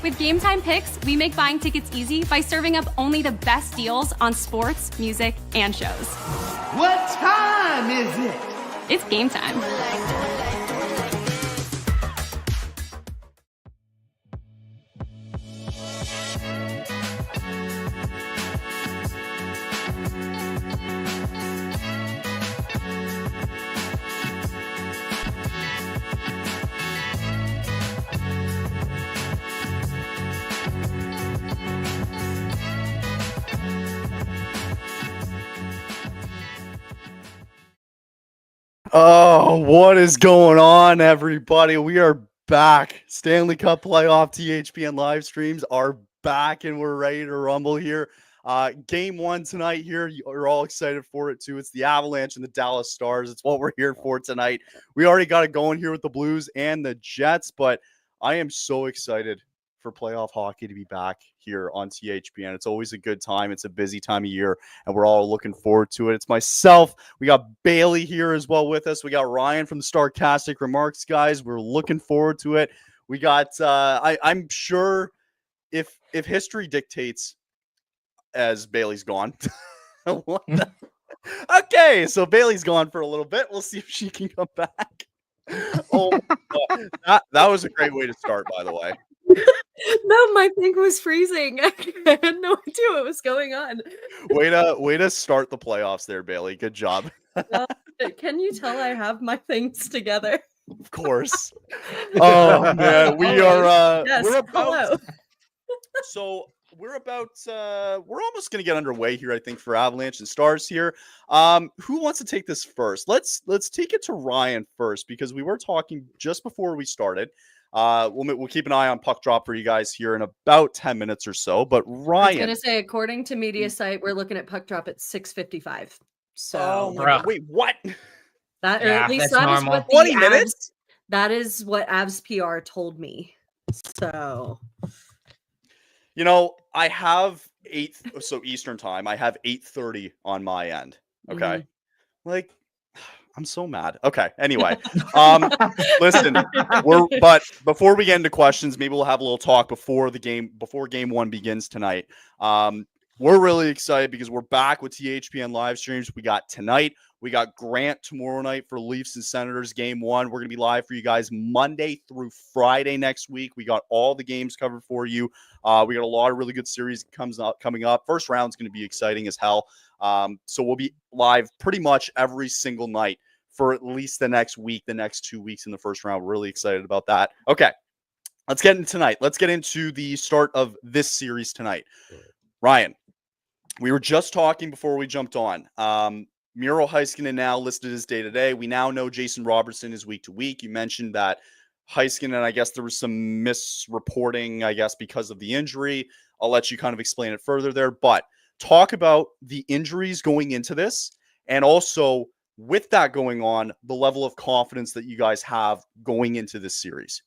With Game Time Picks, we make buying tickets easy by serving up only the best deals on sports, music, and shows. What time is it? It's game time. Oh, what is going on, everybody? We are back. Stanley Cup playoff THPN live streams are back, and we're ready to rumble here. Game one tonight here. You're all excited for it, too. It's the Avalanche and the Dallas Stars. It's what we're here for tonight. We already got it going here with the Blues and the Jets, but I am so excited for playoff hockey to be back here on THPN. It's always a good time. It's a busy time of year, and we're all looking forward to it. It's myself. We got Bailey here as well with us. We got Ryan from the Starcastic Remarks, guys. We're looking forward to it. We got, I'm sure if history dictates, as Bailey's gone. Okay, so Bailey's gone for a little bit. We'll see if she can come back. Oh, that was a great way to start, by the way. No, my thing was freezing. I had no idea what was going on. Way to start the playoffs there, Bailey. Good job. Can you tell I have my things together? Of course. Oh man, we're hello. We're almost gonna get underway here, I think, for Avalanche and Stars here. Who wants to take this first? Let's take it to Ryan first, because we were talking just before we started. We'll keep an eye on puck drop for you guys here in about 10 minutes or so. But Ryan, I was gonna say, according to Media Site, we're looking at puck drop at 6:55. So wait, what? That, or at least that is what 20 minutes. That is what Avs PR told me. So, you know, I have Eastern time. I have 8:30 on my end. Okay, like. I'm so mad. Okay. Anyway, listen, but before we get into questions, maybe we'll have a little talk before game one begins tonight. We're really excited because we're back with THPN live streams. We got tonight. We got Grant tomorrow night for Leafs and Senators game one. We're going to be live for you guys Monday through Friday next week. We got all the games covered for you. We got a lot of really good series coming up. First round's going to be exciting as hell. So we'll be live pretty much every single night for at least the next week, the next 2 weeks in the first round. We're really excited about that. Okay, let's get into tonight. Let's get into the start of this series tonight. Ryan, we were just talking before we jumped on. Miro Heiskanen now listed as day-to-day. We now know Jason Robertson is week-to-week. You mentioned that Heiskanen, I guess there was some misreporting, I guess, because of the injury. I'll let you kind of explain it further there. But talk about the injuries going into this, and also with that going on, the level of confidence that you guys have going into this series.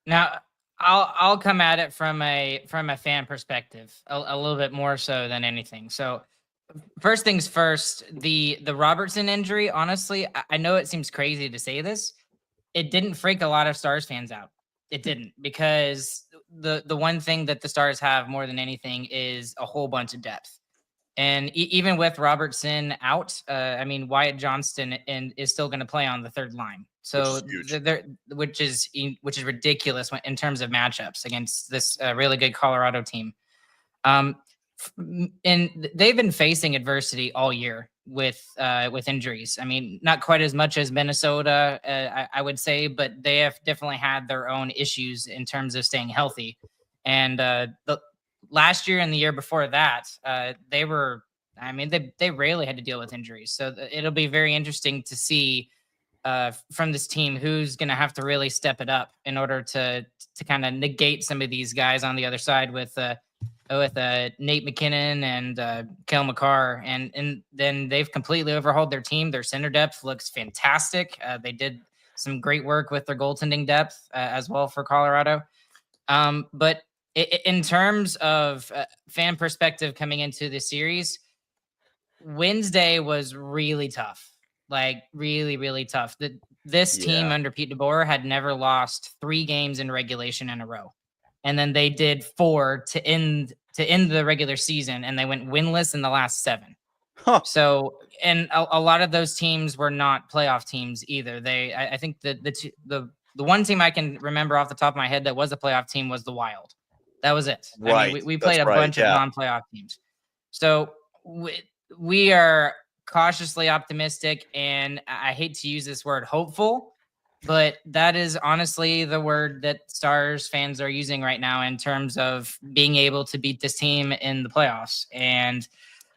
Now, I'll come at it from a fan perspective, a little bit more so than anything. So, first things first, the Robertson injury. Honestly, I know it seems crazy to say this. It didn't freak a lot of Stars fans out. It didn't, because the one thing that the Stars have more than anything is a whole bunch of depth. And even with Robertson out, Wyatt Johnston is still going to play on the third line. So which is ridiculous in terms of matchups against this really good Colorado team. And they've been facing adversity all year with injuries. I mean, not quite as much as Minnesota, I would say, but they have definitely had their own issues in terms of staying healthy. And last year and the year before that, they rarely had to deal with injuries. So it'll be very interesting to see from this team who's going to have to really step it up in order to kind of negate some of these guys on the other side with Nate McKinnon and Cale Makar. And then they've completely overhauled their team. Their center depth looks fantastic. They did some great work with their goaltending depth as well for Colorado. But in terms of fan perspective coming into the series, Wednesday was really tough, like really, really tough. This team under Pete DeBoer had never lost 3 games in regulation in a row. and then they did 4 to end the regular season, and they went winless in the last 7. Huh. So, and a lot of those teams were not playoff teams either. I think the one team I can remember off the top of my head that was a playoff team was the Wild. That was it. I Right. mean, we That's played a right, bunch of yeah. non-playoff teams. So we are cautiously optimistic, and I hate to use this word hopeful, but that is honestly the word that Stars fans are using right now in terms of being able to beat this team in the playoffs. And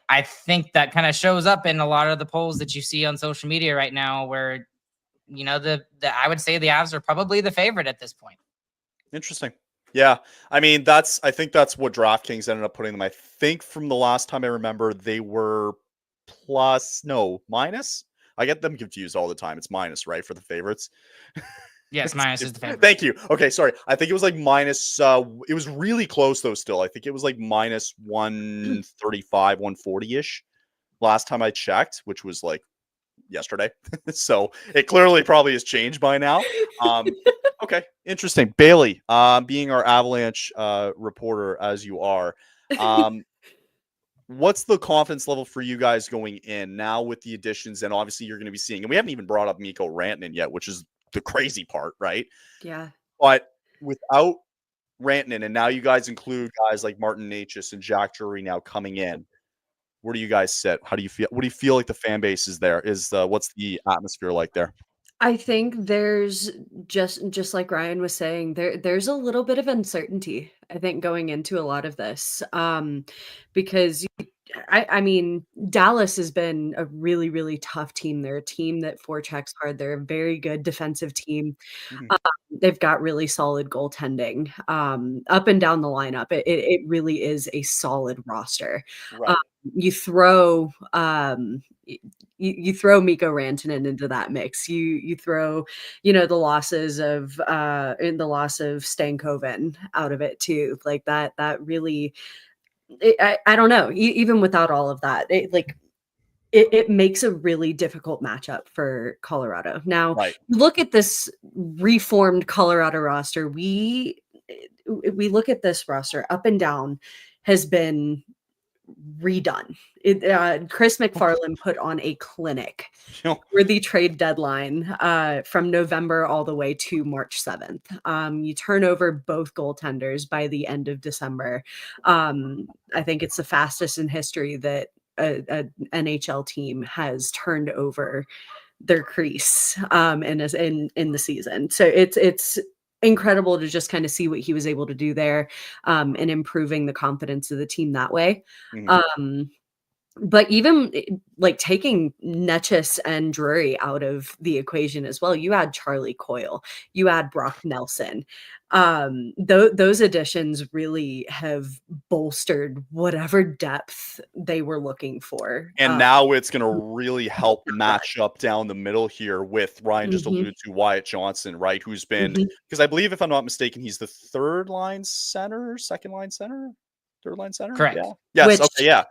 I think that kind of shows up in a lot of the polls that you see on social media right now, where, you know, I would say the Avs are probably the favorite at this point. Interesting. Yeah. I mean, I think that's what DraftKings ended up putting them. I think from the last time I remember, they were minus. I get them confused all the time. It's minus, right, for the favorites? Yes, minus is the favorite. Thank you. Okay, sorry. I think it was like minus. It was really close though. Still, I think it was like minus 135, 140-ish last time I checked, which was like yesterday. So it clearly probably has changed by now. Okay, interesting. Bailey, being our Avalanche reporter as you are, what's the confidence level for you guys going in now with the additions? And obviously you're going to be seeing, and we haven't even brought up Mikko Rantanen yet, which is the crazy part, right? Yeah. But without Rantanen, and now you guys include guys like Martin Necas and Jack Drury now coming in, where do you guys sit? How do you feel? What do you feel like the fan base is there? What's the atmosphere like there? I think there's just like Ryan was saying, there's a little bit of uncertainty, I think, going into a lot of this. Because I mean, Dallas has been a really, really tough team. They're a team that forechecks hard. They're a very good defensive team. Mhm. They've got really solid goaltending up and down the lineup. It really is a solid roster. Right. You throw you throw Mikko Rantanen into that mix. You throw, the losses of in the loss of Stankoven out of it too. Like that really, I don't know. Even without all of that, it makes a really difficult matchup for Colorado. Now, Right. look at this reformed Colorado roster. We look at this roster up and down has been redone. Chris McFarland put on a clinic for the trade deadline from November all the way to March 7th. You turn over both goaltenders by the end of December. I think it's the fastest in history that a NHL team has turned over their crease in the season. So it's incredible to just kind of see what he was able to do there and improving the confidence of the team that way. Mhm. But even like taking Necas and Drury out of the equation as well, you add Charlie Coyle, you add Brock Nelson. Those additions really have bolstered whatever depth they were looking for. And now it's going to really help match up down the middle here with Ryan just alluded to Wyatt Johnson, right? Who's been, because I believe, if I'm not mistaken, he's the third line center. Correct. Yeah. Yes. Okay. Yeah.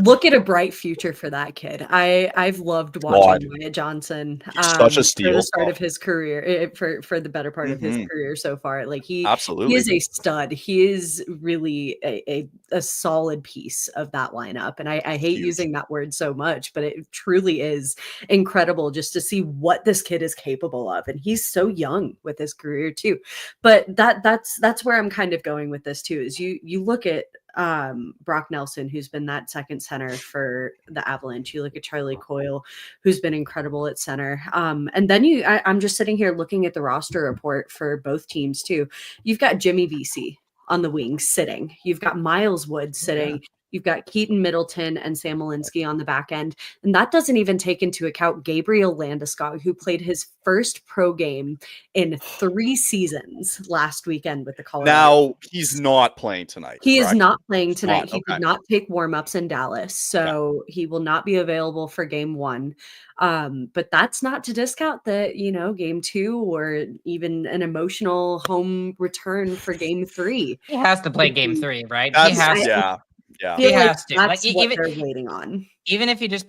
Look at a bright future for that kid. I've loved watching Wyatt Johnson. He's such a for steal the start of his career, for the better part of his career so far. Like he is a stud. He is really a solid piece of that lineup. And I hate using that word so much, but it truly is incredible just to see what this kid is capable of. And he's so young with his career too. But that's where I'm kind of going with this too, is you look at Brock Nelson, who's been that second center for the Avalanche. You look at Charlie Coyle, who's been incredible at center. And then I'm just sitting here looking at the roster report for both teams too. You've got Jimmy Vesey on the wings sitting. You've got Miles Wood sitting. Yeah. You've got Keaton Middleton and Sam Malinsky on the back end. And that doesn't even take into account Gabriel Landeskog, who played his first pro game in 3 seasons last weekend with the Colorado. Now, he's not playing tonight. He is not playing tonight. He Okay. did not take warm-ups in Dallas, so he will not be available for game 1. But that's not to discount that, game 2 or even an emotional home return for game 3. He has to play game 3, right? He has to. Yeah. He has to. That's what they're waiting on. Even if he just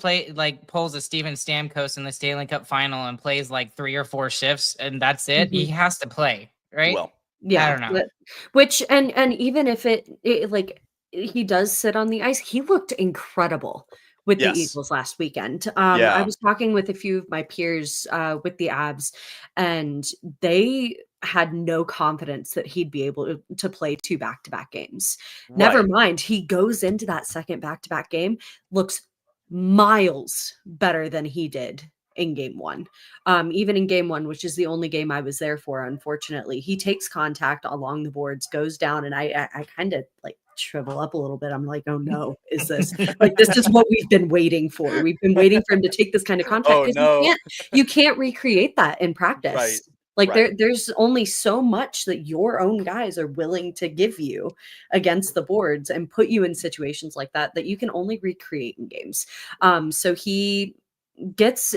pulls a Steven Stamkos in the Stanley Cup final and plays like 3 or 4 shifts and that's it, he has to play, right? Yeah, I don't know. which and even if it like he does sit on the ice, he looked incredible with the Yes. Eagles last weekend. I Yeah. was talking with a few of my peers with the Avs, and they had no confidence that he'd be able to play 2 back-to-back games. Never Right. mind, he goes into that second back-to-back game, looks miles better than he did in game 1. Even in game 1, which is the only game I was there for, unfortunately, he takes contact along the boards, goes down, and I kind of like shrivel up a little bit. I'm like, oh no, is this like this is what we've been waiting for? We've been waiting for him to take this kind of contact Oh because no. you can't recreate that in practice. Right. Like Right. there's only so much that your own guys are willing to give you against the boards and put you in situations like that you can only recreate in games. So he gets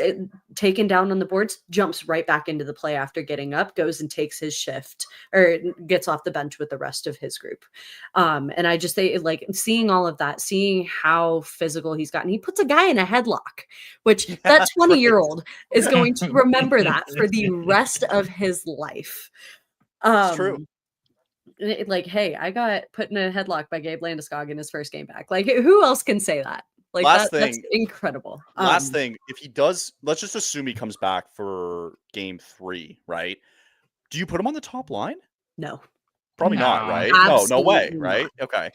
taken down on the boards, jumps right back into the play after getting up, goes and takes his shift or gets off the bench with the rest of his group. And I just say, like, seeing all of that, seeing how physical he's gotten, he puts a guy in a headlock, which that 20-year-old is going to remember that for the rest of his life. It's true. Like, hey, I got put in a headlock by Gabe Landeskog in his first game back. Like, who else can say that? Like that's incredible. Last thing, if he does, let's just assume he comes back for game 3, right? Do you put him on the top line? No. Probably not, right? No way, right? Okay.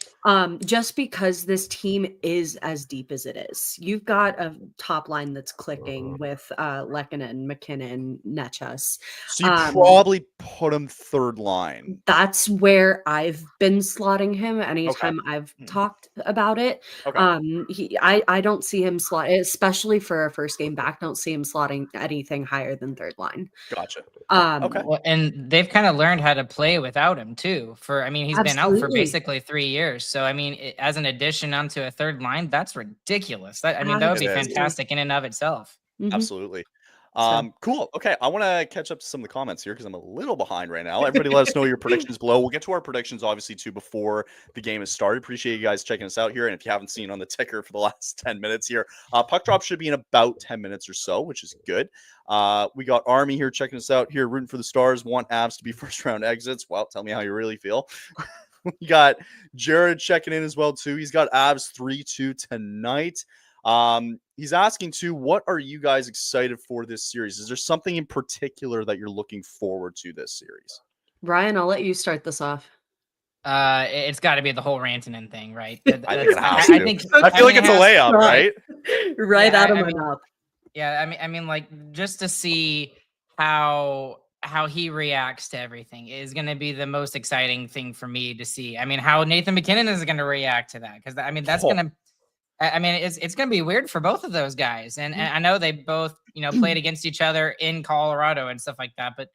Just because this team is as deep as it is. You've got a top line that's clicking with Lehkonen, McKinnon, Nechas. So you probably put him third line. That's where I've been slotting him anytime I've talked about it. Okay. I don't see him slot, especially for a first game back, don't see him slotting anything higher than third line. Gotcha. Okay. Well, and they've kind of learned how to play without him too. He's been out for basically 3 years. So, as an addition onto a third line, that's ridiculous. That would be fantastic in and of itself. Mm-hmm. Absolutely. Cool. Okay. I want to catch up to some of the comments here because I'm a little behind right now. Everybody let us know your predictions below. We'll get to our predictions, obviously, too, before the game has started. Appreciate you guys checking us out here. And if you haven't seen on the ticker for the last 10 minutes here, puck drop should be in about 10 minutes or so, which is good. We got Army here checking us out here, rooting for the Stars, want Avs to be first round exits. Well, tell me how you really feel. We got Jared checking in as well, too. He's got Avs 3-2 tonight. He's asking too, what are you guys excited for this series? Is there something in particular that you're looking forward to this series? Ryan, I'll let you start this off. It's got to be the whole Rantanen thing, right? I feel like it's a layup, right? Right out of my mouth. Yeah, like just to see how he reacts to everything is going to be the most exciting thing for me to see. How Nathan McKinnon is going to react to that, because that's going to. It's going to be weird for both of those guys. And I know they both, played against each other in Colorado and stuff like that. But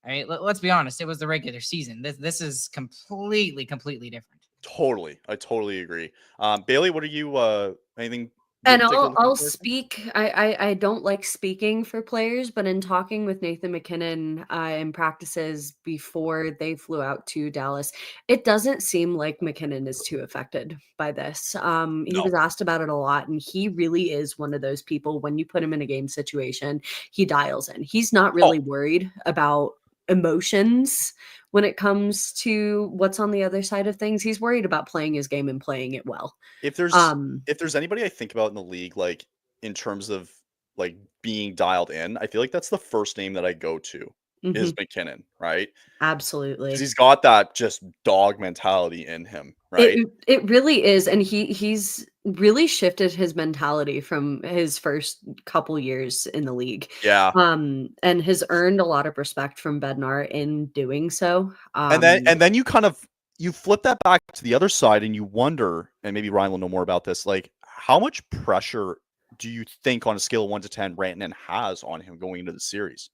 let's be honest, it was the regular season. This is completely different. Totally. I totally agree. Bailey, what are you, anything? And I'll speak. I don't like speaking for players, but in talking with Nathan McKinnon in practices before they flew out to Dallas, it doesn't seem like McKinnon is too affected by this. He was asked about it a lot, and he really is one of those people, when you put him in a game situation, he dials in. He's not really worried about emotions when it comes to what's on the other side of things. He's worried about playing his game and playing it well. If there's anybody I think about in the league, like in terms of like being dialed in, I feel like that's the first name that I go to is McKinnon, right? Absolutely. Because he's got that just dog mentality in him, right? It really is. And he's really shifted his mentality from his first couple years in the league. Yeah. And has earned a lot of respect from Bednar in doing so. And then you flip that back to the other side and you wonder, and maybe Ryan will know more about this, like how much pressure do you think on a scale of 1 to 10 Rantanen has on him going into the series?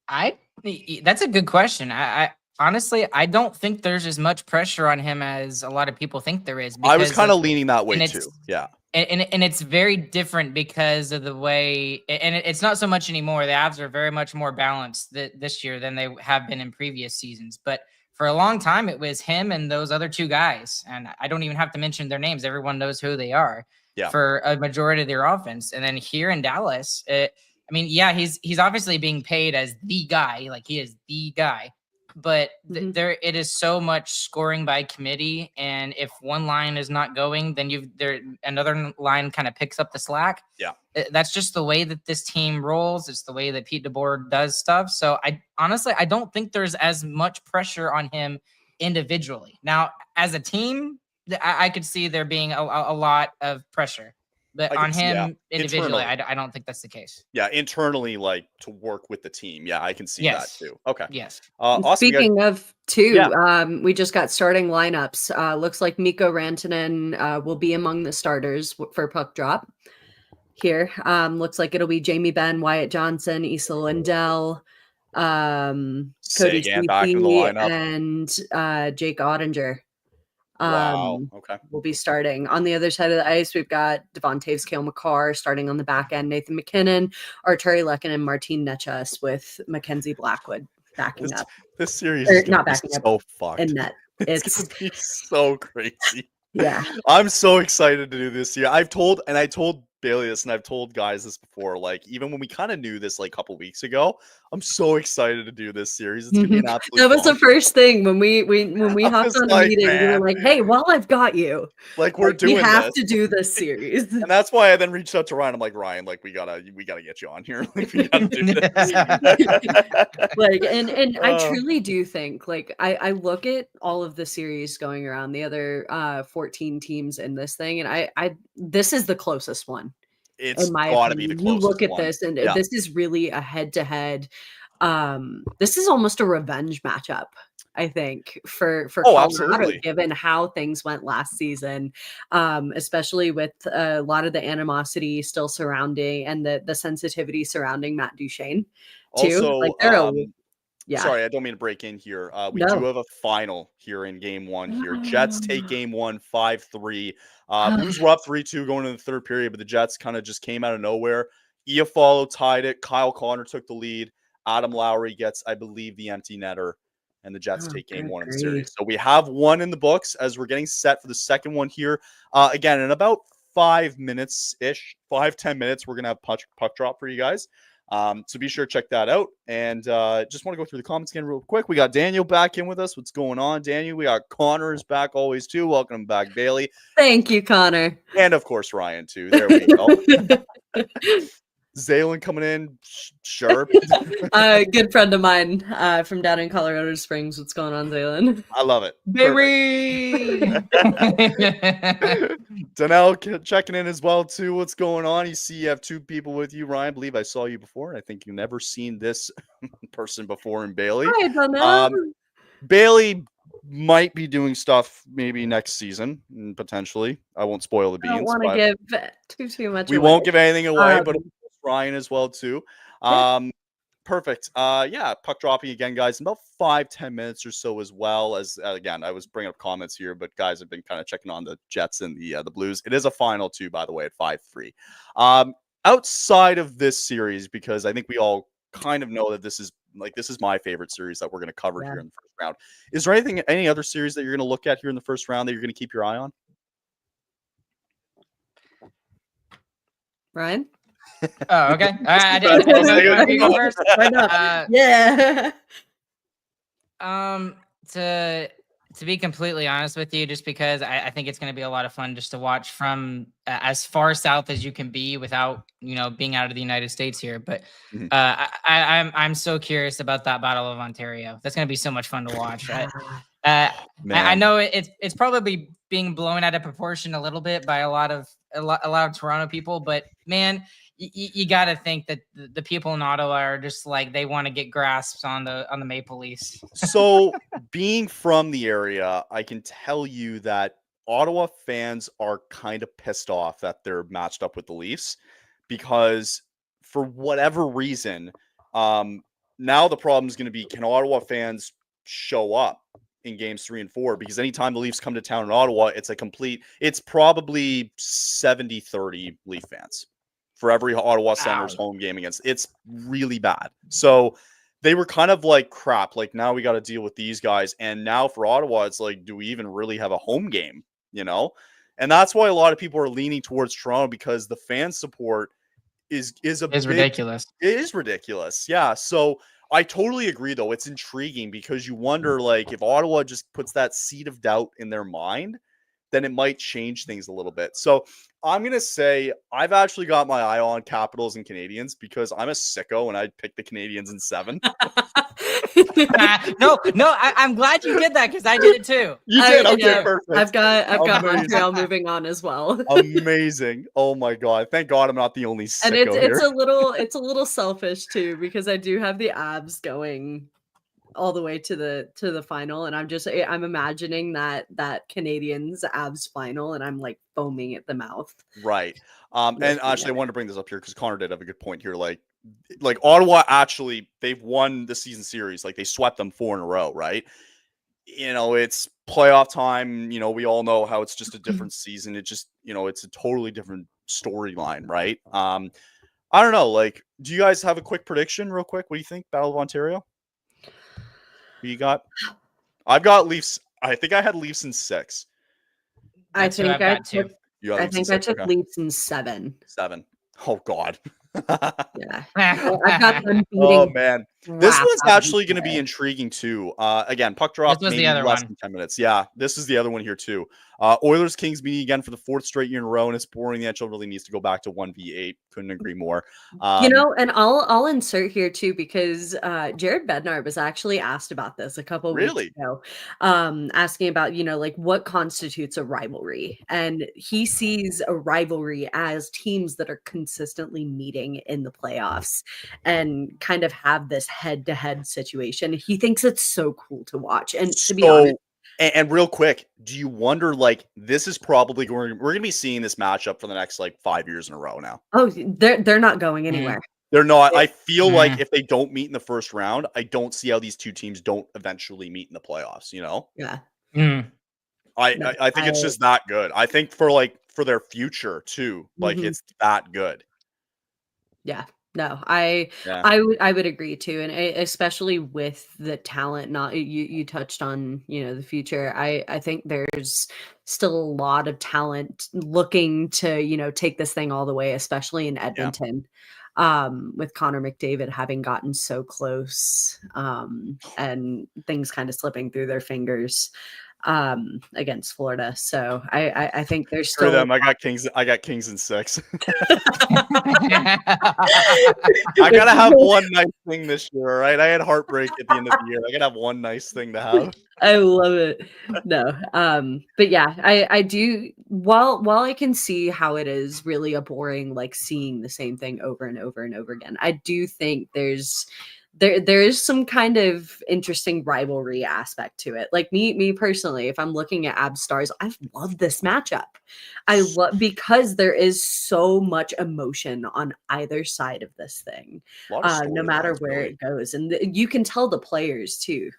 That's a good question. I honestly, I don't think there's as much pressure on him as a lot of people think there is. I was kind of leaning that way too. Yeah. And it's very different because of the way, and it's not so much anymore. The Avs are very much more balanced this year than they have been in previous seasons. But for a long time, it was him and those other two guys. And I don't even have to mention their names. Everyone knows who they are for a majority of their offense. And then here in Dallas, I mean, yeah, he's obviously being paid as the guy, like he is the guy, but there it is so much scoring by committee, and if one line is not going, then another line kind of picks up the slack. Yeah, that's just the way that this team rolls. It's the way that Pete DeBoer does stuff. So I don't think there's as much pressure on him individually. Now, as a team, I could see there being a lot of pressure. But on him individually, I don't think that's the case. Yeah, internally, like to work with the team. Yeah, I can see that too. Okay. Yes. Awesome. Speaking of we just got starting lineups. Looks like Mikko Rantanen will be among the starters for puck drop here. Looks like it'll be Jamie Benn, Wyatt Johnson, Issa Lindell, Cody Ceci, and Jake Ottinger. Wow. Okay. Will be starting on the other side of the ice. We've got Devon Taves, Cale Makar starting on the back end. Nathan McKinnon, Arturi Lekkinen, and Martin Necas with Mackenzie Blackwood backing up. This series is not backing up. So fucked. In net, it's gonna be so crazy. Yeah, I'm so excited to do this year. I told Bailey this, and I've told guys this before. Like, even when we kind of knew this like a couple weeks ago, I'm so excited to do this series. It's gonna be an absolute that was the first thing when we hopped on the meeting. We were like, "Hey, well, I've got you. Like, we have to do this series." And that's why I then reached out to Ryan. I'm like, Ryan, like we gotta get you on here. Like, we gotta do this. Like, and I truly do think, like, I look at all of the series going around, the other 14 teams in this thing, and I this is the closest one. It's got to be the closest. You look at this, and this is really a head-to-head. This is almost a revenge matchup, I think, for Colorado, absolutely. Given how things went last season, especially with a lot of the animosity still surrounding and the sensitivity surrounding Matt Duchene too. Also, like sorry, I don't mean to break in here. We do have a final here in game one here. Jets take game one, 5-3. Blues were up 3-2 going into the third period, but the Jets kind of just came out of nowhere. Iafallo tied it. Kyle Connor took the lead. Adam Lowry gets, I believe, the empty netter, and the Jets take game one in the series. So we have one in the books as we're getting set for the second one here. Again, in about 5 minutes-ish, 5-10 minutes, we're going to have puck drop for you guys. So be sure to check that out. And just want to go through the comments again real quick. We got Daniel back in with us. What's going on, Daniel? We got Connor is back always too. Welcome back, Bailey. Thank you, Connor. And of course, Ryan too. There we go. Zaylen coming in, sure. Good friend of mine from down in Colorado Springs. What's going on, Zaylen? I love it. Baby! Danelle checking in as well too. What's going on? You see you have two people with you, Ryan. I believe I saw you before. I think you've never seen this person before in Bailey. Hi, Danelle. Bailey might be doing stuff maybe next season, potentially. I won't spoil the beans. I don't want to give too much away. Won't give anything away, but Ryan as well too. Perfect. Puck dropping again, guys, in about 5-10 minutes or so, as well as again, I was bringing up comments here, but guys have been kind of checking on the Jets and the Blues. It is a final too, by the way, at 5-3. Outside of this series, because I think we all kind of know that this is my favorite series that we're going to cover here in the first round. Is there any other series that you're going to look at here in the first round that you're going to keep your eye on? Ryan? Oh, okay. I didn't know you go first. Yeah. To be completely honest with you, just because I think it's going to be a lot of fun just to watch from as far south as you can be without, being out of the United States here. But I'm so curious about that Battle of Ontario. That's going to be so much fun to watch. I know it's probably being blown out of proportion a little bit by a lot of Toronto people, but man, you got to think that the people in Ottawa are just like, they want to get grasps on the Maple Leafs. So being from the area, I can tell you that Ottawa fans are kind of pissed off that they're matched up with the Leafs, because for whatever reason, now the problem is going to be, can Ottawa fans show up in games 3 and 4? Because anytime the Leafs come to town in Ottawa, it's probably 70-30 Leaf fans for every Ottawa Senators home game against. It's really bad. So they were kind of like, crap, like now we got to deal with these guys. And now for Ottawa, it's like, do we even really have a home game? And that's why a lot of people are leaning towards Toronto, because the fan support is ridiculous. It is ridiculous. Yeah. So I totally agree, though. It's intriguing because you wonder, like, if Ottawa just puts that seed of doubt in their mind, then it might change things a little bit. So I'm going to say I've actually got my eye on Capitals and Canadiens because I'm a sicko and I'd pick the Canadiens in 7. No, I'm glad you did that because I did it too. You did? Okay, perfect. I've got Montreal moving on as well. Amazing. Oh my God. Thank God I'm not the only sicko And here. it's a little selfish too, because I do have the Abs going all the way to the final, and I'm imagining that Canadiens Abs final, and I'm like foaming at the mouth. Right. And actually I wanted to bring this up here because Connor did have a good point here. Like Ottawa, actually, they've won the season series. Like, they swept them 4 in a row, right? You know, it's playoff time. You know, we all know how it's just a different season. It just, you know, it's a totally different storyline, right? I don't know. Like, do you guys have a quick prediction real quick? What do you think? Battle of Ontario? Who you got? I've got Leafs. I think I had Leafs in 6. I think I took Okay. Leafs in 7. 7. Oh God. Yeah. I've got them beating. Oh man, this one's actually going to be intriguing too. Again, puck drop This was maybe the other less one. than 10 minutes. Yeah, this is the other one here too. Oilers Kings meeting again for the 4th straight year in a row, and it's boring. The NHL really needs to go back to 1v8. Couldn't agree more. You know, and I'll insert here too, because Jared Bednar was actually asked about this a couple of weeks ago, asking about, you know, like what constitutes a rivalry, and he sees a rivalry as teams that are consistently meeting in the playoffs and kind of have this head-to-head situation. He thinks it's so cool to watch, and to be honest. And real quick, do you wonder, like, this is probably we're going to be seeing this matchup for the next like 5 years in a row now? Oh, they're not going anywhere. They're not. I feel like if they don't meet in the first round, I don't see how these two teams don't eventually meet in the playoffs, you know? Yeah. I think it's just that good. I think for their future too, like it's that good. Yeah. No, I would agree too, and especially with the talent. Not you touched on, you know, the future. I think there's still a lot of talent looking to, you know, take this thing all the way, especially in Edmonton. With Connor McDavid having gotten so close, and things kind of slipping through their fingers against Florida. So I think there's still them. I got Kings in 6. I gotta have one nice thing this year, right? I had heartbreak at the end of the year. I gotta have one nice thing to have. I love it. No. But yeah, I do, while I can see how it is really a boring, like seeing the same thing over and over and over again, I do think there is some kind of interesting rivalry aspect to it. Like me personally, if I'm looking at Abs Stars, I love this matchup. I love, because there is so much emotion on either side of this thing, no matter where it goes. And you can tell the players too,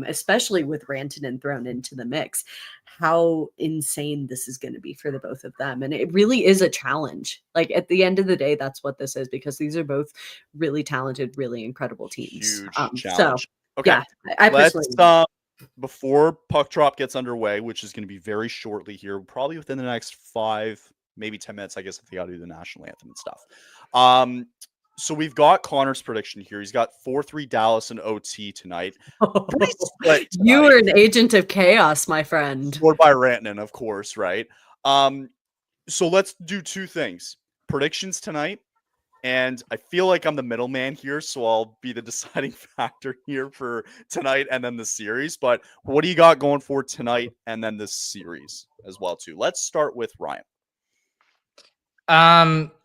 especially with Rantanen thrown into the mix, how insane this is going to be for the both of them. And it really is a challenge. Like, at the end of the day, that's what this is, because these are both really talented, really incredible teams. Huge challenge. So, okay. Yeah, I personally. Before puck drop gets underway, which is going to be very shortly here, probably within the next 5, maybe 10 minutes, I guess, if they got to do the national anthem and stuff. So we've got Connor's prediction here. He's got 4-3 Dallas and OT tonight. You are an agent of chaos, my friend. Scored by Rantanen, of course, right? So let's do 2 things. Predictions tonight, and I feel like I'm the middleman here, so I'll be the deciding factor here for tonight and then the series. But what do you got going for tonight and then the series as well, too? Let's start with Ryan.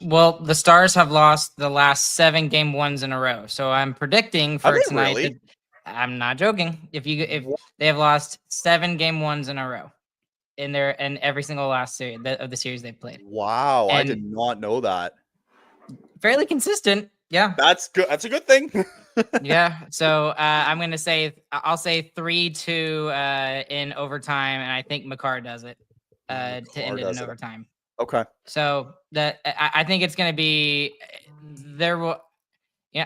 Well, the Stars have lost the last 7 game ones in a row, so I'm predicting for tonight. Really? I'm not joking. If they have lost 7 game ones in a row in every single last series of the series they've played. Wow, I did not know that. Fairly consistent, yeah. That's good. That's a good thing. Yeah. So I'll say 3-2 in overtime, and I think Makar does it to end it in overtime. Okay. So I think it's going to be there.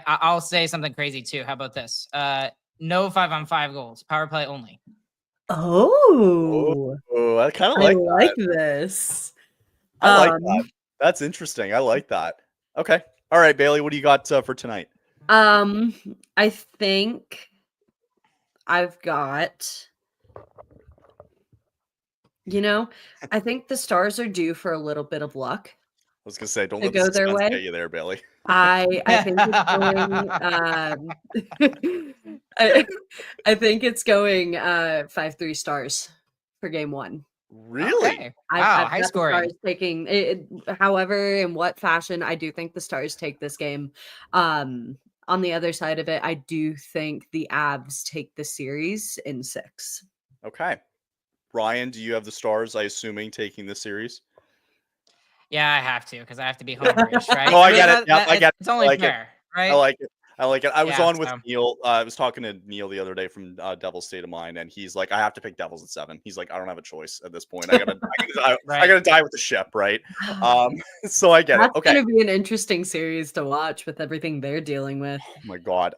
I'll say something crazy too. How about this? No 5-on-5 goals, power play only. Oh, I kind of like this. I like that. That's interesting. I like that. Okay. All right, Bailey, what do you got for tonight? I think I've got, I think the Stars are due for a little bit of luck. I was gonna say, don't to let the go their suspense way. get you there, Bailey. I think it's going. I think it's going 5-3 Stars for game one. Really? Okay. Wow, high scoring. Stars taking it, however, in what fashion, I do think the Stars take this game. On the other side of it, I do think the Avs take the series in 6. Okay. Ryan, do you have the Stars, I assuming, taking the series? Yeah, I have to because I have to be home-rich, right? Oh, I get it. Yeah, I get it. It's only fair, right? I like it. I was on with so. Neil. I was talking to Neil the other day from Devil's State of Mind, and he's like, I have to pick Devils at 7. He's like, I don't have a choice at this point. I gotta die with the ship, right? So I get it. Okay. It's gonna be an interesting series to watch with everything they're dealing with. Oh my God.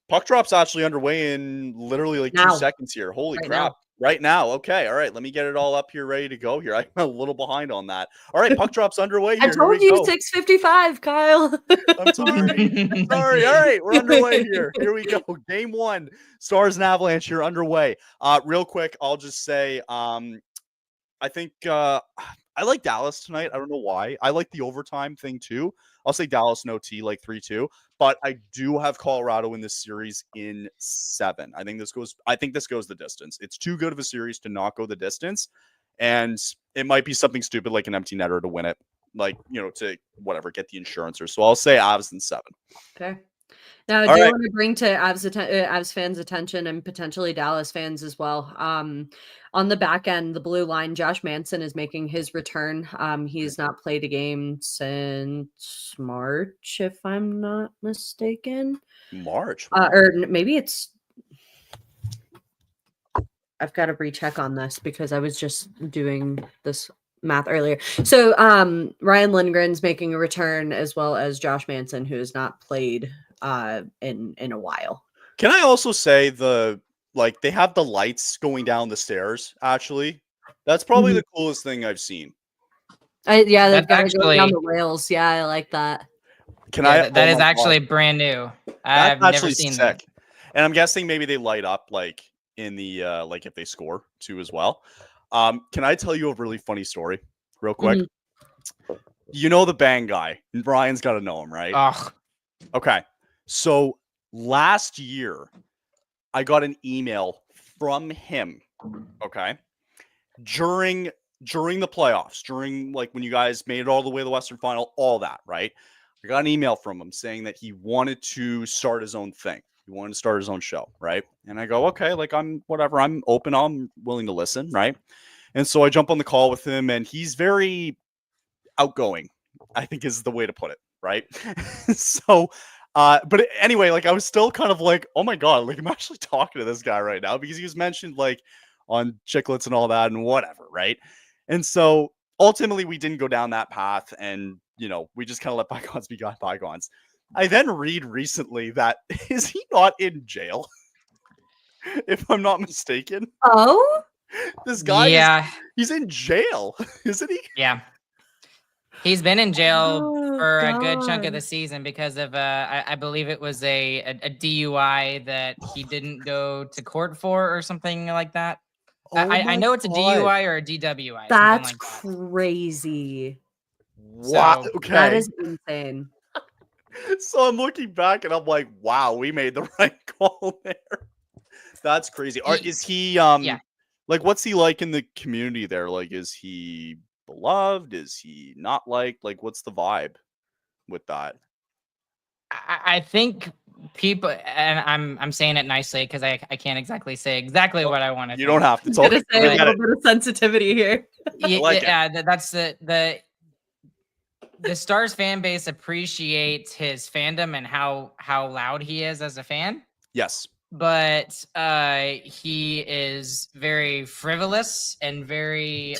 Puck drop's actually underway in literally like 2 seconds here. Holy crap. Right now. Okay. All right. Let me get it all up here, ready to go here. I'm a little behind on that. All right. Puck drop's underway here. I told you 6:55, Kyle. I'm sorry. All right. We're underway here. Here we go. Game 1. Stars and Avalanche here underway. Real quick, I'll just say, I think I like Dallas tonight. I don't know why. I like the overtime thing too. I'll say Dallas no T, like 3-2. But I do have Colorado in this series in 7. I think this goes the distance. It's too good of a series to not go the distance. And it might be something stupid like an empty netter to win it. Like, to whatever, get the insurance. So I'll say Avs in 7. Okay. Now, I do want to bring to Avs fans' attention and potentially Dallas fans as well. On the back end, the blue line, Josh Manson is making his return. He has not played a game since March, if I'm not mistaken. March? Or maybe it's... I've got to recheck on this because I was just doing this math earlier. So Ryan Lindgren's making a return as well as Josh Manson, who has not played in a while. Can I also say they have the lights going down the stairs, actually? That's probably the coolest thing I've seen. They've got to go down the rails. Yeah, I like that. That is actually brand new. I've never seen that. And I'm guessing maybe they light up like in the like if they score too as well. Can I tell you a really funny story real quick? You know the Bang guy. Brian's got to know him, right? Ugh. Okay. So last year, I got an email from him, okay, during the playoffs, during like when you guys made it all the way to the Western Final, all that, right? I got an email from him saying that he wanted to start his own thing. He wanted to start his own show, right? And I go, okay, like I'm open, I'm willing to listen, right? And so I jump on the call with him, and he's very outgoing, I think is the way to put it, right? So but anyway, like I was still kind of like, oh my God, like I'm actually talking to this guy right now because he was mentioned like on Chicklets and all that and whatever, right? And so ultimately we didn't go down that path, and we just kind of let bygones be bygones. I then read recently that is he not in jail? If I'm not mistaken. Oh? This guy yeah. He's in jail, isn't he? Yeah. He's been in jail for a good chunk of the season because of I believe it was a DUI that he didn't go to court for or something like that. I know it's a DUI or a DWI. That's like crazy. What? So, okay. That is insane. So I'm looking back and I'm like, wow, we made the right call there. That's crazy. Is he like what's he like in the community there? Like, is he beloved? Is he not liked? Like, what's the vibe with that? I think people, and I'm saying it nicely because I can't exactly say exactly what I want to. You don't have to. Say a little bit of sensitivity here. That's the Stars fan base appreciates his fandom and how loud he is as a fan. Yes. But he is very frivolous and very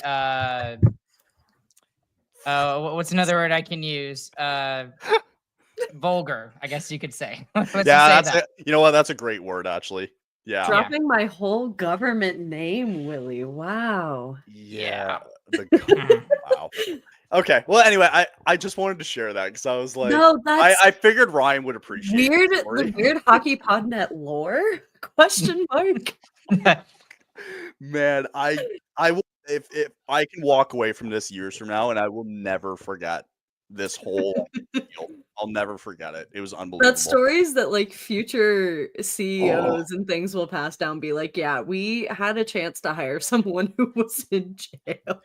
what's another word I can use? Vulgar, I guess you could say. You know what? That's a great word, actually. Yeah. Dropping my whole government name, Willie. Wow. Yeah. Wow. Okay. Well, anyway, I just wanted to share that because I was like, No, that's I figured Ryan would appreciate weird. the story. The weird hockeypodnet lore? Question mark. Man, I will if I can walk away from this years from now, and I will never forget this whole deal. I'll never forget it. It was unbelievable. That's stories that like future CEOs and things will pass down. Be like, yeah, we had a chance to hire someone who was in jail.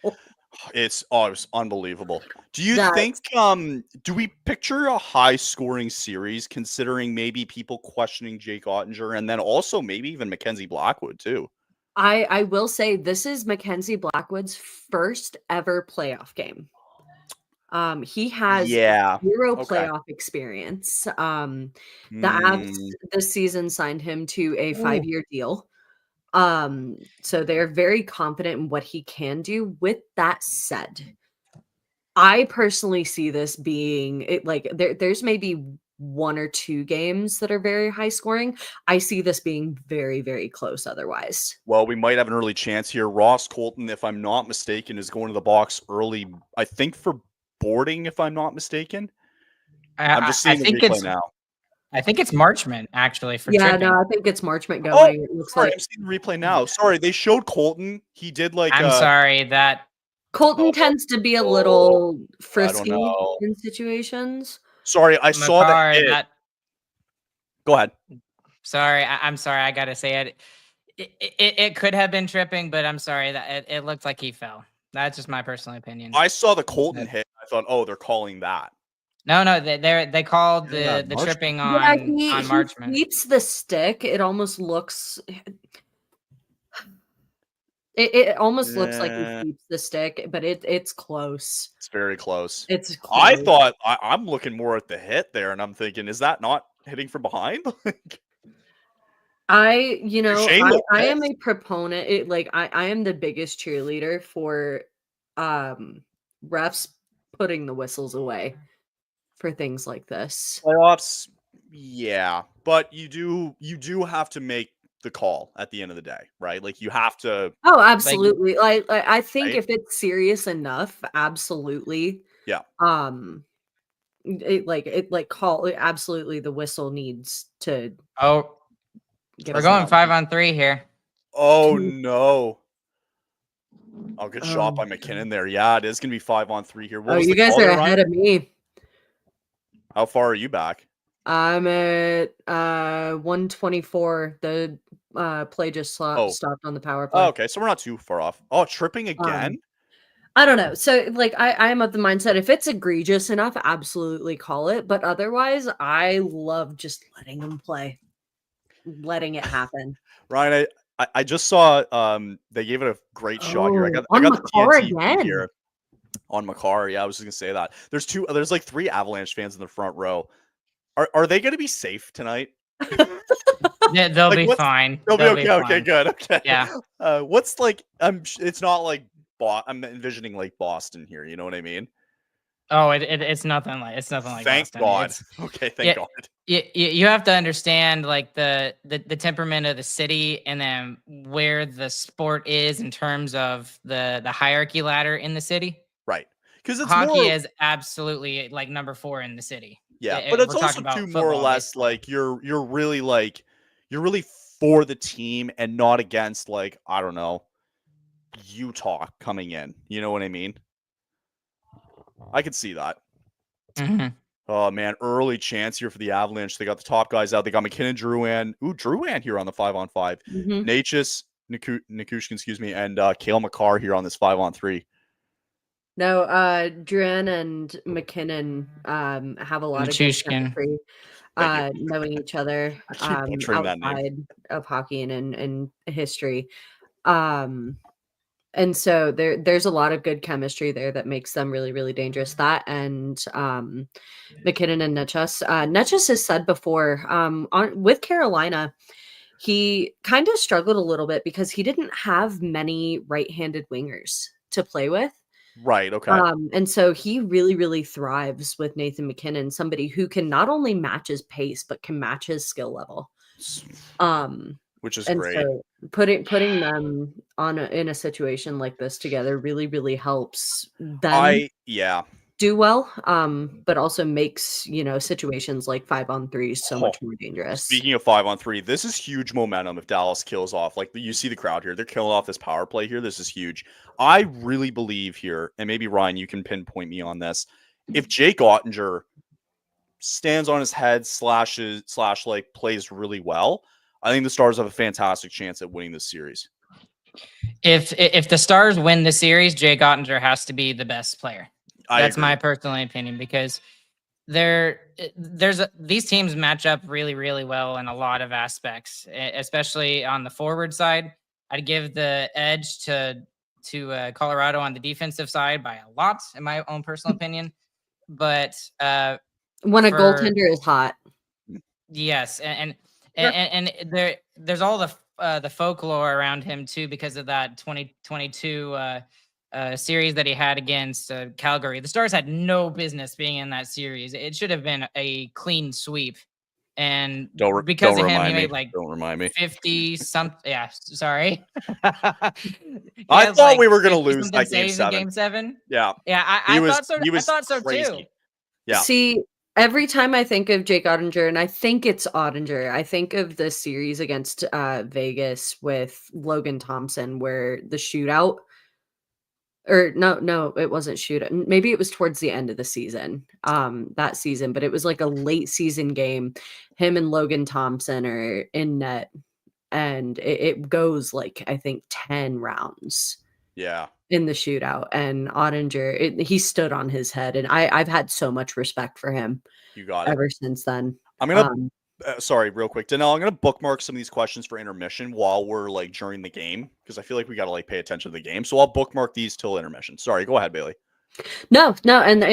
It was unbelievable. Do you think do we picture a high scoring series considering maybe people questioning Jake Ottinger and then also maybe even Mackenzie Blackwood too? I will say this is Mackenzie Blackwood's first ever playoff game. He has zero playoff experience. The Avs this season signed him to a 5-year deal. So they're very confident in what he can do. With that said, I personally see this being there's maybe 1 or 2 games that are very high scoring. I see this being very, very close otherwise. Well, we might have an early chance here. Ross Colton, if I'm not mistaken, is going to the box early, I think for boarding, if I'm not mistaken. I'm just seeing the replay now. I think it's Marchment, actually, for tripping. No, I think it's Marchment going. It looks like I'm seeing the replay now. Sorry, they showed Colton. He did I'm sorry, that Colton tends to be a little frisky in situations. Sorry, I saw that. Go ahead. Sorry, I'm sorry. I gotta say it could have been tripping, but I'm sorry that it looked like he fell. That's just my personal opinion. I saw the Colton hit. I thought, oh, they're calling that. No, they called the tripping on Marchment. He keeps the stick. It almost looks. It almost looks like he keeps the stick, but it's close. It's very close. It's close. I thought I'm looking more at the hit there, and I'm thinking, is that not hitting from behind? I am a proponent. I am the biggest cheerleader for refs putting the whistles away for things like this. Playoffs, yeah, but you do have to make the call at the end of the day, right? Like you have to. Oh, absolutely. I think if it's serious enough, absolutely. Yeah. Absolutely, the whistle needs to. Oh, we're going 5-on-3 here. Oh no. Oh, good shot by McKinnon there. Yeah, it is gonna be 5-on-3 here. You guys are ahead of me. How far are you back? I'm at 124. The play just stopped on the power play. Oh, okay, so we're not too far off. Oh, tripping again? I don't know. So I am of the mindset if it's egregious enough, absolutely call it. But otherwise, I love just letting them play. Letting it happen. Ryan, I just saw they gave it a great shot here. I got the TNT again here on Makar. Yeah, I was just gonna say that. There's like 3 Avalanche fans in the front row. Are they gonna be safe tonight? Yeah, they'll be fine. They'll be okay. Okay, good. Okay. Yeah. What's like? It's not like I'm envisioning like Boston here. You know what I mean? Oh, it's nothing like Thank Boston. God. Okay, thank God. You have to understand like the temperament of the city and then where the sport is in terms of the hierarchy ladder in the city. Right. Because hockey is absolutely like number 4 in the city. Yeah, but it's also too more or less like you're really for the team and not against like, I don't know, Utah coming in. You know what I mean? I could see that. Mm-hmm. Oh man, early chance here for the Avalanche. They got the top guys out. They got McKinnon, Drouin. Drouin here on the 5-on-5. Mm-hmm. Natchez, Nikushkin, excuse me, and Cale Makar here on this 5-on-3. No, Drouin and McKinnon have a lot of chemistry, knowing each other outside of hockey and in history. And so there's a lot of good chemistry there that makes them really, really dangerous. That and McKinnon and Natchez. Natchez has said before with Carolina, he kind of struggled a little bit because he didn't have many right-handed wingers to play with. Right. Okay. And so he really, really thrives with Nathan McKinnon, somebody who can not only match his pace, but can match his skill level. Which is great. So putting them in a situation like this together really, really helps them Yeah. do well, but also makes, situations like 5-on-3 so much more dangerous. Speaking of 5-on-3, this is huge momentum if Dallas kills off. Like, you see the crowd here. They're killing off this power play here. This is huge. I really believe here, and maybe Ryan, you can pinpoint me on this. If Jake Ottinger stands on his head, plays really well, I think the Stars have a fantastic chance at winning this series. If the Stars win the series, Jake Ottinger has to be the best player. That's my personal opinion, because these teams match up really, really well in a lot of aspects, especially on the forward side. I'd give the edge to Colorado on the defensive side by a lot, in my own personal opinion. But when a goaltender is hot, yes, and there's all the folklore around him too, because of that 2022 series that he had against Calgary. The Stars had no business being in that series. It should have been a clean sweep. And because of him, he made like 50 something. Yeah, sorry. I thought we were going to lose that game 7. Yeah. Yeah, I thought so. I thought so too. Yeah. See, every time I think of Jake Ottinger, and I think it's Ottinger, I think of the series against Vegas with Logan Thompson, where the shootout, or no, it wasn't shootout. Maybe it was towards the end of the season, that season, but it was like a late season game. Him and Logan Thompson are in net, and it goes like, I think 10 rounds. Yeah. In the shootout, and Ottinger, he stood on his head, and I've had so much respect for him. You got it. Ever since then. I'm gonna sorry, real quick, Danelle. I'm gonna bookmark some of these questions for intermission while we're like during the game, because I feel like we gotta like pay attention to the game. So I'll bookmark these till intermission. Sorry, go ahead, Bailey. No, and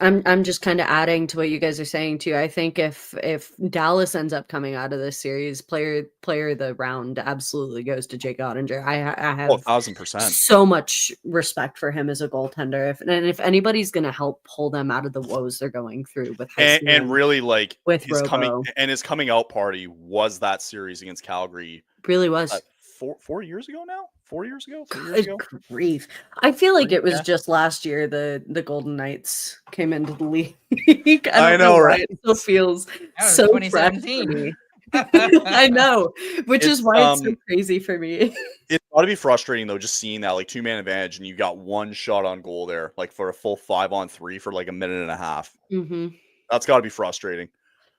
I'm just kind of adding to what you guys are saying too. I think if Dallas ends up coming out of this series, player of the round absolutely goes to Jake Ottinger. I have 1,000% so much respect for him as a goaltender. If anybody's going to help pull them out of the woes they're going through with and really like with his Robo. his coming out party was that series against Calgary. Really was. 4 years ago now? 4 years ago? 3 years Good ago? grief. I feel like it was just last year the Golden Knights came into the league. I know, right? It still feels so 2017. I know, which is why it's so crazy for me. It's got to be frustrating though, just seeing that like 2-man advantage and you got one shot on goal there, like for a full 5-on-3 for like a minute and a half. Mm-hmm. That's got to be frustrating.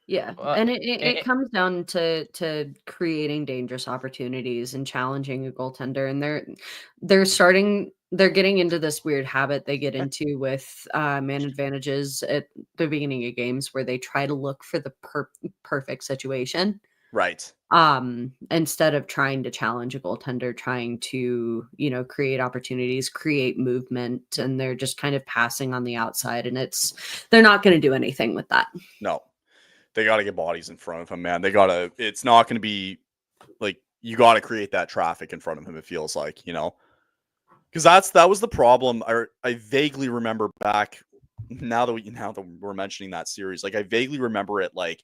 Yeah, and it comes down to creating dangerous opportunities and challenging a goaltender, and they're getting into this weird habit they get into with man advantages at the beginning of games, where they try to look for the perfect situation, right? Instead of trying to challenge a goaltender, trying to create opportunities, create movement, and they're just kind of passing on the outside, and they're not going to do anything with that. No. They got to get bodies in front of him, man. It's not going to be like, you got to create that traffic in front of him. It feels like, because that was the problem. I vaguely remember back now that we're mentioning that series, like I vaguely remember it. Like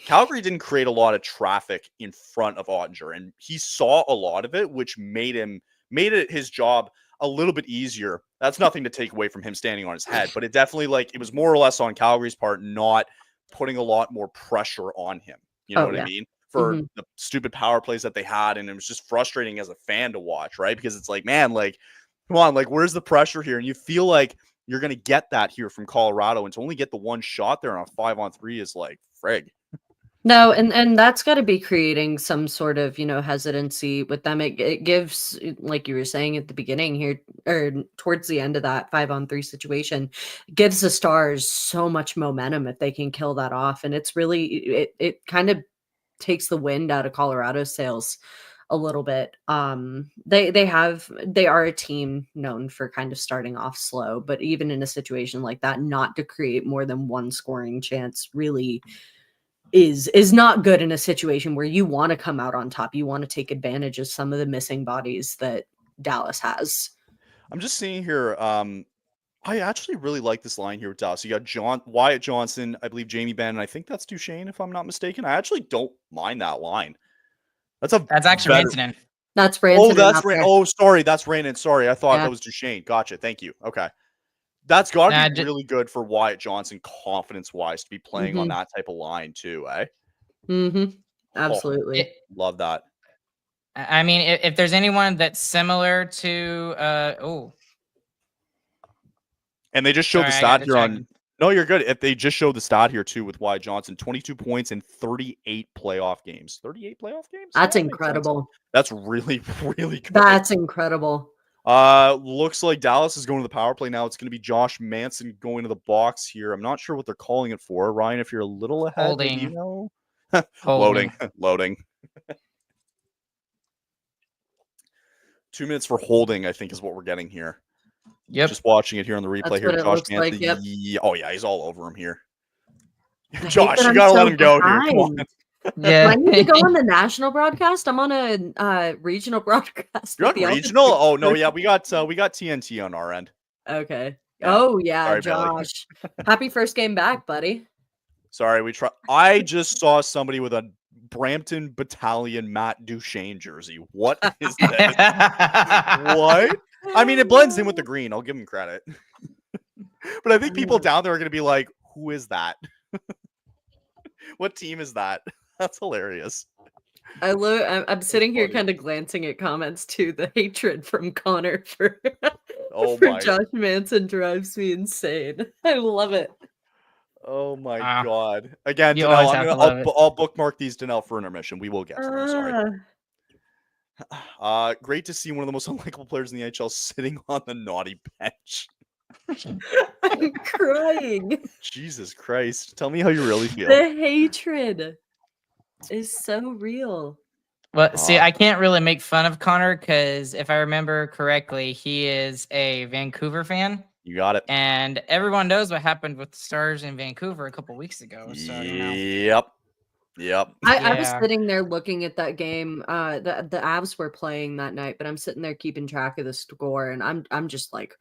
Calgary didn't create a lot of traffic in front of Ottinger, and he saw a lot of it, which made it his job a little bit easier. That's nothing to take away from him standing on his head, but it definitely it was more or less on Calgary's part, not putting a lot more pressure on him. You know what I mean? For the stupid power plays that they had. And it was just frustrating as a fan to watch, right? Because it's like, man, like, come on, like, where's the pressure here? And you feel like you're going to get that here from Colorado. And to only get the one shot there on a 5-on-3 is like, frig. No, and that's got to be creating some sort of, hesitancy with them. It gives, like you were saying at the beginning here, or towards the end of that 5-on-3 situation, gives the Stars so much momentum if they can kill that off. And it's really, it kind of takes the wind out of Colorado's sails a little bit. They are a team known for kind of starting off slow, but even in a situation like that, not to create more than one scoring chance really is not good in a situation where you want to come out on top. You want to take advantage of some of the missing bodies that Dallas has. I'm just seeing here. I actually really like this line here with Dallas. You got Wyatt Johnson, I believe Jamie Benn, and I think that's Duchesne, if I'm not mistaken. I actually don't mind that line. That's actually Rantanen. That's Brandon. Oh, sorry. That's Brandon. Sorry. I thought that was Duchesne. Gotcha. Thank you. Okay. That's got to be really good for Wyatt Johnson confidence-wise to be playing on that type of line too, eh? Mm-hmm. Absolutely. Love that. I mean, if there's anyone that's similar to and they just showed the stat here on. No, you're good. If they just showed the stat here too with Wyatt Johnson, 22 points in 38 playoff games. 38 playoff games? That's incredible. That's really, really good. That's incredible. Looks like Dallas is going to the power play now. It's going to be Josh Manson going to the box here. I'm not sure what they're calling it for. Ryan, if you're a little ahead, holding. You know? Holding. Loading. 2 minutes for holding, I think, is what we're getting here. Yep. Just watching it here on the replay. That's here. Josh Manson. Like, yep. Oh, yeah, he's all over him here. Josh, you got to let him go here. Come on. Yeah. Do I need to go on the national broadcast? I'm on a regional broadcast. You're on regional? Oh, no, yeah. We got TNT on our end. Okay. Yeah. Oh, yeah, Sorry, Josh. Happy first game back, buddy. Sorry, I just saw somebody with a Brampton Battalion Matt Duchesne jersey. What is this? What? I mean, it blends in with the green. I'll give him credit. But I think people down there are going to be like, who is that? What team is that? That's hilarious. I'm sitting here kind of glancing at comments too. The hatred from Connor for Josh Manson drives me insane. I love it. Oh my God. Again, I'll bookmark these, Danelle, for intermission. We will get to them. Sorry. Great to see one of the most unlikable players in the NHL sitting on the naughty bench. I'm crying. Jesus Christ. Tell me how you really feel. The hatred is so real. Well, see, I can't really make fun of Connor because if I remember correctly, he is a Vancouver fan. You got it. And everyone knows what happened with the Stars in Vancouver a couple weeks ago. So, Yep. I was sitting there looking at that game. The Avs were playing that night, but I'm sitting there keeping track of the score, and I'm just like,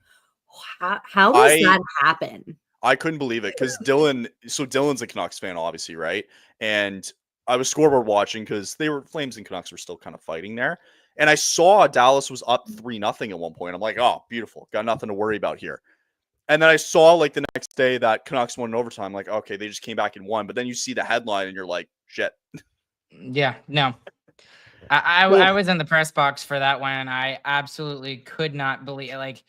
how does that happen? I couldn't believe it because Dylan's a Canucks fan, obviously, right? And I was scoreboard watching because Flames and Canucks were still kind of fighting there. And I saw Dallas was up 3-0 at one point. I'm like, oh, beautiful. Got nothing to worry about here. And then I saw like the next day that Canucks won in overtime. Like, okay, they just came back and won. But then you see the headline and you're like, shit. Yeah, no. I was in the press box for that one, and I absolutely could not believe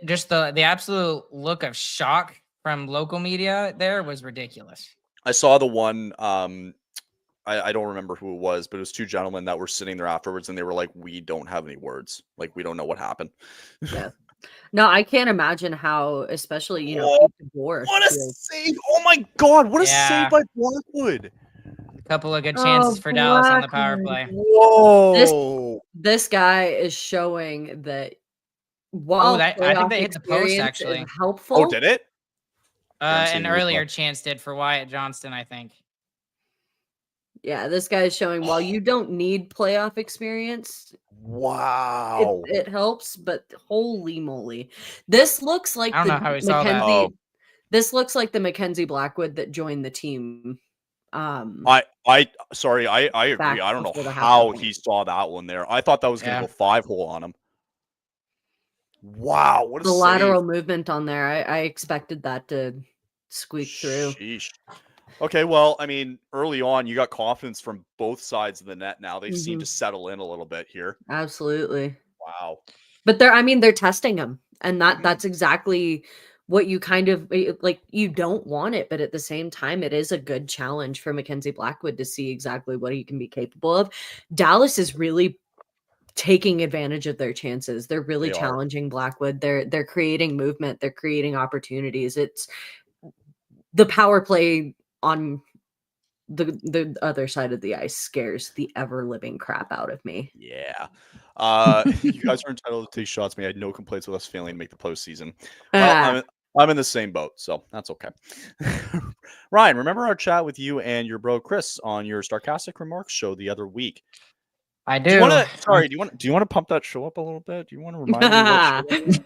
just the absolute look of shock from local media there was ridiculous. I saw the one I don't remember who it was, but it was two gentlemen that were sitting there afterwards and they were like, we don't have any words. Like, we don't know what happened. Yeah. No, I can't imagine how, especially, what a save. Oh my God. What a save by Blackwood. Couple of good chances for Dallas on the power play. Whoa! This guy is showing that while I think they hit the post actually. Helpful. Oh, did it? An earlier chance did for Wyatt Johnston, I think. Yeah, this guy is showing while you don't need playoff experience. Wow. It helps, but holy moly. This looks like I don't know how he saw that. Oh. This looks like the Mackenzie Blackwood that joined the team. I agree. I don't know how he saw that one there. I thought that was going to go 5-hole on him. Wow, what a the lateral movement on there. I expected that to squeak through. Sheesh. Okay, well, I mean, early on, you got confidence from both sides of the net. Now they've seemed to settle in a little bit here. Absolutely. Wow. But they're testing him, and that's exactly what you kind of like. You don't want it, but at the same time, it is a good challenge for Mackenzie Blackwood to see exactly what he can be capable of. Dallas is really taking advantage of their chances. They're really challenging Blackwood. They're creating movement. They're creating opportunities. It's the power play on the other side of the ice scares the ever-living crap out of me. Yeah. You guys are entitled to take shots. I had no complaints with us failing to make the postseason. Well, I'm in the same boat, so that's okay. Ryan, remember our chat with you and your bro Chris on your Sarcastic Remarks show the other week? I do. Do you want to pump that show up a little bit? Do you want to remind me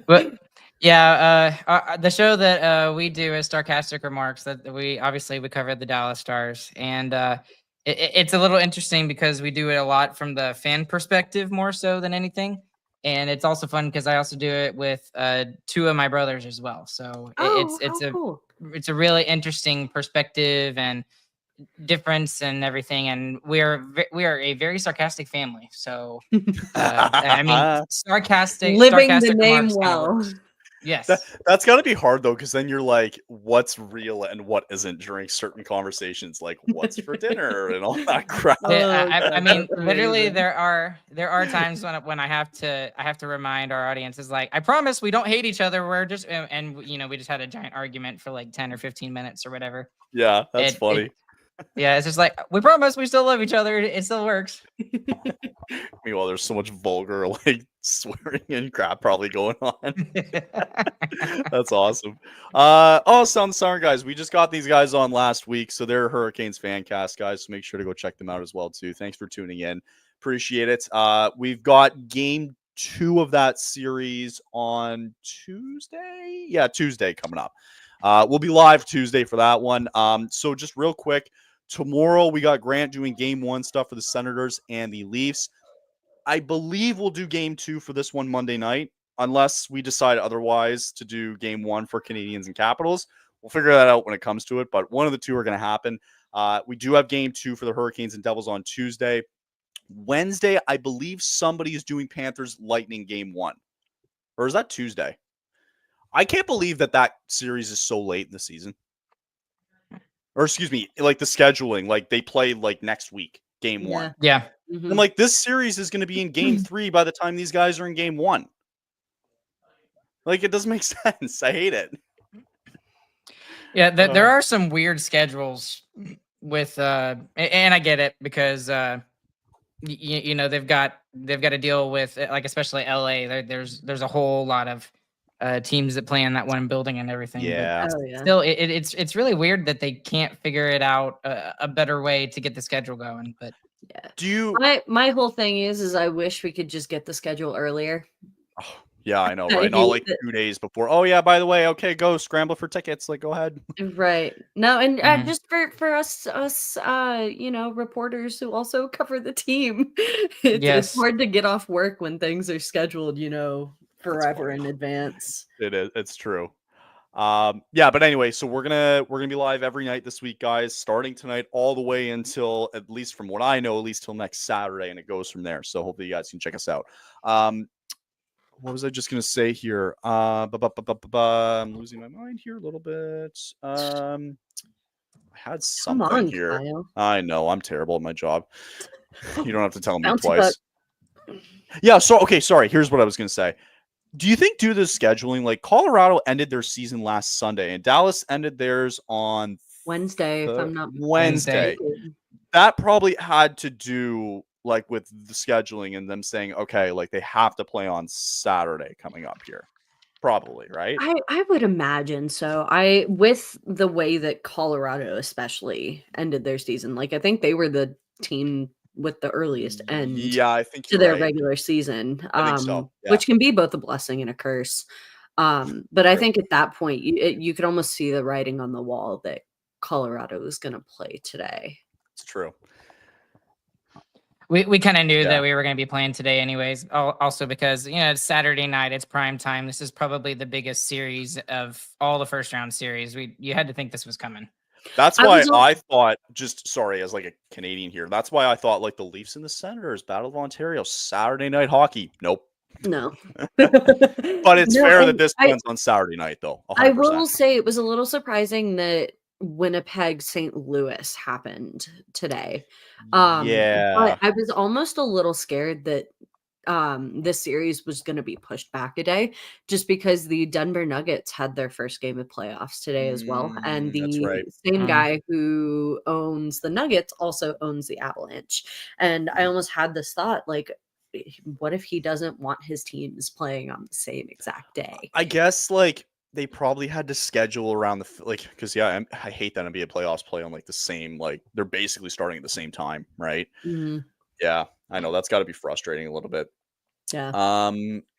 what show? Yeah, the show that we do is Sarcastic Remarks. That we covered the Dallas Stars, and it's a little interesting because we do it a lot from the fan perspective more so than anything. And it's also fun because I also do it with 2 of my brothers as well. So cool. It's a really interesting perspective and difference and everything. And we are a very sarcastic family. So I mean, living the name remarks kinda well. works. Yes. That's got to be hard though, because then you're like, what's real and what isn't during certain conversations, like what's for dinner and all that crap. I mean, literally, there are times when I have to remind our audiences, like, I promise we don't hate each other. We're just and we just had a giant argument for like 10 or 15 minutes or whatever. Yeah, that's funny. Yeah, it's just like, we promise we still love each other. It still works. Meanwhile, there's so much vulgar like swearing and crap probably going on. That's awesome. Sorry guys, we just got these guys on last week, so they're Hurricanes fan cast guys, so make sure to go check them out as well too. Thanks for tuning in, appreciate it. We've got game 2 of that series on Tuesday. Tuesday coming up. We'll be live Tuesday for that one. So just real quick, tomorrow we got Grant doing game 1 stuff for the Senators and the Leafs. I believe we'll do game 2 for this one Monday night, unless we decide otherwise to do game 1 for Canadiens and Capitals. We'll figure that out when it comes to it, but one of the two are going to happen. We do have game 2 for the Hurricanes and Devils on Tuesday. Wednesday, I believe somebody is doing Panthers Lightning game 1. Or is that Tuesday? I can't believe that series is so late in the season. Or excuse me, like the scheduling, like they play like next week, game 1. Yeah. And like this series is going to be in game 3 by the time these guys are in game 1. Like it doesn't make sense. I hate it. Yeah, there are some weird schedules with and I get it because they've got to deal with, like, especially LA. There's a whole lot of teams that play in that one building and everything. Yeah. But still, it's really weird that they can't figure it out a better way to get the schedule going. But yeah, do you? My whole thing is I wish we could just get the schedule earlier. Oh, yeah, I know, right? Not like 2 days before. Oh yeah, by the way, okay, go scramble for tickets. Like, go ahead. Right. No, and just for us, reporters who also cover the team, it's hard to get off work when things are scheduled, forever in advance. It is. It's true. But anyway, so we're gonna be live every night this week, guys, starting tonight all the way until, at least from what I know, at least till next Saturday, and it goes from there. So hopefully you guys can check us out. What was I just gonna say here? I'm losing my mind here a little bit. I had something here. Kyle. I know I'm terrible at my job. You don't have to tell me twice. Yeah. So okay, sorry. Here's what I was gonna say. Do you think due to the scheduling, like Colorado ended their season last Sunday and Dallas ended theirs on Wednesday, if I'm not Wednesday. That probably had to do like with the scheduling and them saying, okay, like they have to play on Saturday coming up here. Probably, right? I would imagine so. With the way that Colorado especially ended their season, like I think they were the team with the earliest end I think to their regular season, I think so. Yeah. Which can be both a blessing and a curse. But I think at that point you could almost see the writing on the wall that Colorado is going to play today. It's true. We kind of knew that we were going to be playing today anyways. Also because, it's Saturday night, it's prime time. This is probably the biggest series of all the first round series. You had to think this was coming. That's why I thought, as like a Canadian here, that's why I thought like the Leafs and the Senators, Battle of Ontario, Saturday night hockey. Nope. No. But it's fair that this one's on Saturday night, though. 100%. I will say it was a little surprising that Winnipeg St. Louis happened today. But I was almost a little scared that this series was going to be pushed back a day just because the Denver Nuggets had their first game of playoffs today as well. And the same guy who owns the Nuggets also owns the Avalanche. And I almost had this thought, like, what if he doesn't want his teams playing on the same exact day? I guess like they probably had to schedule around because I hate that NBA playoffs play on like the same, like they're basically starting at the same time, right? Mm-hmm. Yeah, I know that's got to be frustrating a little bit. Yeah.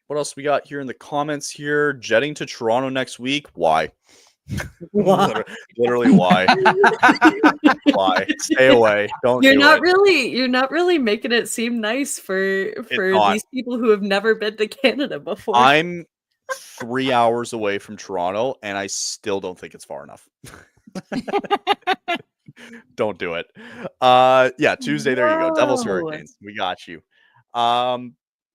What else we got here in the comments here? Jetting to Toronto next week. Why? Why? Literally why? Why? Stay away. Don't You're do not it. really making it seem nice for not. these people who have never been to Canada before. I'm 3 hours away from Toronto, and I still don't think it's far enough. Don't do it. Yeah, Tuesday. There you go. Devils No. Hurricanes. We got you.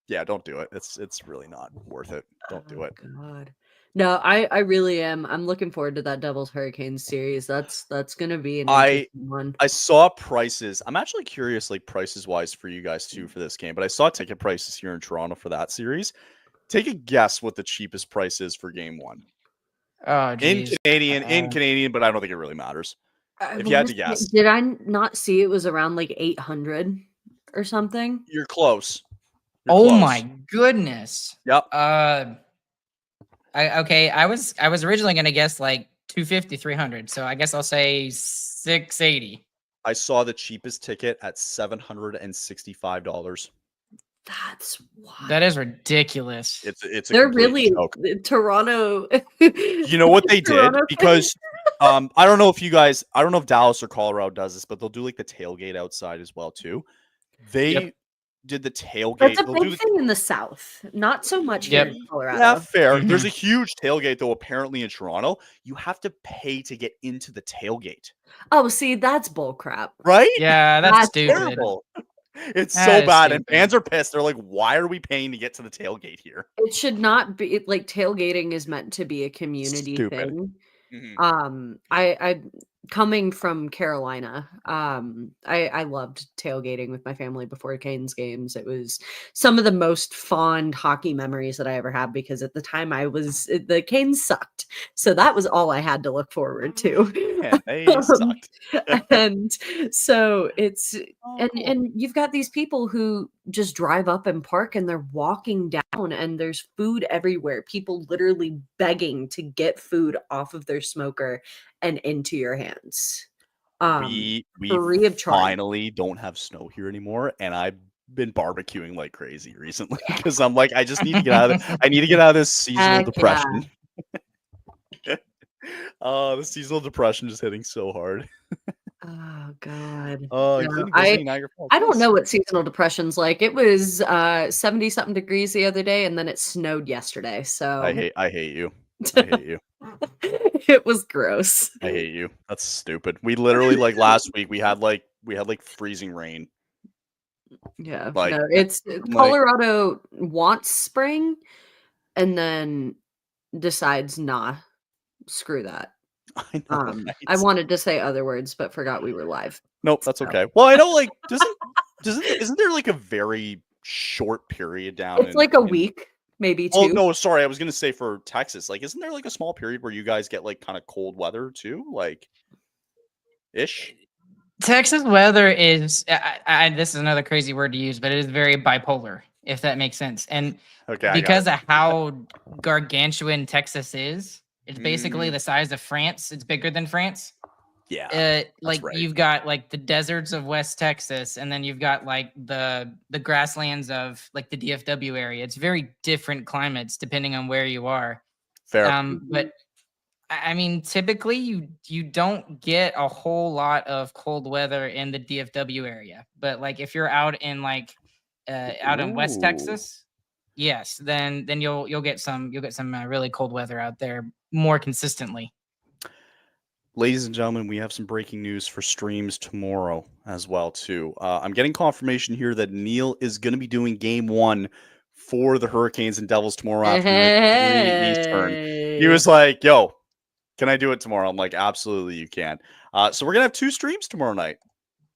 Yeah, don't do it. It's really not worth it. Don't do it. God. No, I really am. I'm looking forward to that Devils Hurricanes series. That's gonna be an interesting one. I saw prices. I'm actually curious, like prices wise for you guys too for this game, but I saw ticket prices here in Toronto for that series. Take a guess what the cheapest price is for game one. Oh, geez. In Canadian, but I don't think it really matters. If you had to guess. Did I not see it was around like 800 or something? You're close. Oh my goodness. Yep. I was originally gonna guess like 250, 300. So I guess I'll say 680. I saw the cheapest ticket at $765. That's wild. That is ridiculous. It's They're really joke. Toronto. You know what they did? Because I don't know if Dallas or Colorado does this, but they'll do like the tailgate outside as well too. They did the tailgate. That's a big thing in the South, not so much here in Colorado. Yeah, fair. There's a huge tailgate though. Apparently in Toronto, you have to pay to get into the tailgate. Oh, see, that's bullcrap, right? Yeah, that's stupid. Terrible. It's so bad, and fans are pissed. They're like, "Why are we paying to get to the tailgate here?" It should not be like tailgating is meant to be a community thing. Mm-hmm. I coming from Carolina, I loved tailgating with my family before Canes games. It was some of the most fond hockey memories that I ever had because at the time the Canes sucked. So that was all I had to look forward to. Yeah, they sucked. And so it's and you've got these people who just drive up and park and they're walking down and there's food everywhere. People literally begging to get food off of their smoker and into your hands. We free of charge. Finally don't have snow here anymore, and I've been barbecuing like crazy recently because I'm like, I just need to get out of it. I need to get out of this seasonal depression. The seasonal depression just hitting so hard. Oh God. No, I don't know what seasonal depression's like. It was 70 something degrees the other day and then it snowed yesterday. So I hate you. I hate you. It was gross. I hate you. That's stupid. We literally like last week we had like freezing rain. Yeah. Like, no, it's Colorado wants spring and then decides screw that. I know, right? I wanted to say other words, but forgot we were live. Nope, that's okay. Well, I know, like, isn't there like a very short period down? It's like a week, maybe 2. Oh no, sorry, I was gonna say for Texas, like, isn't there like a small period where you guys get like kind of cold weather too, like, ish? Texas weather is. This is another crazy word to use, but it is very bipolar, if that makes sense. And because of how gargantuan Texas is. It's basically the size of France. It's bigger than France. Yeah. Like you've got like the deserts of West Texas, and then you've got like the grasslands of like the DFW area. It's very different climates depending on where you are. Fair. But I mean, typically you don't get a whole lot of cold weather in the DFW area. But like if you're out in like out in West Texas, yes, then you'll get some really cold weather out there more consistently. Ladies and gentlemen, we have some breaking news for streams tomorrow as well too. I'm getting confirmation here that Neil is going to be doing game 1 for the Hurricanes and Devils tomorrow afternoon at 3 Eastern. He was like, "Yo, can I do it tomorrow?" I'm like, "Absolutely, you can." So we're gonna have 2 streams tomorrow night.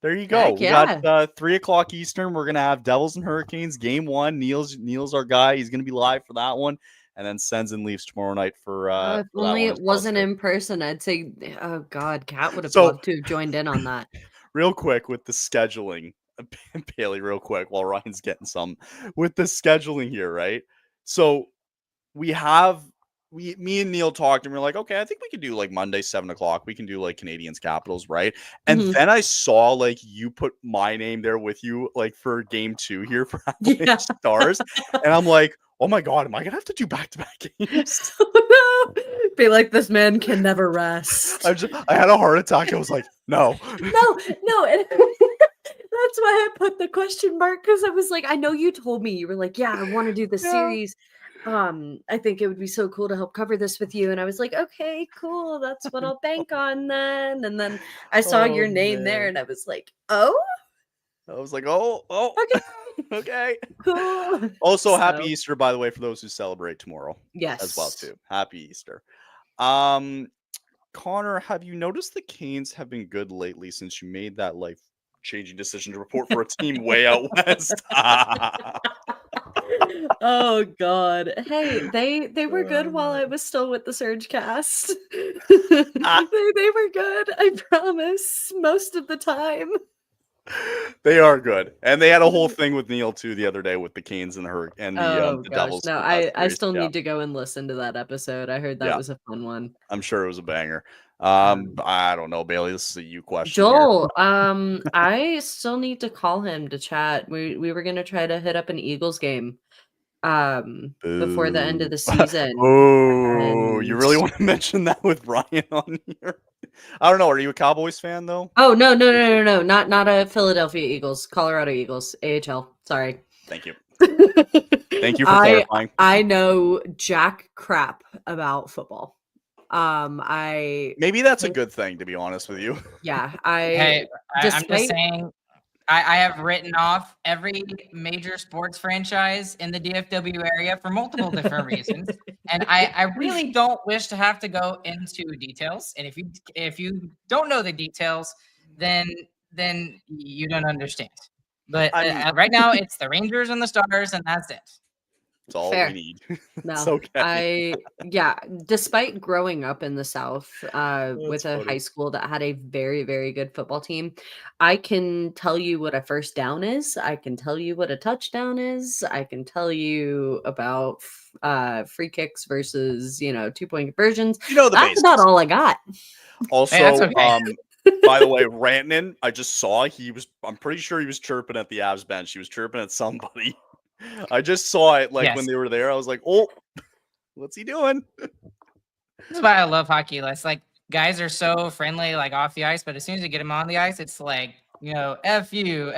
There you go. We got 3:00 Eastern. We're gonna have Devils and Hurricanes game 1. Neil's our guy. He's gonna be live for that one, and then Sens and Leafs tomorrow night for. If only it wasn't in person, I'd say, oh God, Kat would have loved to have joined in on that. Real quick with the scheduling, Bailey. Real quick while Ryan's getting some with the scheduling here, right? So we have. Me and Neil talked and we're like, okay, I think we could do like Monday, 7:00. We can do like Canadiens Capitals, right? And then I saw like you put my name there with you, like for game 2 here for Avalanche Stars. And I'm like, oh my God, am I gonna have to do back-to-back games? Oh, no. Be like, this man can never rest. I had a heart attack. I was like, no. No. And that's why I put the question mark, because I was like, I know you told me, you were like, yeah, I want to do the series. I think it would be so cool to help cover this with you. And I was like, okay, cool. That's what I'll bank on then. And then I saw your name there and I was like, oh? I was like, oh, okay. Cool. Also, happy Easter, by the way, for those who celebrate tomorrow. Yes. As well, too. Happy Easter. Connor, have you noticed the Canes have been good lately since you made that life-changing decision to report for a team way out west? Oh God. Hey, they were good while I was still with the Surge cast. They were good, I promise, most of the time. They are good. And they had a whole thing with Neil too the other day with the Canes and the Devils. No, I still need to go and listen to that episode. I heard that was a fun one. I'm sure it was a banger. I don't know, Bailey. This is a you question. Joel, I still need to call him to chat. We were gonna try to hit up an Eagles game before the end of the season. Oh, you really want to mention that with Ryan on here? I don't know. Are you a Cowboys fan though? Oh no. Not a Philadelphia Eagles, Colorado Eagles, AHL. Sorry. Thank you. Thank you for clarifying. I know jack crap about football. Maybe that's a good thing, to be honest with you. Yeah, I'm just saying. I have written off every major sports franchise in the DFW area for multiple different reasons, and I really don't wish to have to go into details. And if you don't know the details, then you don't understand. But right now, it's the Rangers and the Stars, and that's it. It's all Fair. we need. No, It's okay. Despite growing up in the South with a funny. high school that had a very, very good football team, I can tell you what a first down is. I can tell you what a touchdown is. I can tell you about free kicks versus, 2-point conversions. The That's basics. about all I got. Also, that's okay. By the way, Rantanen, I just saw I'm pretty sure he was chirping at the Avs bench. He was chirping at somebody. I just saw it when they were there. I was like, oh, what's he doing? That's why I love hockey. It's like guys are so friendly, off the ice, but as soon as you get them on the ice, it's like, F you,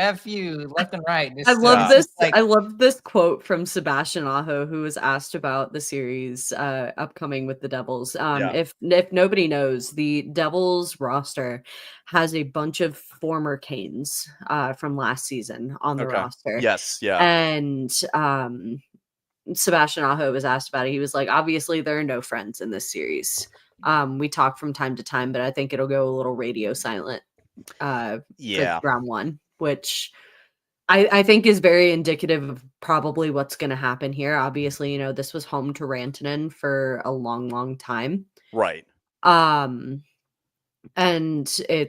left and right. I love this. I love this quote from Sebastian Aho, who was asked about the series upcoming with the Devils. If nobody knows, the Devils roster has a bunch of former Canes from last season on the roster. Yes, yeah. And Sebastian Aho was asked about it. He was like, obviously there are no friends in this series. We talk from time to time, but I think it'll go a little radio silent. For round one, which I think is very indicative of probably what's going to happen here. Obviously, this was home to Rantanen for a long time, right? And I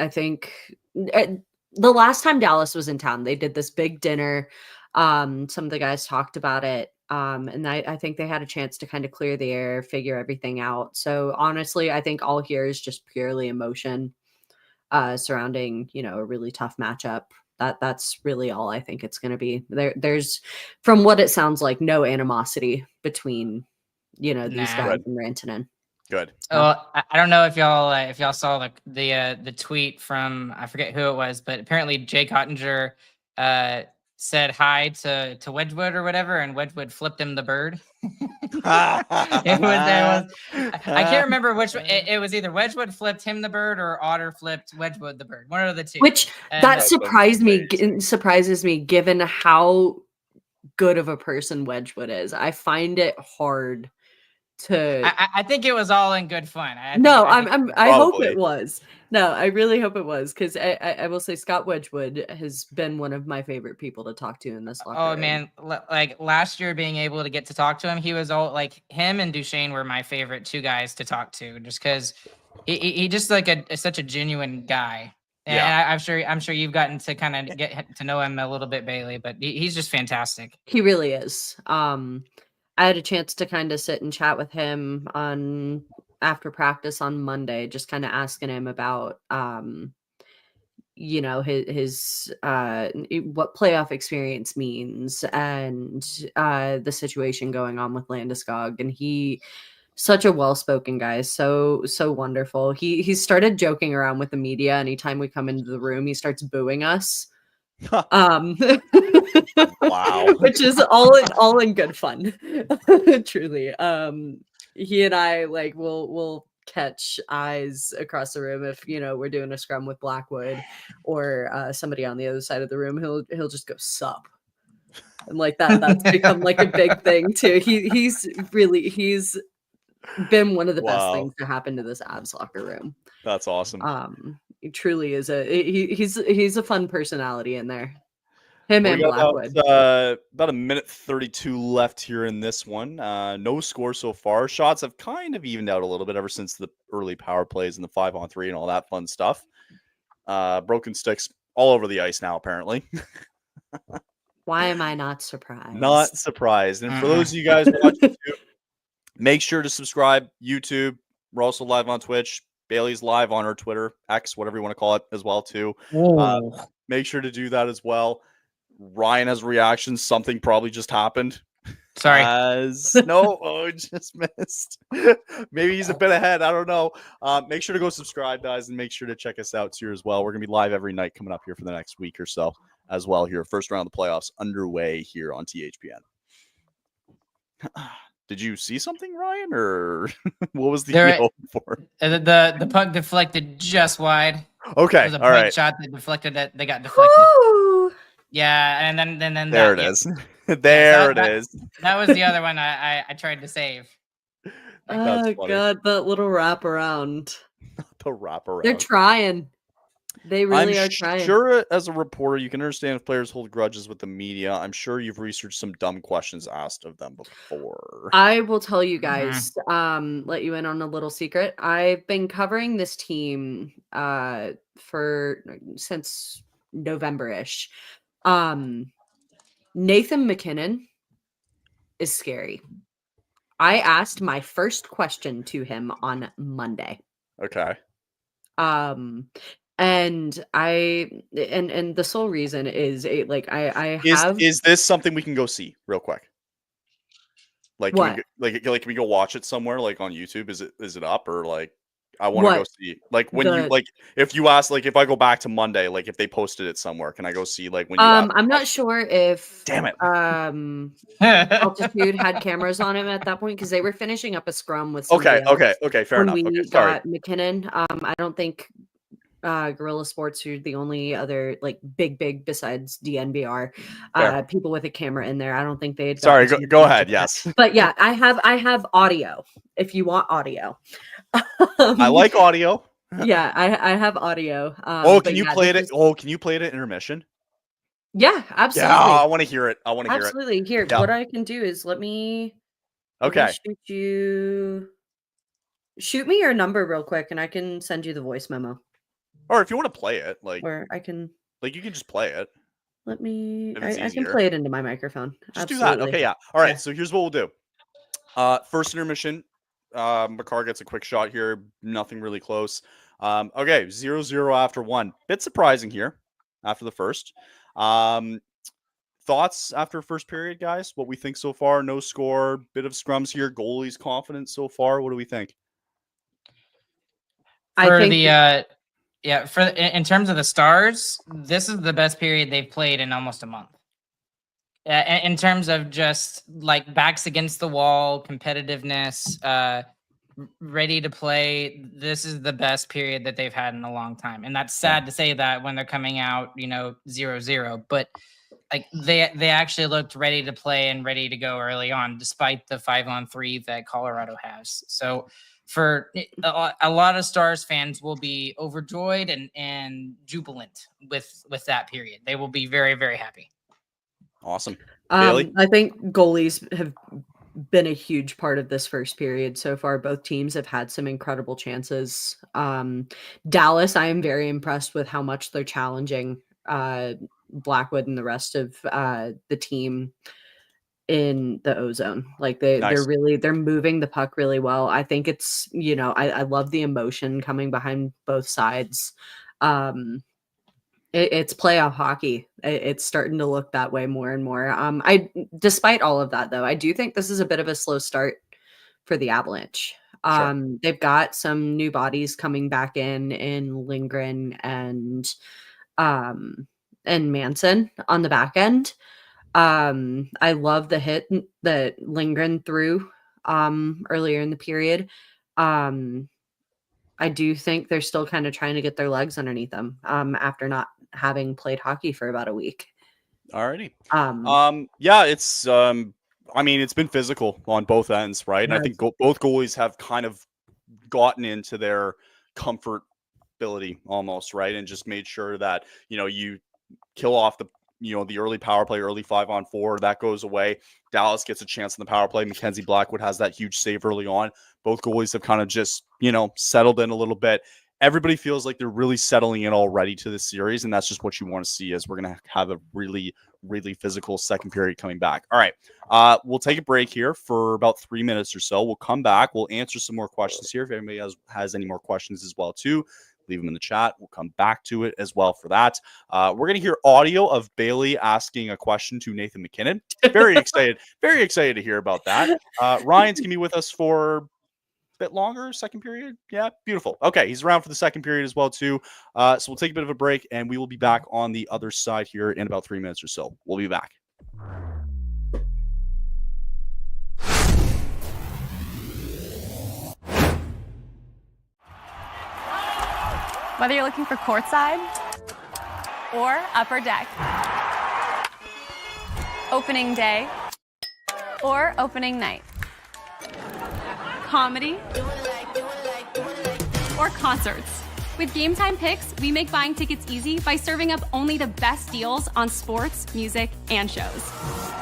think the last time Dallas was in town, they did this big dinner. Some of the guys talked about it. And I think they had a chance to kind of clear the air, figure everything out. So honestly, I think all here is just purely emotion surrounding, a really tough matchup. That's really all I think it's going to be. There's, from what it sounds like, no animosity between, these guys and Rantanen. Good. Oh, I don't know if y'all saw the tweet from, I forget who it was, but apparently Jake Ottinger said hi to Wedgwood or whatever, and Wedgwood flipped him the bird. I can't remember which. It was either Wedgwood flipped him the bird or Otter flipped Wedgwood the bird. One of the two. Which surprises me given how good of a person Wedgwood is. I find it hard to. I think it was all in good fun. I hope it was. No, I really hope it was, because I will say Scott Wedgwood has been one of my favorite people to talk to in this locker room. Man, last year being able to get to talk to him, he was all him and Duchesne were my favorite two guys to talk to, just because he just such a genuine guy. And I'm sure you've gotten to kind of get to know him a little bit, Bailey, but he's just fantastic. He really is. I had a chance to kind of sit and chat with him after practice on Monday, just kind of asking him about, his what playoff experience means and the situation going on with Landeskog. And he Such a well-spoken guy. So wonderful. He started joking around with the media. Anytime we come into the room, he starts booing us. Wow. Which is all in good fun. Truly. He and I like will catch eyes across the room if we're doing a scrum with Blackwood or somebody on the other side of the room. He'll just go sup. And like that's become like a big thing too. He's been one of the best things to happen to this Avs locker room. That's awesome. He truly is he's a fun personality in there. Him and Blackwood. About a minute 32 left here in this one. No score so far. Shots have kind of evened out a little bit ever since the early power plays and the 5-on-3 and all that fun stuff. Broken sticks all over the ice now, apparently. Why am I not surprised? Not surprised. And for those of you guys watching, make sure to subscribe. YouTube. We're also live on Twitch. Bailey's live on her Twitter, X, whatever you want to call it, as well too. Make sure to do that as well. Ryan has reactions. Something probably just happened. Sorry. Just missed. Maybe he's a bit ahead. I don't know. Make sure to go subscribe, guys, and make sure to check us out here as well. We're going to be live every night coming up here for the next week or so as well here. First round of the playoffs underway here on THPN. Did you see something, Ryan, or what was the yell for? The puck deflected just wide. Okay, it was a all right. Shot that deflected. They got deflected. Woo! Yeah, and then there it is. There it is. That was the other one I tried to save. Oh God, that little wraparound. The wraparound. They're trying. They really are trying. I'm sure as a reporter, you can understand if players hold grudges with the media. I'm sure you've researched some dumb questions asked of them before. I will tell you guys, let you in on a little secret. I've been covering this team since November-ish. Nathan MacKinnon is scary. I asked my first question to him on Monday. Okay. And the sole reason is is this something we can go see real quick? Like, can we go watch it somewhere, like on YouTube? Is it up, or like I want to go see, like, when you like, if you ask, like, if I go back to Monday, like if they posted it somewhere, can I go see, like, when you I'm not sure if damn it Altitude had cameras on him at that point, because they were finishing up a scrum with somebody okay, fair enough. We okay, sorry. got McKinnon. I don't think Guerrilla Sports, who the only other like big besides DNVR people with a camera in there, I don't think they had. Sorry, go ahead. Yes, but yeah, I have audio if you want audio. I like audio. Yeah, I have audio. Can you play it? Can you play it at intermission? Yeah, absolutely. Yeah, I want to hear it. Absolutely. Here, what I can do is let me shoot me your number real quick, and I can send you the voice memo. Or if you want to play it, like, or I can, like, you can just play it. Let me. I can play it into my microphone. Just do that. Okay, yeah. All right. So here's what we'll do. First intermission. Makar gets a quick shot here. Nothing really close. Okay, 0-0 after one. Bit surprising here after the first. Thoughts after first period, guys? What we think so far? No score. Bit of scrums here. Goalie's confident so far. What do we think? In terms of the Stars, this is the best period they've played in almost a month. In terms of just like backs against the wall, competitiveness, ready to play, this is the best period that they've had in a long time. And that's sad to say that when they're coming out, 0-0, but like they actually looked ready to play and ready to go early on, despite the 5-on-3 that Colorado has. So for a lot of Stars fans will be overjoyed and jubilant with that period. They will be very, very happy. Awesome. Bailey? I think goalies have been a huge part of this first period so far. Both teams have had some incredible chances. Dallas, I am very impressed with how much they're challenging Blackwood and the rest of the team in the ozone. Like they're moving the puck really well. I think it's, I love the emotion coming behind both sides. It's playoff hockey. It's starting to look that way more and more. Despite all of that though, I do think this is a bit of a slow start for the Avalanche. Sure. They've got some new bodies coming back in Lindgren and Manson on the back end. I love the hit that Lindgren threw earlier in the period. I do think they're still kind of trying to get their legs underneath them after not having played hockey for about a week. Alrighty. Yeah, it's I mean, it's been physical on both ends, right? And I think both goalies have kind of gotten into their comfortability almost, right? And just made sure that, you kill off the early power play, early 5-on-4, that goes away. Dallas gets a chance in the power play. Mackenzie Blackwood has that huge save early on. Both goalies have kind of just, settled in a little bit. Everybody feels like they're really settling in already to this series, and that's just what you want to see, as we're going to have a really, really physical second period coming back. All right, we'll take a break here for about 3 minutes or so. We'll come back. We'll answer some more questions here. If anybody has any more questions as well, too, leave them in the chat. We'll come back to it as well for that. We're going to hear audio of Bailey asking a question to Nathan McKinnon. Very excited. Very excited to hear about that. Ryan's going to be with us for bit longer, second period. Yeah, beautiful. Okay, he's around for the second period as well too. So we'll take a bit of a break, and we will be back on the other side here in about 3 minutes or so. We'll be back. Whether you're looking for courtside or upper deck, opening day or opening night, comedy or concerts. With Game Time Picks, we make buying tickets easy by serving up only the best deals on sports, music, and shows.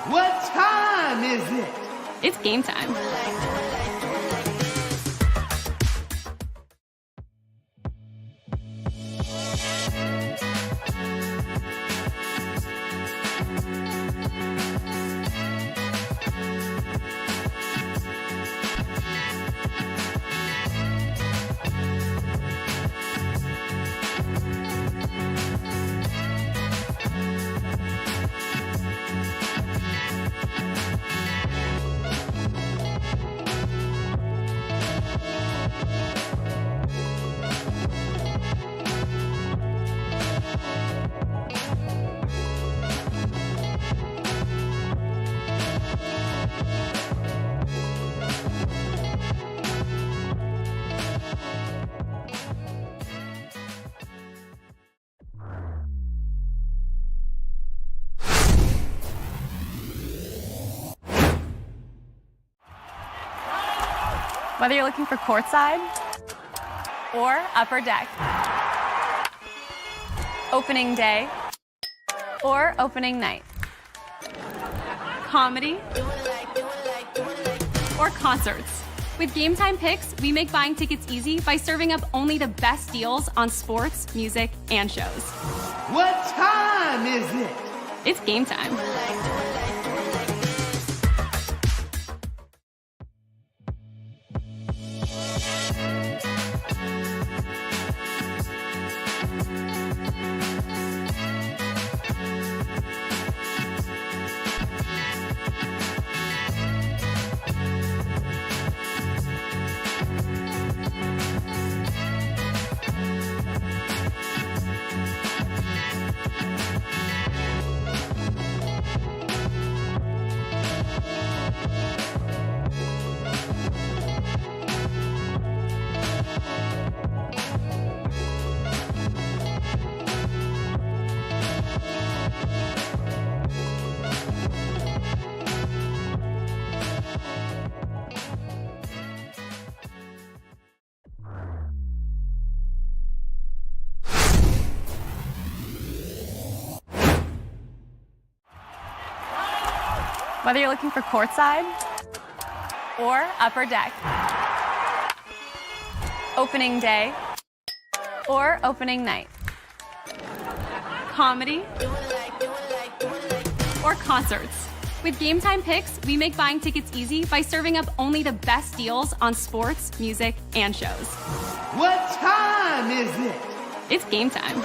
What time is it? It's game time. Whether you're looking for courtside or upper deck, opening day or opening night, comedy or concerts. With Game Time Picks, we make buying tickets easy by serving up only the best deals on sports, music, and shows. What time is it? It's game time. Whether you're looking for courtside or upper deck, opening day or opening night, comedy or concerts. With Game Time Picks, we make buying tickets easy by serving up only the best deals on sports, music, and shows. What time is it? It's game time.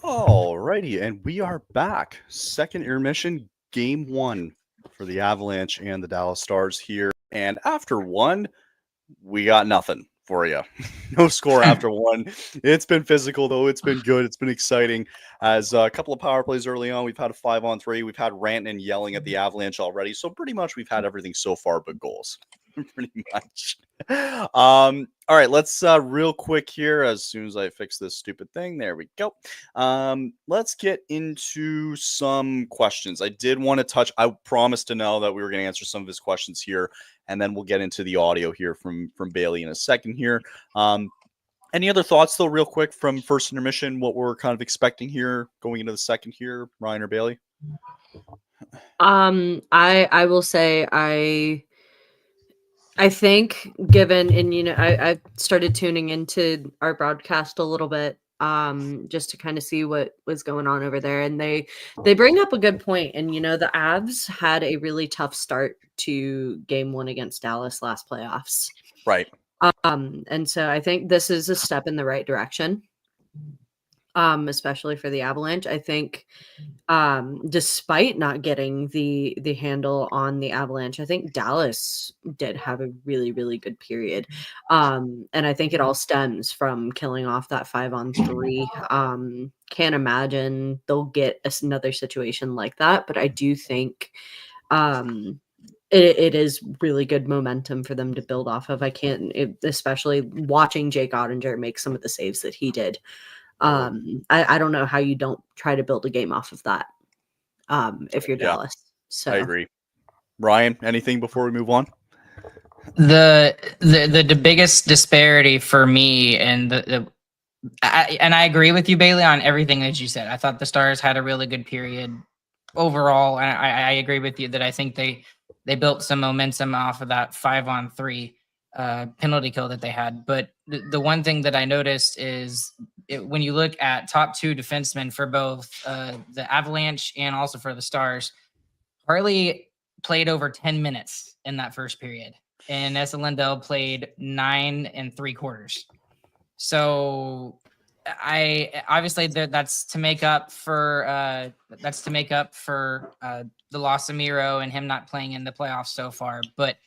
Alrighty, and we are back. Second intermission, game 1 for the Avalanche and the Dallas Stars here. And after one, we got nothing for you. No score after one. It's been physical, though. It's been good. It's been exciting. As a couple of power plays early on, we've had a 5-on-3. We've had ranting and yelling at the Avalanche already. So pretty much we've had everything so far but goals. Pretty much. All right, let's real quick here, as soon as I fix this stupid thing, there we go. Let's get into some questions. I did want to touch, I promised to know that we were going to answer some of his questions here, and then we'll get into the audio here from Bailey in a second here. Any other thoughts, though, real quick from first intermission, what we're kind of expecting here going into the second here, Ryan or Bailey? I will say I think given, and I started tuning into our broadcast a little bit just to kind of see what was going on over there, and they bring up a good point. And the Avs had a really tough start to game 1 against Dallas last playoffs, right? And so I think this is a step in the right direction, especially for the Avalanche. I think despite not getting the handle on the Avalanche, I think Dallas did have a really, really good period. And I think it all stems from killing off that 5-on-3. Can't imagine they'll get another situation like that, but I do think it is really good momentum for them to build off of. Especially watching Jake Ottinger make some of the saves that he did. I don't know how you don't try to build a game off of that if you're Dallas. So I agree. Ryan, anything before we move on? The biggest disparity for me, and I agree with you, Bailey, on everything that you said. I thought the Stars had a really good period overall, and I agree with you that I think they built some momentum off of that 5-on-3 penalty kill that they had. But the one thing that I noticed is when you look at top 2 defensemen for both the Avalanche and also for the Stars, Harley played over 10 minutes in that first period, and Esa Lindell played 9 3/4. So I obviously that's to make up for the loss of Miro and him not playing in the playoffs so far, but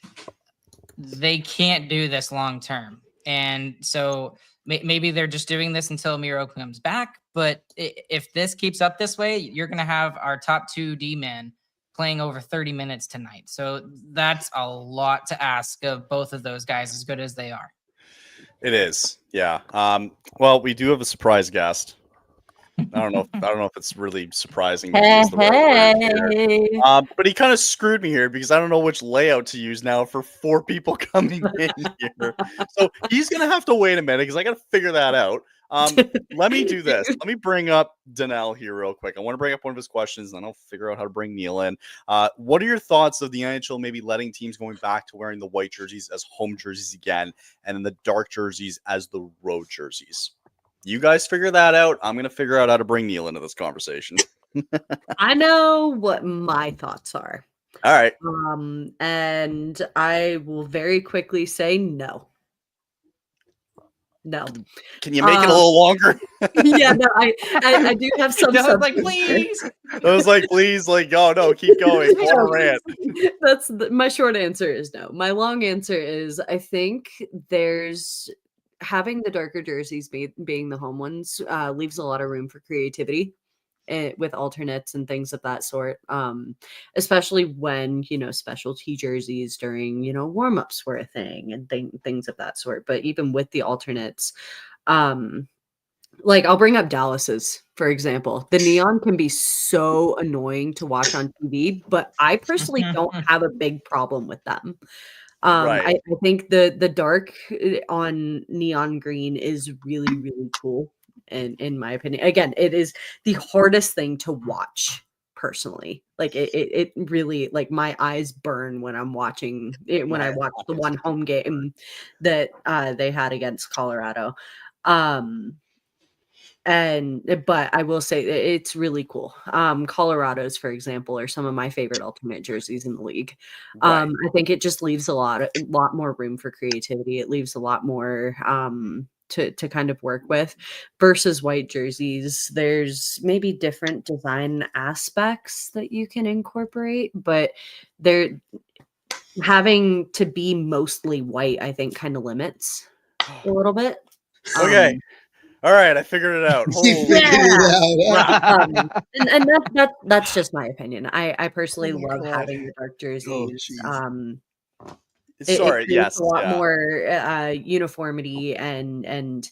they can't do this long term. And so maybe they're just doing this until Miro comes back. But if this keeps up this way, you're going to have our top 2 D-men playing over 30 minutes tonight. So that's a lot to ask of both of those guys, as good as they are. It is. Yeah. Well, we do have a surprise guest. I don't know if it's really surprising. But he kind of screwed me here because I don't know which layout to use now for 4 people coming in here. So he's going to have to wait a minute because I got to figure that out. Let me do this. Let me bring up Danelle here real quick. I want to bring up one of his questions, and then I'll figure out how to bring Neil in. What are your thoughts of the NHL maybe letting teams going back to wearing the white jerseys as home jerseys again, and then the dark jerseys as the road jerseys? You guys figure that out. I'm going to figure out how to bring Neil into this conversation. I know what my thoughts are. All right. And I will very quickly say no. No. Can you make it a little longer? Yeah, no, I do have some. I was like, please. I was like, please, oh no, keep going. Rant. That's my short answer is no. My long answer is I think there's having the darker jerseys being the home ones leaves a lot of room for creativity with alternates and things of that sort, especially when specialty jerseys during warm-ups were a thing and things of that sort. But even with the alternates, I'll bring up Dallas's, for example. The neon can be so annoying to watch on TV, but I personally don't have a big problem with them. Right. I think the dark on neon green is really, really cool. And in my opinion, again, it is the hardest thing to watch personally. It really, my eyes burn when I'm watching it, when I watch the one home game that they had against Colorado. But I will say it's really cool. Colorado's, for example, are some of my favorite alternate jerseys in the league. Right. I think it just leaves a lot more room for creativity. It leaves a lot more to kind of work with versus white jerseys. There's maybe different design aspects that you can incorporate, but they're having to be mostly white, I think, kind of limits a little bit. Okay. All right, I figured it out. That's just my opinion. I personally love having the dark jerseys. Sorry, it creates a lot more uniformity and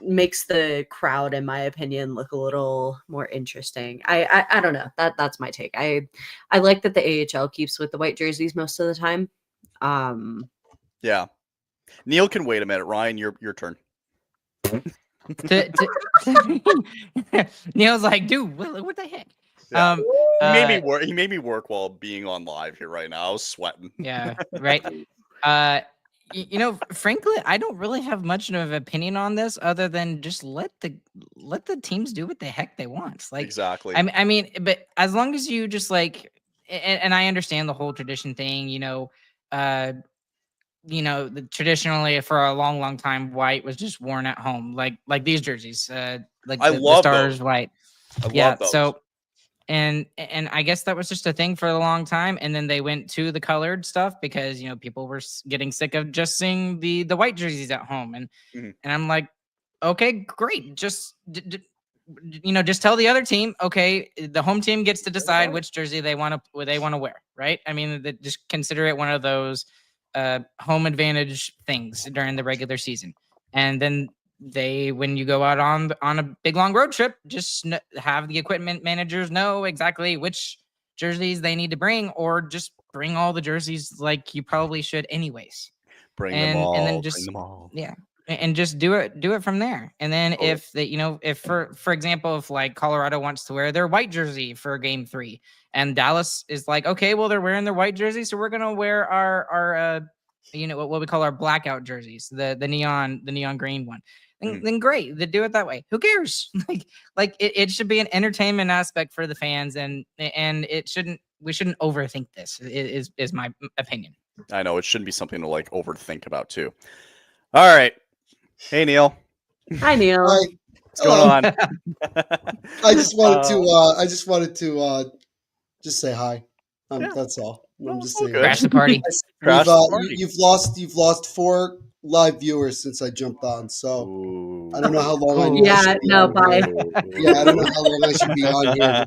makes the crowd, in my opinion, look a little more interesting. I don't know. That's my take. I like that the AHL keeps with the white jerseys most of the time. Yeah. Neil can wait a minute. Ryan, your turn. Neil's like, dude, what the heck? Yeah. He made me work while being on live here right now. I was sweating. Yeah, right. Frankly, I don't really have much of an opinion on this other than just let the teams do what the heck they want. Like, exactly. I mean, but as long as you just like, and I understand the whole tradition thing, traditionally for a long time, white was just worn at home, like these jerseys, like the stars those. white. I love those. So, and I guess that was just a thing for a long time, and then they went to the colored stuff because people were getting sick of just seeing the white jerseys at home, and I'm like, okay, great, just just tell the other team, okay, the home team gets to decide which jersey they want to wear, right? I mean, just consider it one of those home advantage things during the regular season, and then when you go out on a big long road trip, just have the equipment managers know exactly which jerseys they need to bring, or just bring all the jerseys like you probably should anyways. Bring them all. Yeah, and just do it from there. And then if for example, if like Colorado wants to wear their white jersey for game 3, and Dallas is like, okay, well, they're wearing their white jersey, so we're gonna wear our what we call our blackout jerseys, the neon green one. Then great, they do it that way. Who cares? like it should be an entertainment aspect for the fans, and we shouldn't overthink this. Is my opinion. I know it shouldn't be something to like overthink about too. All right, hey Neil. Hi Neil. Hi. What's going on? I just wanted to just say hi. That's all. I'm just saying. Crash the party. You've lost 4 live viewers since I jumped on, so I don't know how long. Bye. I don't know how long I should be on here.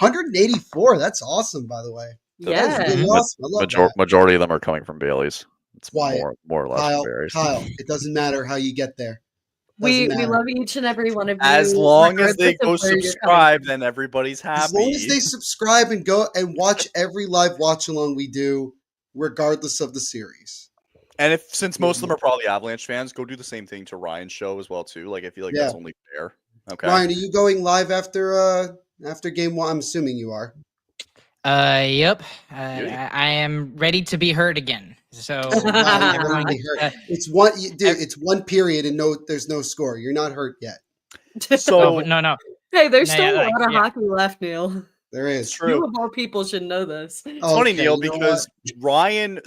184. That's awesome, by the way. Yeah. Really awesome. I love that. Majority of them are coming from Bailey's. It's Why? more or less Kyle, it doesn't matter how you get there. We love each and every one of you. As long as they go subscribe, then everybody's happy. As long as they subscribe and go and watch every live watch along we do, regardless of the series. And since most of them are probably Avalanche fans, go do the same thing to Ryan's show as well too. Like I feel like that's only fair. Okay. Ryan, are you going live after game 1? I'm assuming you are. Yep. I am ready to be heard again. So it's one, dude. It's one period and there's no score. You're not hurt yet. So no. Hey, there's still a lot of hockey left, Neil. There is. True. You of all people should know this. It's funny, Neil, because Ryan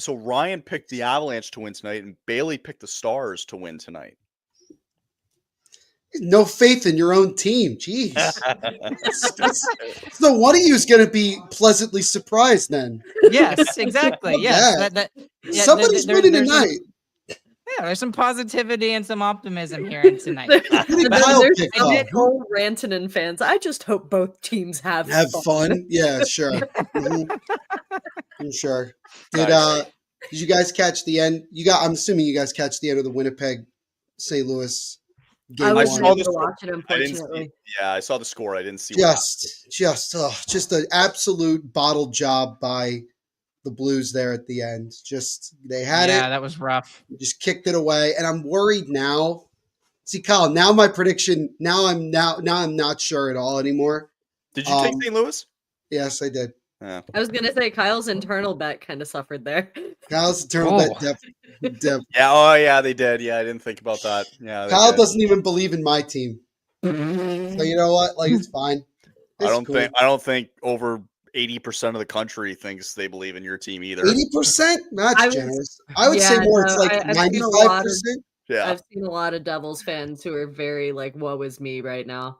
picked the Avalanche to win tonight, and Bailey picked the Stars to win tonight. No faith in your own team. Jeez. So one of you is going to be pleasantly surprised then. Yes, exactly. Yes. Somebody's winning tonight. Yeah, there's some positivity and some optimism here tonight. There's whole Rantanen fans. I just hope both teams have fun. Yeah, sure. I'm sure. Did you guys catch the end? I'm assuming you guys catch the end of the Winnipeg St. Louis game. I was able to watch it, unfortunately. I saw the score. I didn't see just an absolute bottle job by the Blues there at the end. Just they had it. Yeah, that was rough. Just kicked it away, and I'm worried now. See, Kyle, now my prediction. Now I'm not sure at all anymore. Did you take St. Louis? Yes, I did. I was gonna say Kyle's internal bet kind of suffered there. Kyle's internal bet depth. Yeah, they did. Yeah, I didn't think about that. Yeah, Kyle doesn't even believe in my team. So you know what? Like it's fine. I don't think over 80% of the country thinks they believe in your team either. 80%? That's generous. I would say more. It's like 95%. Yeah. I've seen a lot of Devils fans who are very like, "Woe is me" right now.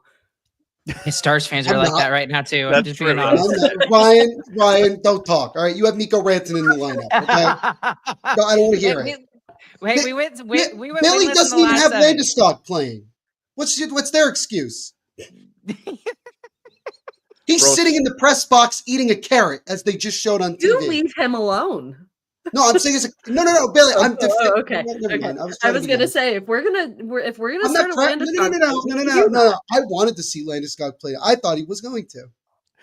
Stars fans are I'm like not. that right now too. I'm That's just being true. honest. Ryan, don't talk. All right, you have Nico Rantanen in the lineup. Okay, no, I don't want to hear it. Wait, we went Billy winless doesn't in the even last have 7. Landeskog playing. What's their excuse? He's Bro. sitting in the press box eating a carrot, as they just showed on You TV. leave him alone. No, I'm saying no, Billy. I'm okay. Never mind. I was gonna say if we're gonna I'm start not. a Landeskog No. I wanted to see Landeskog play. I thought he was going to.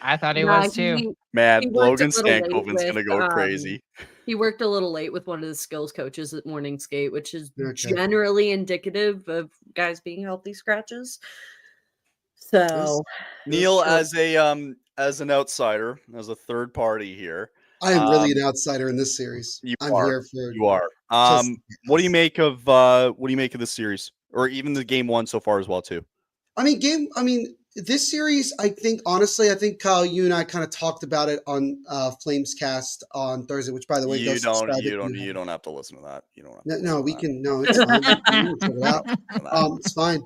I thought he was too. Man, he worked Logan a little late Stankoven's going to go crazy. He worked a little late with one of the skills coaches at morning skate, which is Okay. generally indicative of guys being healthy scratches. So Neil, as an outsider, as a third party here, I am really an outsider in this series. You I'm are. here for You are. What do you make of this series, or even the game one so far as well too? This series, I think Kyle, you and I kind of talked about it on Flames Cast on Thursday, which by the way, You don't have to listen to that. You don't have to No, we can. No, it's fine. We can check it out. It's fine.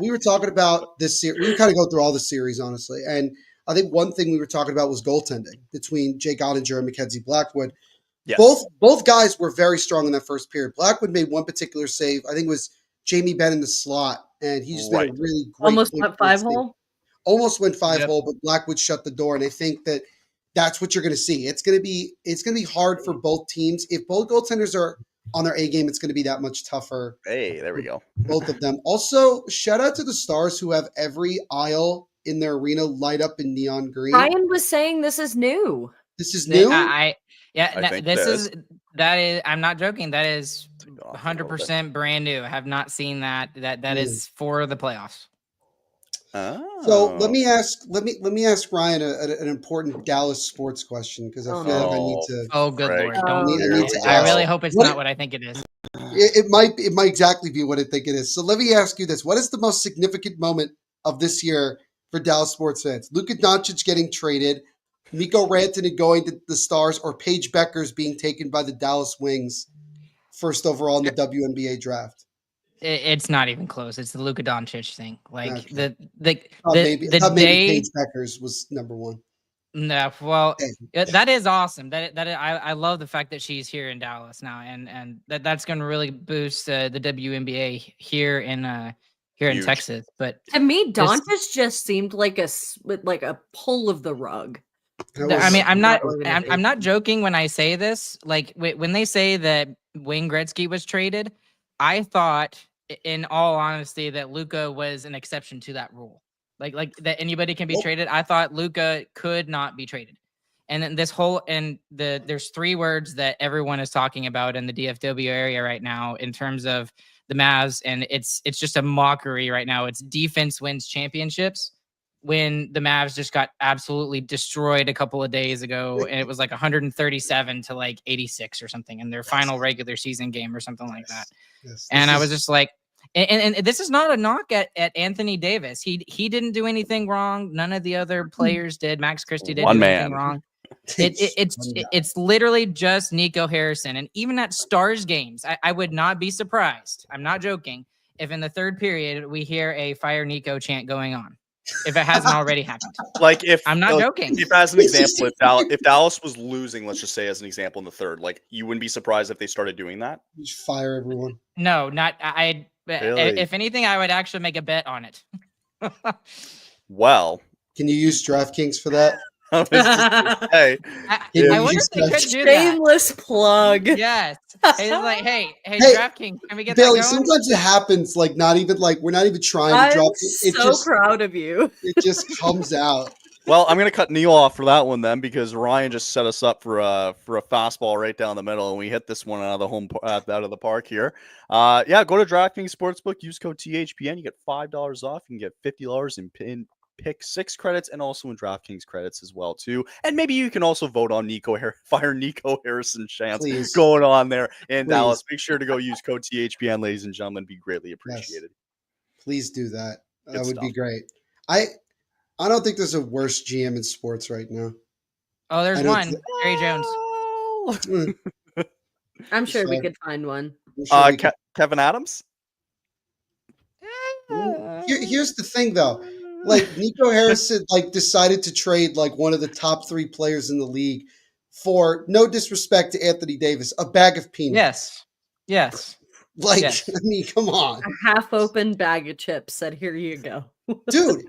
We were talking about this series. We can kind of go through all the series, honestly. And I think one thing we were talking about was goaltending between Jake Ottinger and Mackenzie Blackwood. Yes. Both guys were very strong in that first period. Blackwood made one particular save. I think it was Jamie Benn in the slot, and he just made a really great almost went 5-hole. Almost went 5-hole, but Blackwood shut the door, and I think that's what you're going to see. It's going to be hard for both teams. If both goaltenders are on their A game, it's going to be that much tougher. Hey, there we go. Both of them. Also, shout out to the Stars who have every aisle in their arena light up in neon green. Ryan was saying this is new. This is new. I'm not joking. That is 100% brand new. I have not seen that. That is for the playoffs. Oh. So let me ask Ryan an important Dallas sports question, because I feel like I need to. Oh, good Lord! I really hope it's not what I think it is. It might exactly be what I think it is. So let me ask you this: what is the most significant moment of this year for Dallas sports fans? Luka Doncic getting traded, Mikko Rantanen going to the Stars, or Paige Beckers being taken by the Dallas Wings first overall in the WNBA draft? It's not even close. It's the Luka Doncic thing. Like okay. maybe Paige Beckers was number one. No, well, that is awesome. I love the fact that she's here in Dallas now, and that's going to really boost the WNBA here in Texas. But to me, Doncic just seemed like a pull of the rug. I'm not joking when I say this. Like when they say that Wayne Gretzky was traded, I thought, in all honesty, that Luka was an exception to that rule. Like that anybody can be traded. I thought Luka could not be traded. And then there's 3 words that everyone is talking about in the DFW area right now in terms of the Mavs, and it's just a mockery right now. It's defense wins championships, when the Mavs just got absolutely destroyed a couple of days ago, and it was like 137 to like 86 or something in their final regular season game or something like that. And I was just like, and this is not a knock at Anthony Davis. He didn't do anything wrong. None of the other players did. Max Christie didn't do anything wrong. It's literally just Nico Harrison. And even at Stars games, I would not be surprised. I'm not joking. If in the third period we hear a Fire Nico chant going on, if it hasn't already happened. Like I'm not joking. If as an example, if Dallas was losing, let's just say as an example in the third, like you wouldn't be surprised if they started doing that. You just fire everyone. No, not I. Really? If anything, I would actually make a bet on it. Well, can you use DraftKings for that? I wonder if they could do that. Shameless plug. Yes. It's like, hey, DraftKings, can we get Bailey, that going? sometimes it happens, like not even like we're not even trying to drop it. I'm so proud of you. It just comes out. Well, I'm gonna cut Neil off for that one then, because Ryan just set us up for a fastball right down the middle, and we hit this one out of the park here. Go to DraftKings Sportsbook, use code THPN, you get $5 off, you can get $50 in pick 6 credits, and also in DraftKings credits as well too. And maybe you can also vote on Fire Nico Harrison chance going on there in Dallas. Make sure to go use code THPN, ladies and gentlemen. Be greatly appreciated. Yes. Please do that. That would be great. I don't think there's a worse GM in sports right now. Oh, there's one. Jerry Jones. I'm sure we could find one. Kevin Adams? here's the thing, though. Like, Nico Harrison, like, decided to trade, like, one of the top 3 players in the league for, no disrespect to Anthony Davis, a bag of peanuts. Yes. Like, Yes. I mean, come on. A half-open bag of chips said, "Here you go." Dude,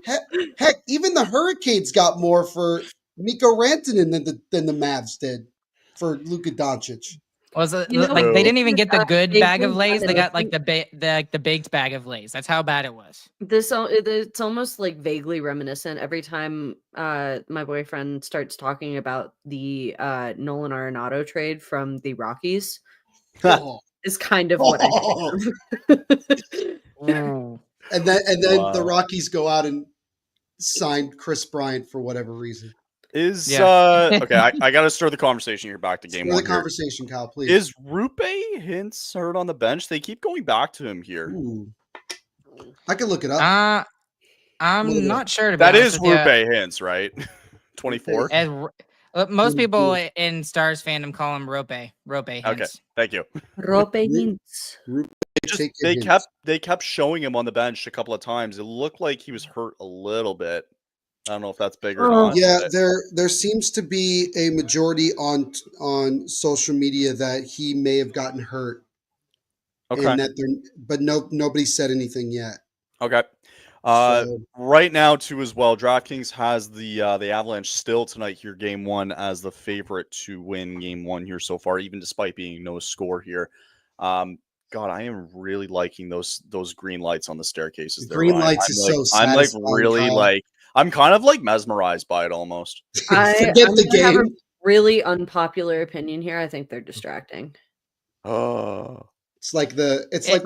heck, even the Hurricanes got more for Mikko Rantanen than the Mavs did for Luka Doncic. Was it You know, like they didn't even get the good they bag of did Lays? that, They I got like think- the baked bag of Lays. That's how bad it was. It's almost like vaguely reminiscent. Every time my boyfriend starts talking about the Nolan Arenado trade from the Rockies, Oh. is kind of what I think of. And then the Rockies go out and sign Chris Bryant for whatever reason. Okay, I got to stir the conversation here back to game Stir one. the conversation, Kyle, please. Is Rupe Hintz hurt on the bench? They keep going back to him here. Ooh. I can look it up. I'm not sure. To be That honest is with you. Rupe Hintz, right? 24. Most people in Stars fandom call him Rope. Okay, Hintz. thank you. Rope hints. They kept showing him on the bench a couple of times. It looked like he was hurt a little bit. I don't know if that's big or not. Yeah, there seems to be a majority on social media that he may have gotten hurt. Okay. And but nobody said anything yet. Okay. So- Right now, too, as well, DraftKings has the Avalanche still tonight here, game one, as the favorite to win game one here so far, even despite being no score here. God, I am really liking those green lights on the staircases. The green lights is so I'm like satisfying, really Kyle. like I'm kind of like mesmerized by it almost. Forget the I have a game. really unpopular opinion here. I think they're distracting. Oh, It's like when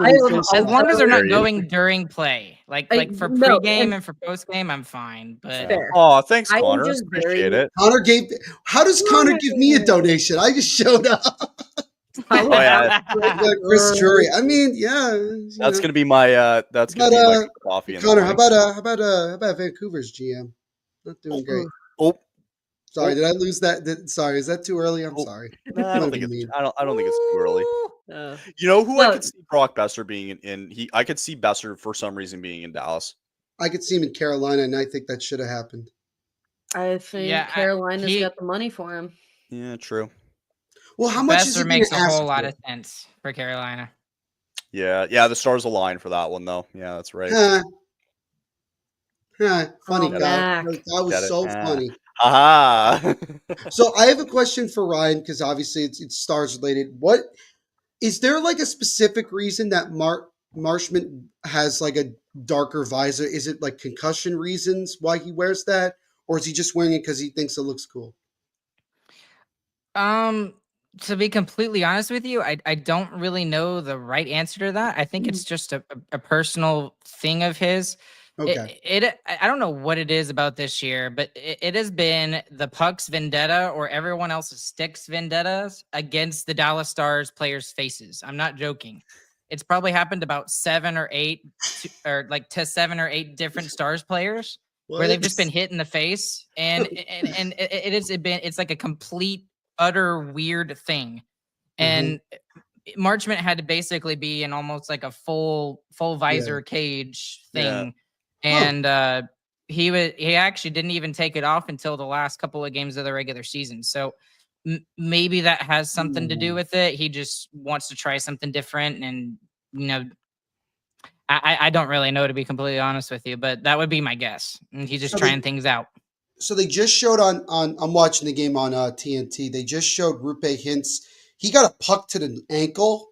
I you love- first- As long as they're not Very going during play, like for no, pregame and- and for postgame, I'm fine. But Fair. oh, thanks, I am Connor. just Appreciate very- it. Connor gave. How does Connor give me a donation? I just showed up. Oh yeah, Chris Drury. I mean, yeah. that's gonna be my that's gonna be my coffee. In Connor, the how about Vancouver's GM? Not doing great. Oh, Sorry, did I lose that? Sorry, is that too early? I'm sorry. no, I don't think it's. I don't think it's too early. Uh, You know who I No. could see Brock Besser being in? I could see Besser for some reason being in Dallas. I could see him in Carolina, and I think that should have happened. I think Yeah, Carolina's he- got the money for him. Yeah, true. Well, how much is Besser he makes a gonna ask whole lot for? of sense for Carolina. Yeah. The stars align for that one though. Yeah, that's right. Funny, Oh, guy. Mac. That Get was it. so Yeah. funny. Aha. So I have a question for Ryan because obviously it's stars related. What is there like a specific reason that Marshman has like a darker visor? Is it like concussion reasons why he wears that, or is he just wearing it because he thinks it looks cool? To be completely honest with you, I don't really know the right answer to that. I think it's just a personal thing of his. Okay. I don't know what it is about this year, but it has been the Pucks vendetta or everyone else's sticks vendettas against the Dallas Stars players' faces. I'm not joking. It's probably happened about 7 or 8 to 7 or 8 different Stars players where they've just been hit in the face, and it's like a complete utter weird thing. And Marchment had to basically be in almost like a full visor cage thing. And he actually didn't even take it off until the last couple of games of the regular season. So maybe that has something to do with it. He just wants to try something different, and I don't really know, to be completely honest with you, but that would be my guess. And he's just trying things out. So they just showed on I'm watching the game on TNT. They just showed Rupe Hintz. He got a puck to the ankle.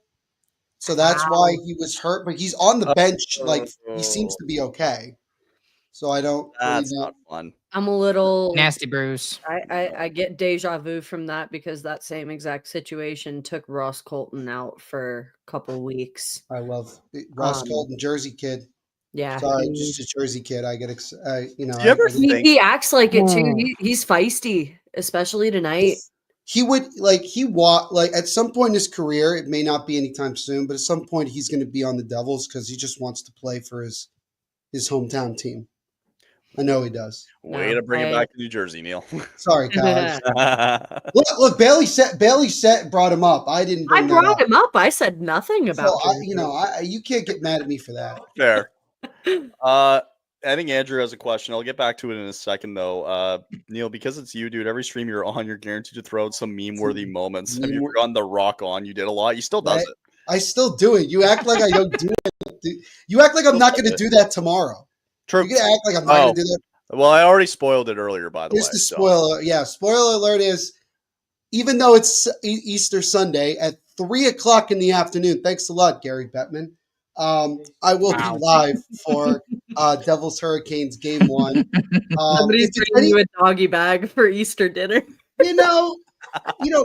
So that's why he was hurt, but he's on the bench. Like he seems to be okay. So I don't. That's really know. not fun. I'm a little Nasty Bruce. I get deja vu from that because that same exact situation took Ross Colton out for a couple weeks. I love Ross Colton, Jersey kid. Yeah, Sorry, just a Jersey kid. I get Do you ever think he acts like it too. He's feisty, especially tonight. He would at some point in his career, it may not be anytime soon, but at some point he's going to be on the Devils because he just wants to play for his hometown team. I know he does. Way to bring it back to New Jersey, Neil. Sorry, Kyle. Look, Bailey brought him up. I didn't. Him up. I said nothing about so you can't get mad at me for that. Fair. I think Andrew has a question. I'll get back to it in a second, though. Neil, because it's you, dude, every stream you're on, you're guaranteed to throw out some meme-worthy moments. Have you forgotten the rock on? You did a lot. You still does it. I still do it. You act like I don't do it. You act like I'm not going to do that tomorrow. True. You're going to act like I'm not going to do that. Well, I already spoiled it earlier, by the way. Here's the spoiler. Yeah, spoiler alert is, even though it's Easter Sunday at 3:00 in the afternoon, thanks a lot, Gary Bettman, I will be live for Devils Hurricanes Game 1. Somebody's bringing you a doggy bag for Easter dinner. You know,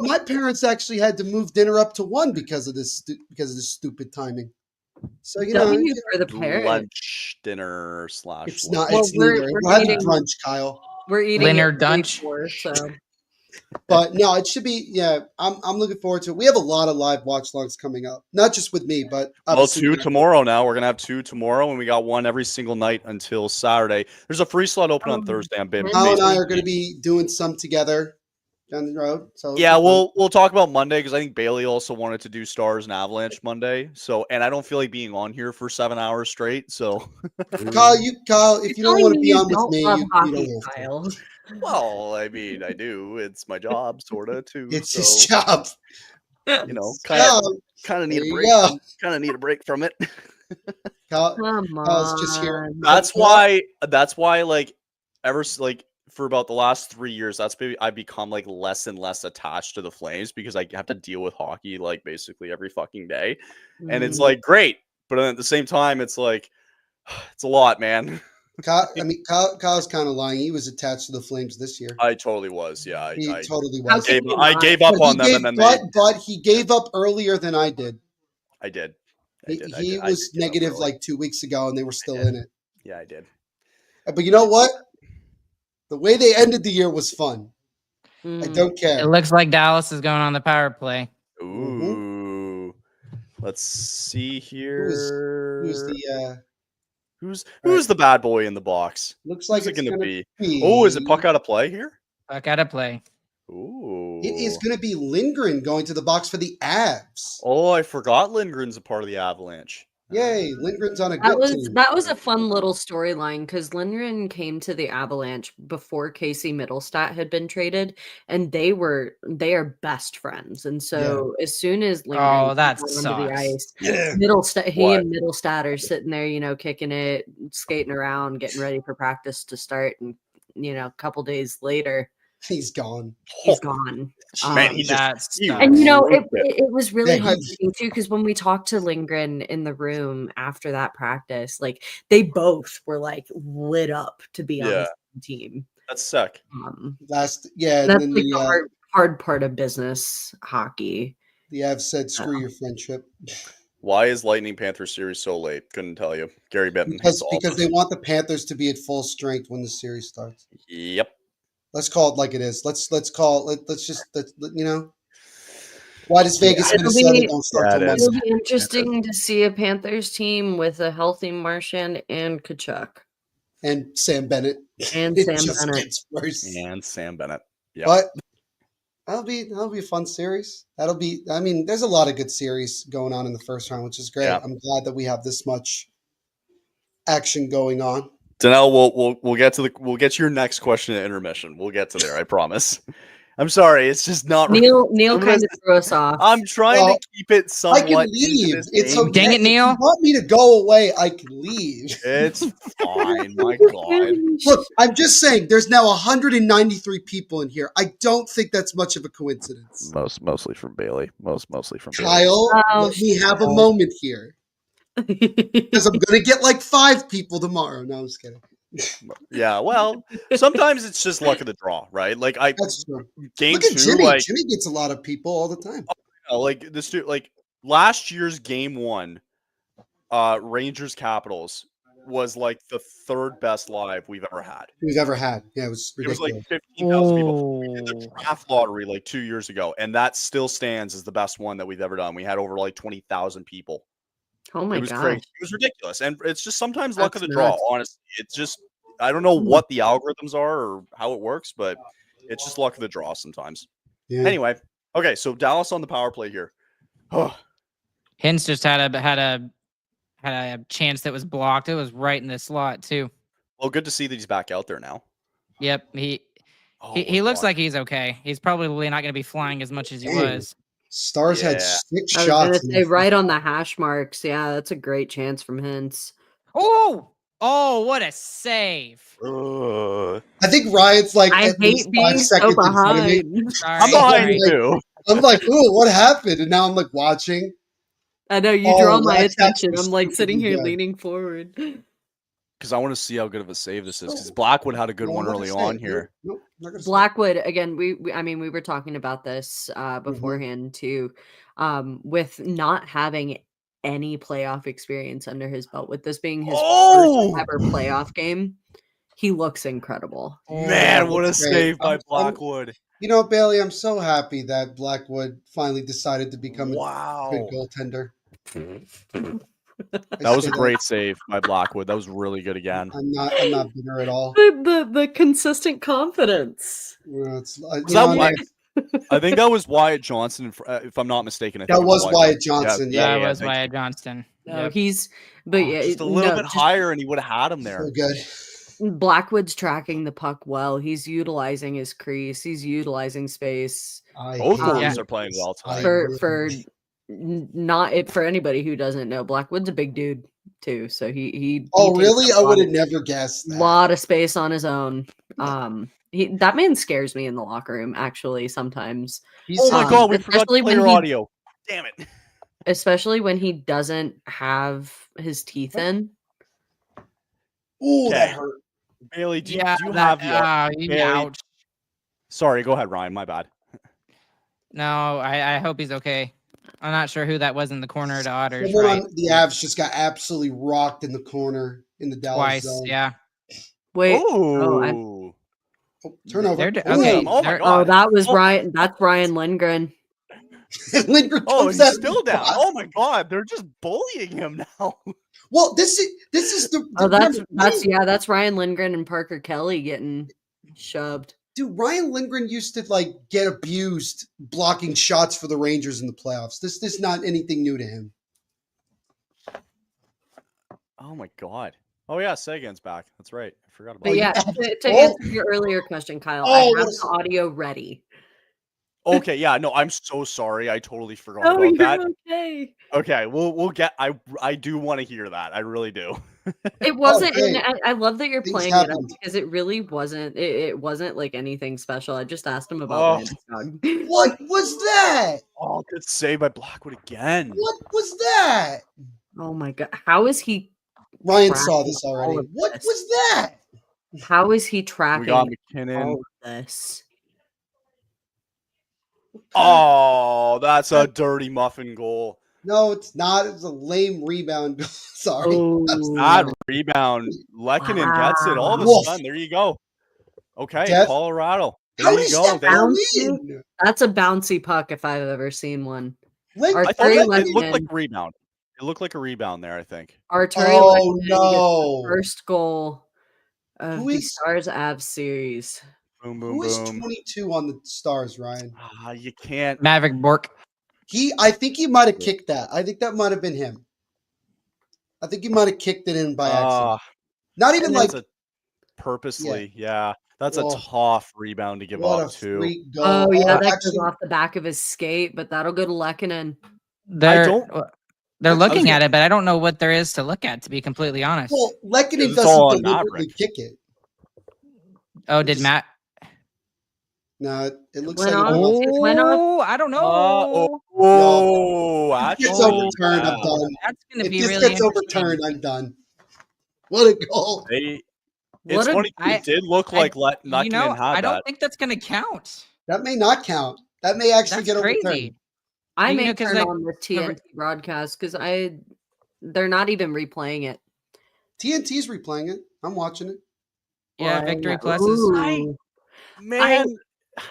my parents actually had to move dinner up to 1 because of this stupid timing. So for the parents. Lunch, dinner / It's not. Well, it's neither. We're having brunch, Kyle. We're eating Dinner dunch. So. But no, it should be. Yeah, I'm looking forward to it. We have a lot of live watch logs coming up, not just with me, but 2 tomorrow. Now we're gonna have 2 tomorrow, and we got 1 every single night until Saturday. There's a free slot open on Thursday. Kyle and I are going to be doing some together down the road. So yeah, we'll talk about Monday because I think Bailey also wanted to do Stars and Avalanche Monday. So, and I don't feel like being on here for 7 hours straight. So, Kyle, if you don't want to be on with me, you don't have to. Well, I mean, I do. It's my job, sorta, too. It's his job. Kind of need a break. Kind of need a break from it. Kyle's just here. That's why, like, for about the last 3 years, I've become like less and less attached to the Flames because I have to deal with hockey like basically every fucking day, and it's like great, but at the same time, it's like it's a lot, man. Kyle's kind of lying. He was attached to the Flames this year. I totally was. Yeah, he totally was. I gave up on them, and then but he gave up earlier than I did. I did. He was negative like 2 weeks ago, and they were still in it. Yeah, I did. But you know what? The way they ended the year was fun. I don't care. It looks like Dallas is going on the power play. Ooh. Let's see here. Who's the bad boy in the box? Looks like it's going to be. Oh, is it puck out of play here? Puck out of play. Ooh. It is going to be Lindgren going to the box for the Avs. Oh, I forgot Lindgren's a part of the Avalanche. Yay, Lindgren's on a good team. That was a fun little storyline because Lindgren came to the Avalanche before Casey Middlestat had been traded, and they are best friends. And so as soon as Lindgren that's onto the ice, and Middlestat are sitting there, kicking it, skating around, getting ready for practice to start, and a couple days later. He's gone. He's gone. Man, and it was really heartbreaking too because when we talked to Lindgren in the room after that practice, like they both were like lit up to be on the same team. That's sick. That's like the hard part of business hockey. The Avs said, "Screw your friendship." Why is Lightning Panthers series so late? Couldn't tell you. Gary Bettman. Because they want the Panthers to be at full strength when the series starts. Yep. Let's call it like it is. Let's just why does Vegas Minnesota don't start till It'll be interesting to see a Panthers team with a healthy Marchand and Tkachuk. And Sam Bennett. And Sam Bennett. Yeah. But that'll be a fun series. There's a lot of good series going on in the first round, which is great. Yeah. I'm glad that we have this much action going on. Danelle, we'll get to your next question at intermission. We'll get to there, I promise. I'm sorry, it's just not. Neil kind of threw us off. I'm trying to keep it somewhat. I can leave. It's okay. Dang it, Neil! If you want me to go away, I can leave. It's fine. My God. Look, I'm just saying. There's now 193 people in here. I don't think that's much of a coincidence. Mostly from Bailey. Mostly from Kyle. Let me have a moment here. Because I'm going to get like 5 people tomorrow. No, I'm just kidding. Yeah, well, sometimes it's just luck of the draw, right? Like that's true. Game Look at 2, Jimmy. like Jimmy gets a lot of people all the time. Like this dude, like last year's game 1, Rangers Capitals was like the 3rd best live we've ever had. Yeah, it was ridiculous. It was like 15,000 people. We did the draft lottery like 2 years ago, and that still stands as the best one that we've ever done. We had over like 20,000 people. Oh my God. God. It was ridiculous. And it's just sometimes luck of the draw, honestly. It's just, I don't know what the algorithms are or how it works, but it's just luck of the draw sometimes. Yeah. Anyway, okay, so Dallas on the power play here. Hintz just had had a chance that was blocked. It was right in the slot too. Well, good to see that he's back out there now. Yep, he looks like he's okay. He's probably not going to be flying as much as he was. Stars had 6 I was shots. going to say right on the hash marks. Yeah, that's a great chance from Hintz. Oh, what a save! I think Ryan's like, I hate being so behind. I'm behind you. I'm like, ooh, what happened? And now I'm like watching. I know you draw my attention. I'm like sitting here leaning forward. Because I want to see how good of a save this is. Because Blackwood had a good one early on here. Nope, Blackwood, again, we were talking about this beforehand too. With not having any playoff experience under his belt, with this being his first ever playoff game, he looks incredible. Man, what a save by Blackwood. You know, Bailey, I'm so happy that Blackwood finally decided to become a good goaltender. That was a great save by Blackwood. That was really good again. I'm not bitter at all. The consistent confidence. I think that was Wyatt Johnson, if I'm not mistaken. That was Wyatt Johnson. Yeah, that was Wyatt Johnson. No, yep. just a little bit higher, and he would have had him there. So good. Blackwood's tracking the puck well. He's utilizing his crease. He's utilizing space. Both goalies are playing well tonight. For anybody who doesn't know, Blackwood's a big dude too. So he really? I would have never guessed that. A lot of space on his own. That man scares me in the locker room, actually, sometimes. Oh my God, we forgot to play your audio. Damn it. Especially when he doesn't have his teeth in. Ooh, that hurt. Bailey, do you have your... ouch. Sorry, go ahead, Ryan. My bad. No, I hope he's okay. I'm not sure who that was in the corner to Otters. Right? The Avs just got absolutely rocked in the corner in the Dallas zone. Yeah. Wait. Turnover. Okay. That was Ryan. That's Ryan Lindgren. Lindgren he's still down. Oh my God, they're just bullying him now. Well, this is the. That's Ryan Lindgren and Parker Kelly getting shoved. Dude, Ryan Lindgren used to get abused blocking shots for the Rangers in the playoffs. This is not anything new to him. Oh my God. Oh yeah, Sagan's back. That's right. I forgot about that. To answer your earlier question, Kyle, I have the audio ready. Okay, yeah, no, I'm so sorry. I totally forgot about that. Okay. Okay, we'll get. I do want to hear that. I really do. It wasn't. And I love that you're playing it up because it really wasn't. It wasn't like anything special. I just asked him about Landeskog. What was that? Oh, good save by Blackwood again. What was that? Oh my God! How is he? Ryan saw this already. What was that? How is he tracking we got McKinnon. all of this? Oh, that's a dirty muffin goal. No, it's not. It's a lame rebound. Sorry. Bad rebound. Lehkonen gets it all of a sudden. There you go. Okay, Colorado. There you go. That's a bouncy puck if I've ever seen one. I thought it looked like a rebound. It looked like a rebound there, I think. Arturi no. First goal of the Stars Avs series. Boom, boom, Who is 22 on the Stars, Ryan? You can't. Maverick Bork. I think he might have kicked that. I think that might have been him. I think he might have kicked it in by accident. Not even purposely. Yeah. That's a tough rebound to give up too. Oh yeah, that goes off the back of his skate, but that'll go to Lehkonen. They're looking at it, but I don't know what there is to look at, to be completely honest. Well, Lehkonen doesn't deliberately kick it. Oh, did Matt? No, it looks like it went off. I don't know. If it gets overturned, I'm done. That's going to be if really this gets overturned, I'm done. What a goal! It's funny. It did look like Lehkonen had that. I don't think that's going to count. That may not count. That may actually get overturned. I may turn on the TNT broadcast because they're not even replaying it. TNT's replaying it. I'm watching it. Yeah, Victory Pluses.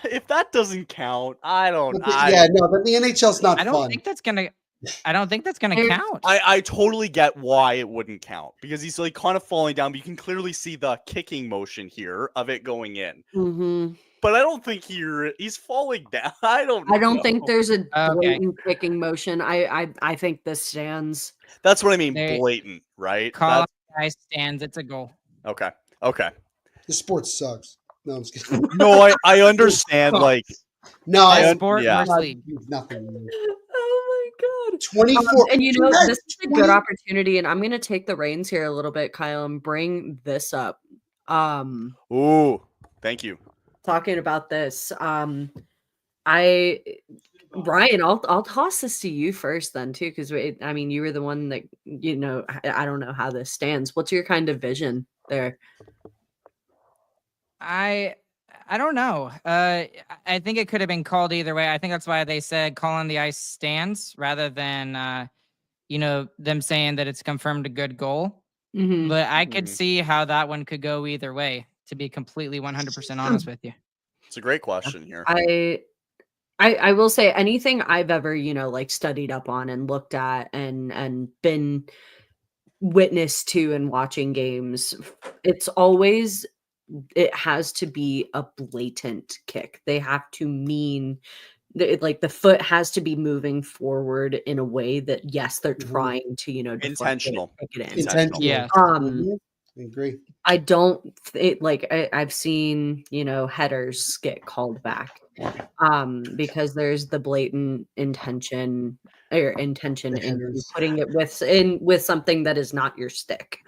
If that doesn't count, I don't. But the NHL's not fun. I don't think that's gonna count. I totally get why it wouldn't count because he's kind of falling down, but you can clearly see the kicking motion here of it going in. Mm-hmm. but I don't think he's falling down. I don't think there's a Okay. blatant kicking motion. I think this stands. That's what I mean, They- blatant, right? Call guy stands. It's a goal. Okay. The sport sucks. No, I'm just kidding. No, I understand. Like, No, Best I sport yeah. versus league. nothing. Oh my god. 24. And you know, Guys, this is a 20 good opportunity, and I'm gonna take the reins here a little bit, Kyle, and bring this up. ooh, thank you. Talking about this. Ryan, I'll toss this to you first then too, because I mean you were the one that I don't know how this stands. What's your kind of vision there? I don't know. I think it could have been called either way. I think that's why they said call on the ice stands rather than them saying that it's confirmed a good goal. Mm-hmm. But I could see how that one could go either way, to be completely 100% honest with you. It's a great question here. I will say anything I've ever, studied up on and looked at and been witness to and watching games, it has to be a blatant kick. They have to mean like the foot has to be moving forward in a way that, yes, they're trying to, intentional. Intentional. Yeah. I agree. I don't I've seen, headers get called back because there's the blatant intention in putting it with something that is not your stick.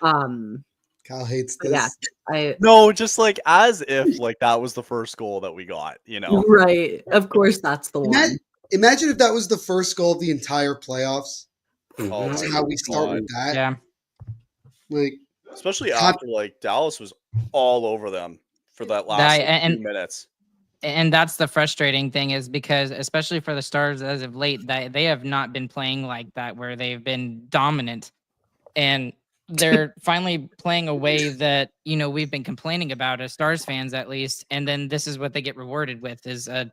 Kyle hates this. Yeah, No, just like as if like that was the first goal that we got, right. Of course, that's the one. Imagine if that was the first goal of the entire playoffs. Oh That's my how we start with that. Yeah. Like, especially after like Dallas was all over them for that last few minutes. And that's the frustrating thing, is because especially for the Stars as of late, that they have not been playing like that, where they've been dominant, and they're finally playing a way that we've been complaining about as Stars fans, at least. And then this is what they get rewarded with, is just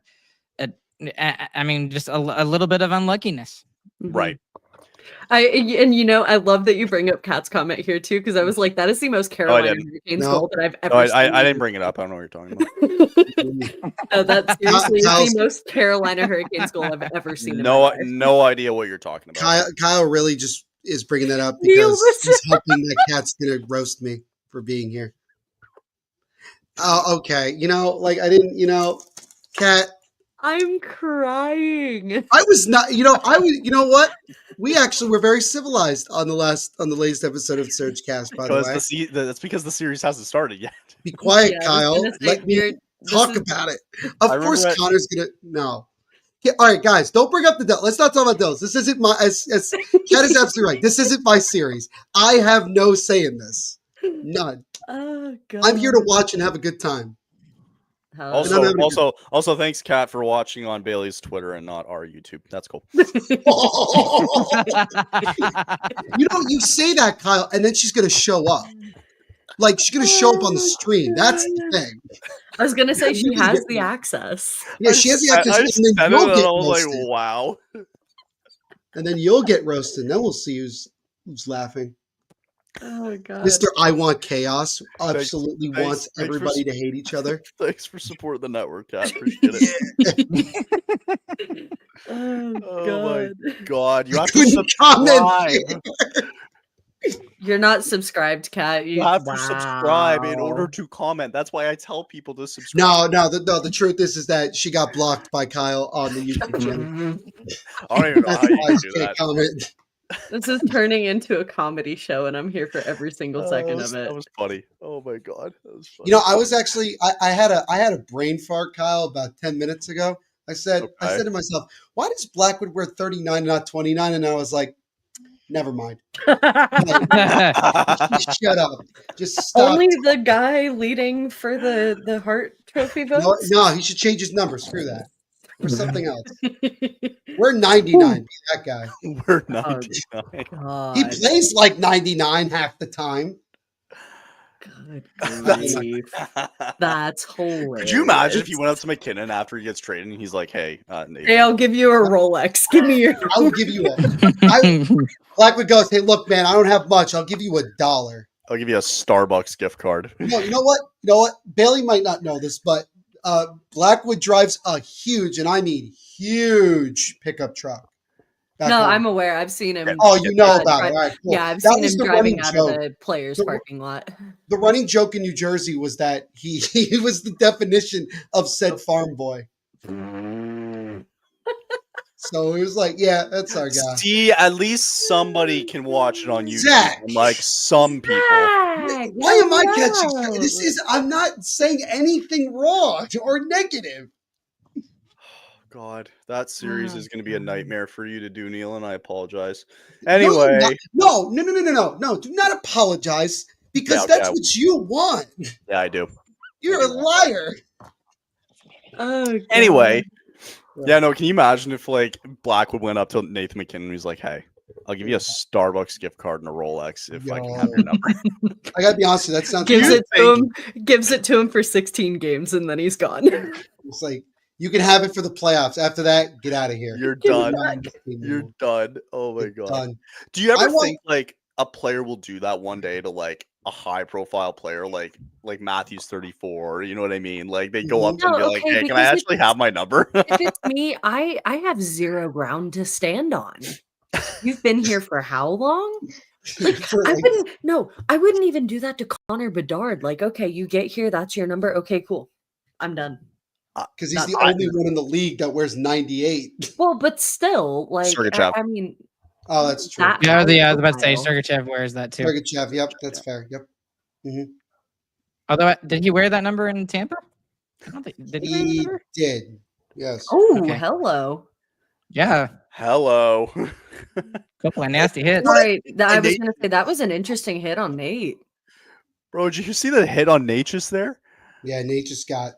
a little bit of unluckiness. Right. I love that you bring up Kat's comment here too, because I was like, that is the most Carolina Hurricanes goal that I've ever seen. I didn't bring it up. I don't know what you're talking about. That's seriously the most Carolina Hurricanes goal I've ever seen. No idea what you're talking about. Kyle really just is bringing that up because he's hoping that Kat's gonna roast me for being here. Oh, okay. I didn't. Kat. I'm crying. I was not. You know what? We actually were very civilized on the latest episode of Surgecast. By the way, that's because the series hasn't started yet. Be quiet, Kyle. Let me talk about it. Of course, Connor's gonna no. Yeah, all right, guys, don't bring up the Devils. Let's not talk about Devils. This isn't my. Kat is absolutely right. This isn't my series. I have no say in this. None. Oh God. I'm here to watch and have a good time. Also, thanks, Kat, for watching on Bailey's Twitter and not our YouTube. That's cool. You say that, Kyle, and then she's gonna show up. Like, she's gonna show up on the stream. That's the thing. I was gonna say she has the access. Yeah, she has the access, and then you'll get roasted. Like, wow. And then you'll get roasted. And then we'll see who's laughing. Oh God, Mr. I Want Chaos absolutely wants everybody to hate each other. Thanks for supporting the network, Kat. Appreciate it. Oh my God, you have to subscribe. You're not subscribed, Kat. You have to subscribe in order to comment. That's why I tell people to subscribe. No. The truth is that she got blocked by Kyle on the YouTube channel. I don't even know how you do that. Comment. This is turning into a comedy show, and I'm here for every single second of it. That was funny. Oh my God, that was funny. I was actually I had a brain fart, Kyle, about 10 minutes ago. I said to myself, why does Blackwood wear 39 and not 29? And I was like, never mind. Just shut up. Just stop. Only the guy leading for the Hart Trophy votes? No, he should change his number. Screw that. For something else. We're 99. Be that guy. We're 99. He plays like 99 half the time. Good grief. That's hilarious. Could you imagine if he went up to McKinnon after he gets traded and he's like, hey, Nathan. Hey, I'll give you a Rolex. Give me your. I'll give you Blackwood goes, hey, look, man, I don't have much. I'll give you $1. I'll give you a Starbucks gift card. No, you know what? Bailey might not know this, but Blackwood drives a huge, and I mean huge, pickup truck. No, I'm aware. I've seen him. Oh, you know about it. All right, cool. Yeah, I've That seen was him the driving running out joke. of the players' parking lot. The running joke in New Jersey was that he was the definition of said farm boy. So it was like, yeah, that's our guy. See, at least somebody can watch it on YouTube. Zach. Like some people. Why am I catching? I'm not saying anything wrong or negative. God, that series is going to be a nightmare for you to do, Neil, and I apologize. Anyway. No. Do not apologize because that's what you want. Yeah, I do. You're a liar. Oh, anyway. Yeah, no, can you imagine if, like, Blackwood went up to Nathan McKinnon and he's like, hey, I'll give you a Starbucks gift card and a Rolex if I can have your number. I got to be honest with you, that sounds gives it to him for 16 games, and then he's gone. It's like, you can have it for the playoffs. After that, get out of here. You're done. You're done. Oh, my God. Done. Do you ever think, like, a player will do that one day to, like, a high-profile player like Matthews 34? You know what I mean? Like, they go up and be like, hey, can I actually have my number? If it's me, I have zero ground to stand on. You've been here for how long? Like, I wouldn't even do that to Connor Bedard. Like, okay, you get here, that's your number. Okay, cool. I'm done. Because he's the only one in the league that wears 98. Well, but still, like, I mean, oh, that's true. I was about to say Sergachev wears that too. Sergachev, yep, that's fair. Yep. Mm-hmm. Although, did he wear that number in Tampa? I don't think he did. Yes. Oh, hello. Yeah. Hello. Couple of nasty hits. Right. I was going to say that was an interesting hit on Nate. Bro, did you see the hit on Nate just there? Yeah, Nate just got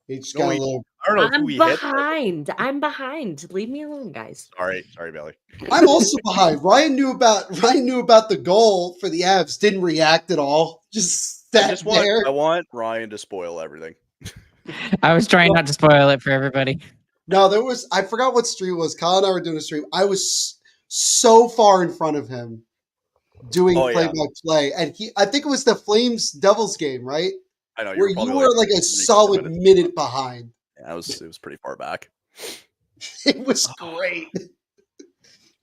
a little. I don't know who he hit. I'm behind. Leave me alone, guys. Sorry, Bailey. I'm also behind. Ryan knew about the goal for the Avs. Didn't react at all. Just sat there. I want Ryan to spoil everything. I was trying not to spoil it for everybody. No, I forgot what stream it was. Kyle and I were doing a stream. I was so far in front of him doing play-by-play. And I think it was the Flames Devils game, right? I know where you were like a solid minute behind. Yeah, it was pretty far back. It was great.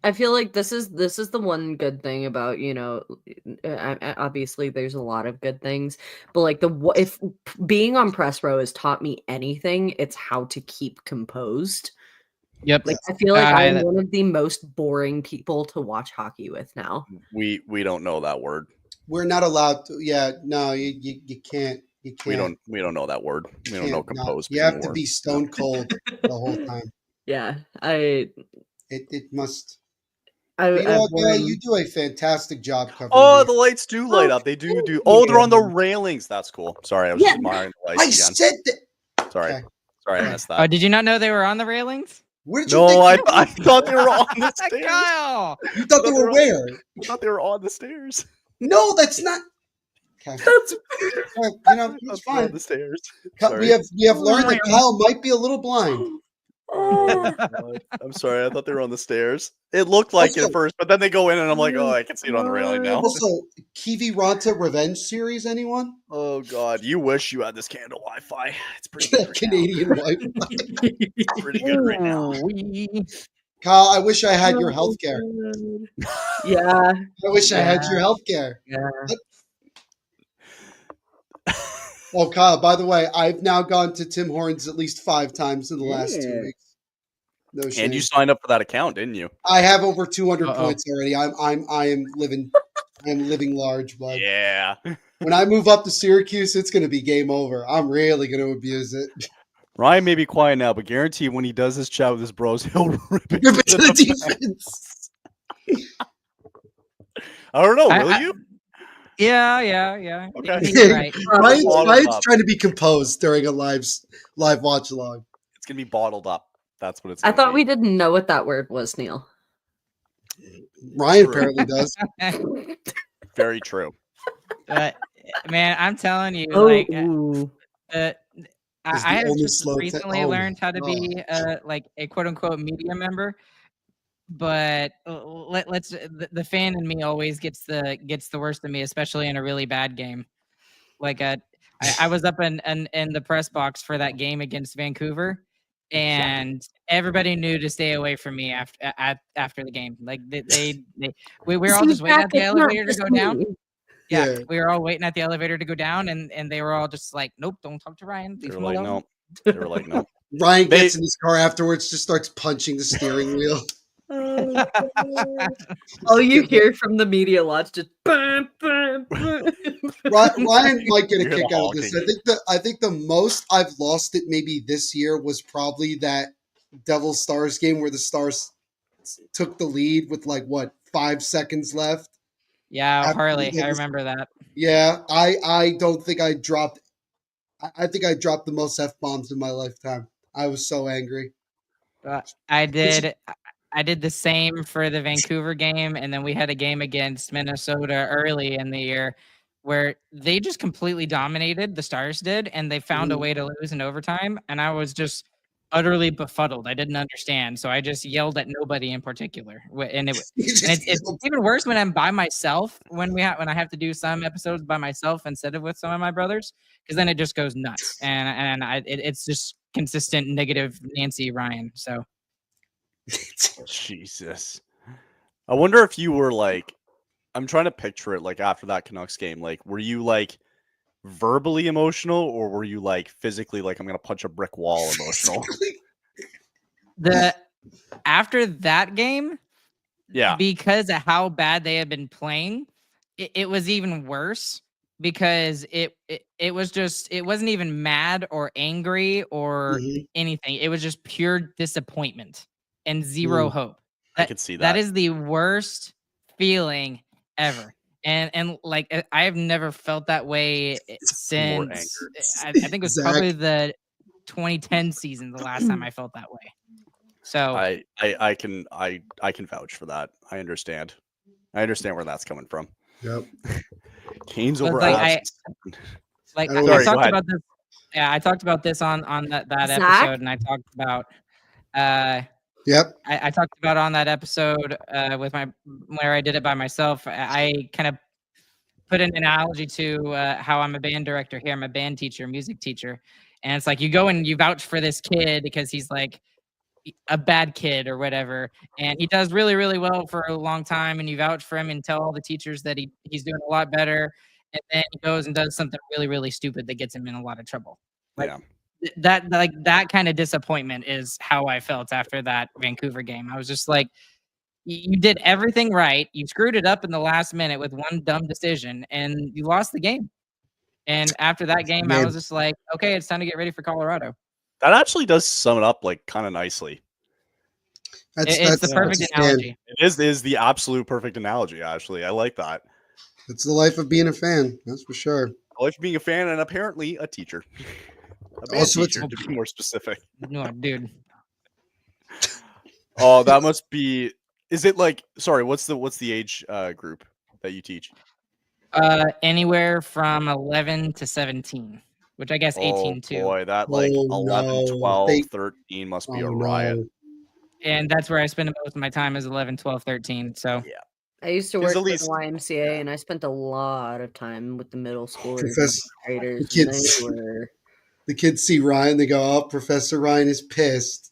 I feel like this is the one good thing about, obviously there's a lot of good things, but like if being on press row has taught me anything, it's how to keep composed. Yep. Like I feel like I'm one of the most boring people to watch hockey with now. We don't know that word. We're not allowed to. Yeah, no, you can't. You can't. We don't know that word. We don't know composed. You have to be stone cold the whole time. Yeah, it must. You do a fantastic job covering. Oh, the lights do light up. They do. Oh, they're on the railings. That's cool. Sorry, I was just admiring the lights again. I said that. Sorry, I missed that. Oh, did you not know they were on the railings? Where did you think I thought they were on the stairs. Kyle! You thought they were where? I thought they were on the stairs. No, that's not. Okay. It's fine. On the stairs. We have learned that Kyle might be a little blind. I'm sorry. I thought they were on the stairs. It looked like it at first, but then they go in, and I'm like, oh, I can see it on the railing now. Also, Kiwi Ranta Revenge series, anyone? Oh God, you wish you had this candle Wi-Fi. It's pretty good. Canadian Wi-Fi. It's pretty good right now. Kyle, I wish I had your healthcare. Yeah. I wish I had your healthcare. Yeah. Oh, Kyle, by the way, I've now gone to Tim Hortons at least 5 times in the last 2 weeks. No shame. And you signed up for that account, didn't you? I have over 200 points already. I am living large, bud. Yeah. When I move up to Syracuse, it's going to be game over. I'm really going to abuse it. Ryan may be quiet now, but guarantee when he does this chat with his bros, he'll rip it to the defense. I don't know. Will you? Yeah. Okay. Right. Ryan's trying to be composed during a live watch along. It's gonna be bottled up. That's what it's. I thought we didn't know what that word was, Neil. Ryan apparently does. Very true. Man, I'm telling you, I have just recently learned how to be a quote unquote media member. But the fan in me always gets the worst of me, especially in a really bad game. Like I was up in the press box for that game against Vancouver, and everybody knew to stay away from me after the game. Like we were all just waiting at the elevator to go down. Yeah, we were all waiting at the elevator to go down, and they were all just like, "Nope, don't talk to Ryan." They were like, "No." They were like, "No." Ryan gets in his car afterwards, just starts punching the steering wheel. All you hear from the media lots just bam, bam, bam. Ryan might get a kick out of this. I think the most I've lost it maybe this year was probably that Devils Stars game where the Stars took the lead with 5 seconds left. Yeah, Harley, I remember that. Yeah, I don't think I dropped. I think I dropped the most F-bombs in my lifetime. I was so angry. I did the same for the Vancouver game, and then we had a game against Minnesota early in the year where they just completely dominated, the Stars did, and they found a way to lose in overtime, and I was just utterly befuddled. I didn't understand, so I just yelled at nobody in particular. And it's even worse when I'm by myself, when I have to do some episodes by myself instead of with some of my brothers, because then it just goes nuts, and it's just consistent negative Nancy Ryan, so. Jesus. I wonder if you were I'm trying to picture it after that Canucks game. Were you verbally emotional, or were you physically I'm gonna punch a brick wall emotional? After that game, yeah, because of how bad they had been playing, it was even worse because it wasn't even mad or angry or anything. It was just pure disappointment and zero hope. I could see that. That is the worst feeling ever. And I have never felt that way since I think it was probably the 2010 season, the last time I felt that way. So I can vouch for that. I understand where that's coming from. Yep. Canes over I talked about this. Yeah, I talked about this on that episode, and I talked about I talked about on that episode where I did it by myself. I kind of put an analogy to how I'm a band director here. I'm a band teacher, music teacher. And it's you go and you vouch for this kid because he's a bad kid or whatever. And he does really, really well for a long time. And you vouch for him and tell all the teachers that he's doing a lot better. And then he goes and does something really, really stupid that gets him in a lot of trouble. That kind of disappointment is how I felt after that Vancouver game. I was just you did everything right. You screwed it up in the last minute with one dumb decision, and you lost the game. And after that game, I was just okay, it's time to get ready for Colorado. That actually does sum it up kind of nicely. It's the perfect analogy. It is the absolute perfect analogy, actually. I like that. It's the life of being a fan, that's for sure. The life of being a fan and apparently a teacher. Also, teacher, to be more specific. No, dude. Oh, that must be. Is it sorry? What's the age group that you teach? Anywhere from 11 to 17, which I guess 18 too. Boy, that 11, 12, 13 must be a riot. And that's where I spend most of my time is 11, 12, 13. So yeah. I used to work at the YMCA, and I spent a lot of time with the middle schoolers. The kids see Ryan, they go, "Oh, Professor Ryan is pissed."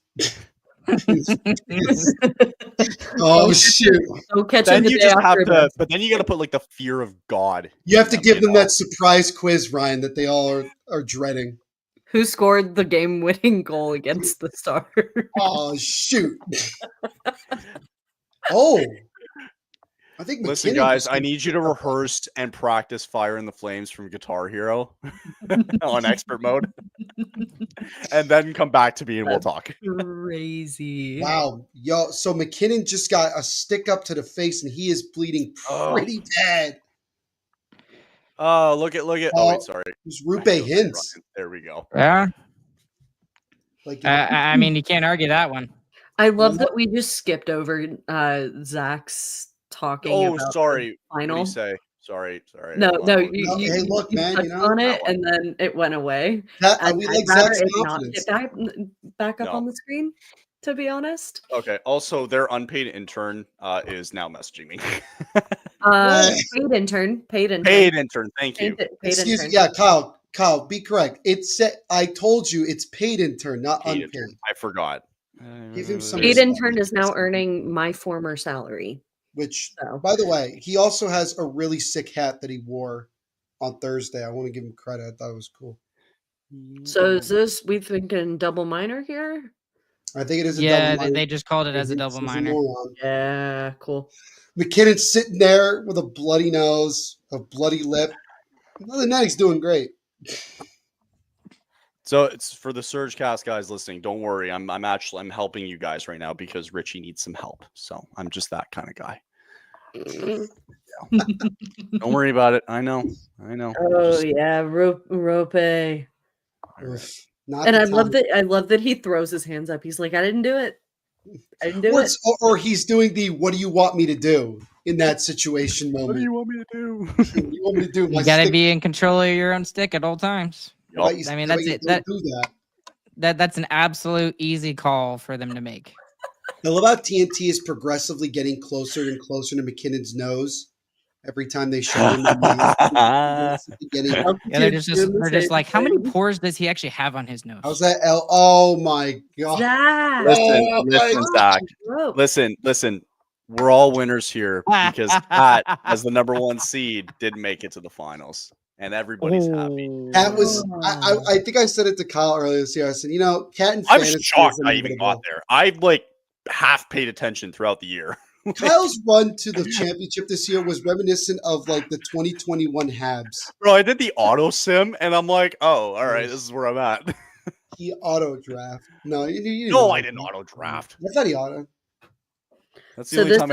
Oh shoot! Don't catch then him you just have to, but then you got to put the fear of God. You have to give them that surprise quiz, Ryan, that they all are dreading. Who scored the game-winning goal against the Stars? Oh shoot! Oh. I think Listen, guys, I need you to rehearse and practice Fire in the Flames from Guitar Hero on expert mode. And then come back to me and we'll talk. Crazy. Wow. Yo, so McKinnon just got a stick up to the face and he is bleeding pretty bad. Oh, look at. Oh, wait, sorry. It's Rupe Hintz. There we go. Yeah. I mean, you can't argue that one. I love that we just skipped over Zach's talking about sorry. The final. What do you say? Sorry. No, hey, look, man, touched on it, and then it went away. We like Zach's confidence. Back up on the screen, to be honest. Okay. Also, their unpaid intern is now messaging me. Paid intern. Paid intern. Thank you. Excuse me. Yeah, Kyle. Kyle, be correct. I told you it's paid intern, not Paid unpaid. intern. I forgot. Give him some Paid respect. intern is now earning my former salary. Which, So. by the way, he also has a really sick hat that he wore on Thursday. I want to give him credit. I thought it was cool. So is this, we thinking double minor here? I think it is a Yeah, double minor. they just called it as a double minor. Yeah, cool. McKinnon's sitting there with a bloody nose, a bloody lip. Other than that, he's doing great. So it's for the Surgecast guys listening. Don't worry, I'm helping you guys right now because Richie needs some help. So I'm just that kind of guy. Don't worry about it. I know. Oh yeah, Rope. Not And the I time. love that he throws his hands up. He's like, I didn't do it. I didn't do it. Or he's doing the "What do you want me to do?" in that situation moment. What do you want me to do? What do you want me to do? You got to be in control of your own stick at all times. Yep. I mean, that's it. That's an absolute easy call for them to make. I love how TNT is progressively getting closer and closer to McKinnon's nose every time they show him. Yeah, they're just like, how many pores does he actually have on his nose? How's that? Oh my god! Zach. Listen, Zach. Listen. We're all winners here because Pat, as the number 1 seed, did make it to the finals, and everybody's happy. That was I think I said it to Kyle earlier this year. I said, Cat and I was shocked I even got there. I half paid attention throughout the year. Kyle's run to the championship this year was reminiscent of the 2021 Habs. Bro, I did the auto sim, and I'm like, oh, all right, this is where I'm at. He auto draft. No, I didn't auto draft. I thought he auto. That's the only time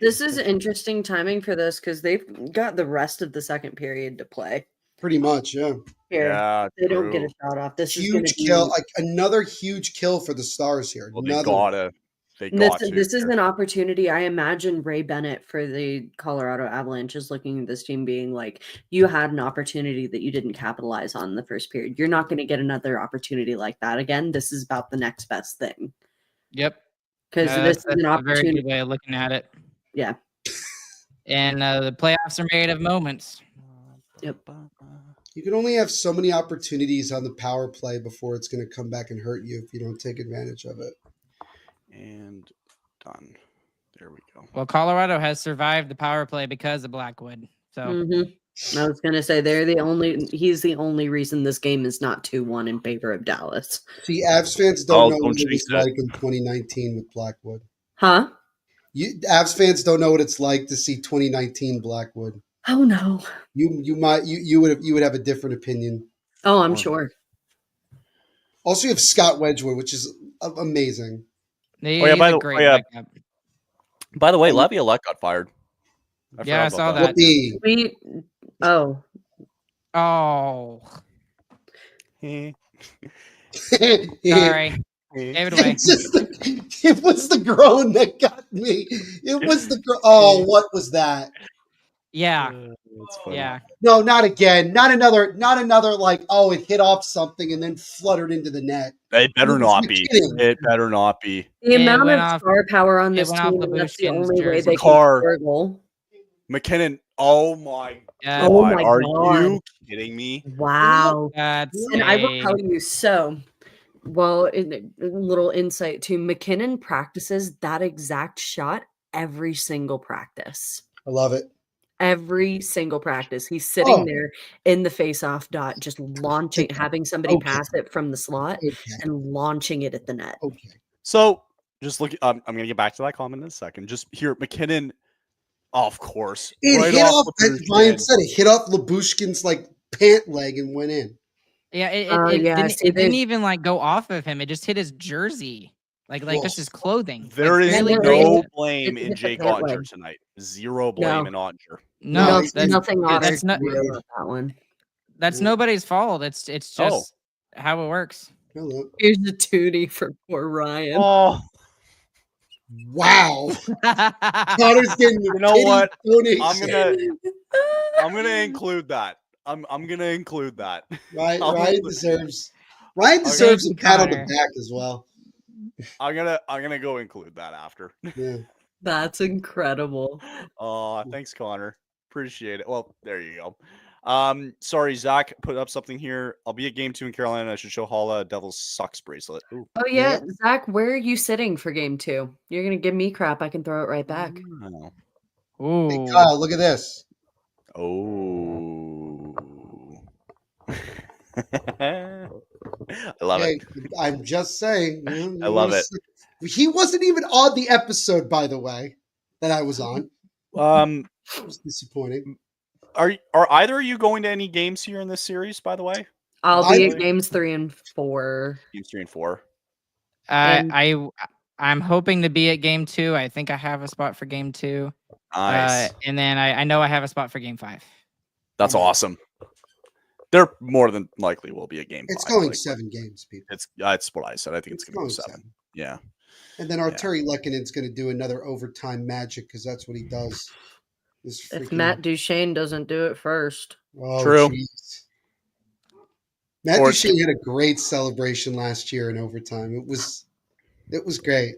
this is interesting timing for this because they've got the rest of the second period to play. Pretty much, yeah. Here, yeah, they don't get a shot off. This huge is kill, another huge kill for the Stars here. Well, they gotta. This is an opportunity. I imagine Ray Bennett for the Colorado Avalanche is looking at this team being like, you had an opportunity that you didn't capitalize on in the first period. You're not going to get another opportunity like that again. This is about the next best thing. Yep. Because this is an opportunity. A very good way of looking at it. Yeah. And the playoffs are made of moments. Yep. You can only have so many opportunities on the power play before it's going to come back and hurt you if you don't take advantage of it. And done. There we go. Well, Colorado has survived the power play because of Blackwood. So I was going to say he's the only reason this game is not 2-1 in favor of Dallas. See, Avs fans don't know what it was like in 2019 with Blackwood. Huh? Avs fans don't know what it's like to see 2019 Blackwood. Oh no. You would have a different opinion. Oh, I'm sure. Also, you have Scott Wedgwood, which is amazing. By the way, Laviolette got fired. I saw that. Oh. Sorry. Gave it away. It was the groan that got me. It was the groan. Oh, what was that? Yeah. Yeah. No, not again. Not another it hit off something and then fluttered into the net. It better not be. It better not be. The amount of star power on this team, that's the only way they can score a goal. McKinnon, oh my God. Oh my Are God. you kidding me? Wow. And I will tell you, a little insight too, McKinnon practices that exact shot every single practice. I love it. Every single practice. He's sitting there in the face-off dot, just launching, having somebody pass it from the slot and launching it at the net. Okay. So just look, I'm going to get back to that comment in a second. Just here, McKinnon, of course. It hit off, as Ryan said, it hit off Labushkin's pant leg and went in. Yeah, it didn't even go off of him. It just hit his jersey. Just his clothing. There is no blame in Jake Ottinger tonight. Zero blame in Ottinger. No, that's nothing. That's not that one. That's nobody's fault. It's just how it works. Here's the tootie for poor Ryan. Oh, wow! Connor's getting you know what? Donation. I'm gonna include that. I'm gonna include that. Ryan deserves a pat on the back as well. I'm gonna go include that after. Yeah. That's incredible. Oh, thanks, Connor. Appreciate it. Well, there you go. Sorry, Zach put up something here. I'll be at game 2 in Carolina. I should show Holla Devils sucks bracelet. Ooh. Oh yeah, Zach, where are you sitting for game 2? You're gonna give me crap. I can throw it right back. Oh. Ooh. Hey, Kyle, look at this. Oh. I love it. I'm just saying. I love it. He wasn't even on the episode, by the way, that I was on. It was disappointing. Are either of you going to any games here in this series, by the way? I'll be at games 3 and 4. Games 3 and 4. I'm hoping to be at game 2. I think I have a spot for game 2. Nice. And then I know I have a spot for game 5. That's awesome. There more than likely will be a game. It's 5, going 7 games, people. It's what I said. I think it's going to go 7. Yeah. And then Arturi Lekkonen's going to do another overtime magic because that's what he does. If Matt Duchene doesn't do it first. Oh, true. Geez. Matt Duchene had a great celebration last year in overtime. It was great.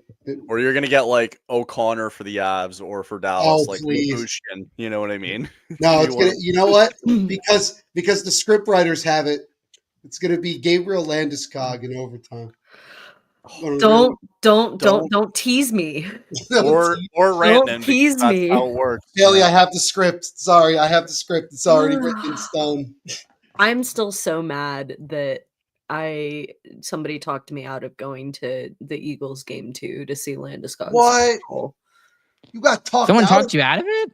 Or you're going to get like O'Connor for the Avs or for Dallas, like please. Bushkin. You know what I mean? No, it's gonna. You know what? Because the script writers have it. It's going to be Gabriel Landeskog in overtime. Don't tease me. or Rantanen. Don't tease me. That's how it works. Haley, I have the script. Sorry, I have the script. It's already written in stone. I'm still so mad that somebody talked me out of going to the Eagles game 2 to see Landeskog. What? You got talked. Someone talked you out of it?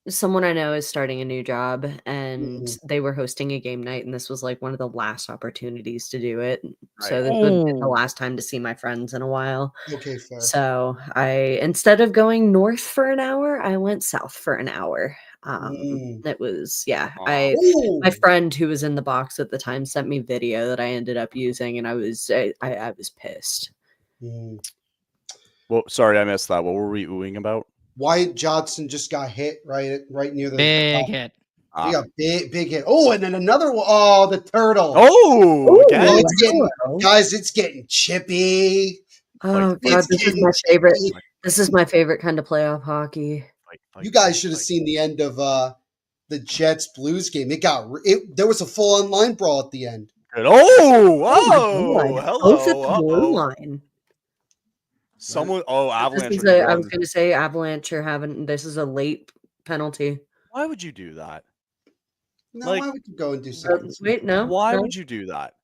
Someone I know is starting a new job, and they were hosting a game night, and this was like one of the last opportunities to do it. Right. So this would be the last time to see my friends in a while. Okay, fair. So instead of going north for an hour, I went south for an hour. It was, my friend who was in the box at the time sent me video that I ended up using, and I was pissed. Well, sorry, I missed that. What were we oohing about? Wyatt Johnson just got hit right near the big hit. He got big hit. Oh, and then another one. Oh, the turtle. Oh, guys, it's getting chippy. Oh God, this is my favorite. This is my favorite kind of playoff hockey. You guys should have seen the end of the Jets Blues game. There was a full on line brawl at the end. Good. Hello. Both at the blue line. Avalanche. I was going to say Avalanche are having. This is a late penalty. Why would you do that? No, why would you go and do something? Wait, no. Why would you do that?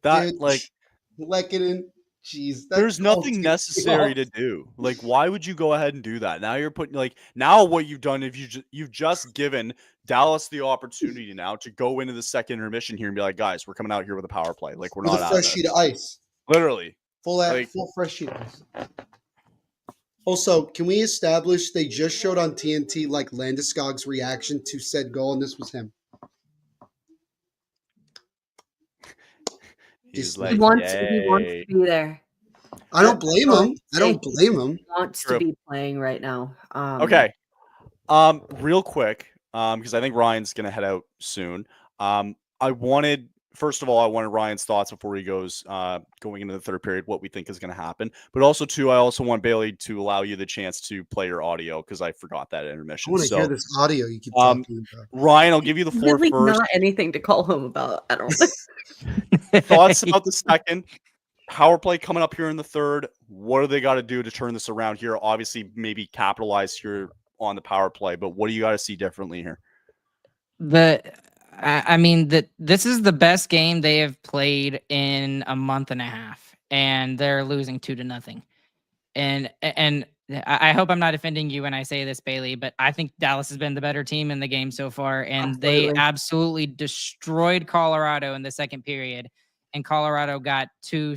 Lekkonen. Jeez, there's nothing necessary to do. Like, why would you go ahead and do that? Now you're putting now what you've done if you've just given Dallas the opportunity now to go into the second intermission here and be like, guys, we're coming out here with a power play. Like, we're not a fresh sheet of ice. Literally. Full fresh sheet of ice. Also, can we establish they just showed on TNT like Landeskog's reaction to said goal, and this was him. He wants to be there. I don't blame him. He wants to be playing right now. Okay. Real quick, because I think Ryan's gonna head out soon. First of all, I wanted Ryan's thoughts before he goes going into the third period, what we think is going to happen. But also, I also want Bailey to allow you the chance to play your audio because I forgot that intermission. I want to hear this audio you keep talking about. Ryan, I'll give you the floor first. Not anything to call home about. I don't Thoughts about the second power play coming up here in the third. What do they got to do to turn this around here? Obviously, maybe capitalize here on the power play, but what do you got to see differently here? This is the best game they have played in a month and a half, and they're losing 2-0. And I hope I'm not offending you when I say this, Bailey, but I think Dallas has been the better team in the game so far, and they absolutely destroyed Colorado in the second period. And Colorado got 2.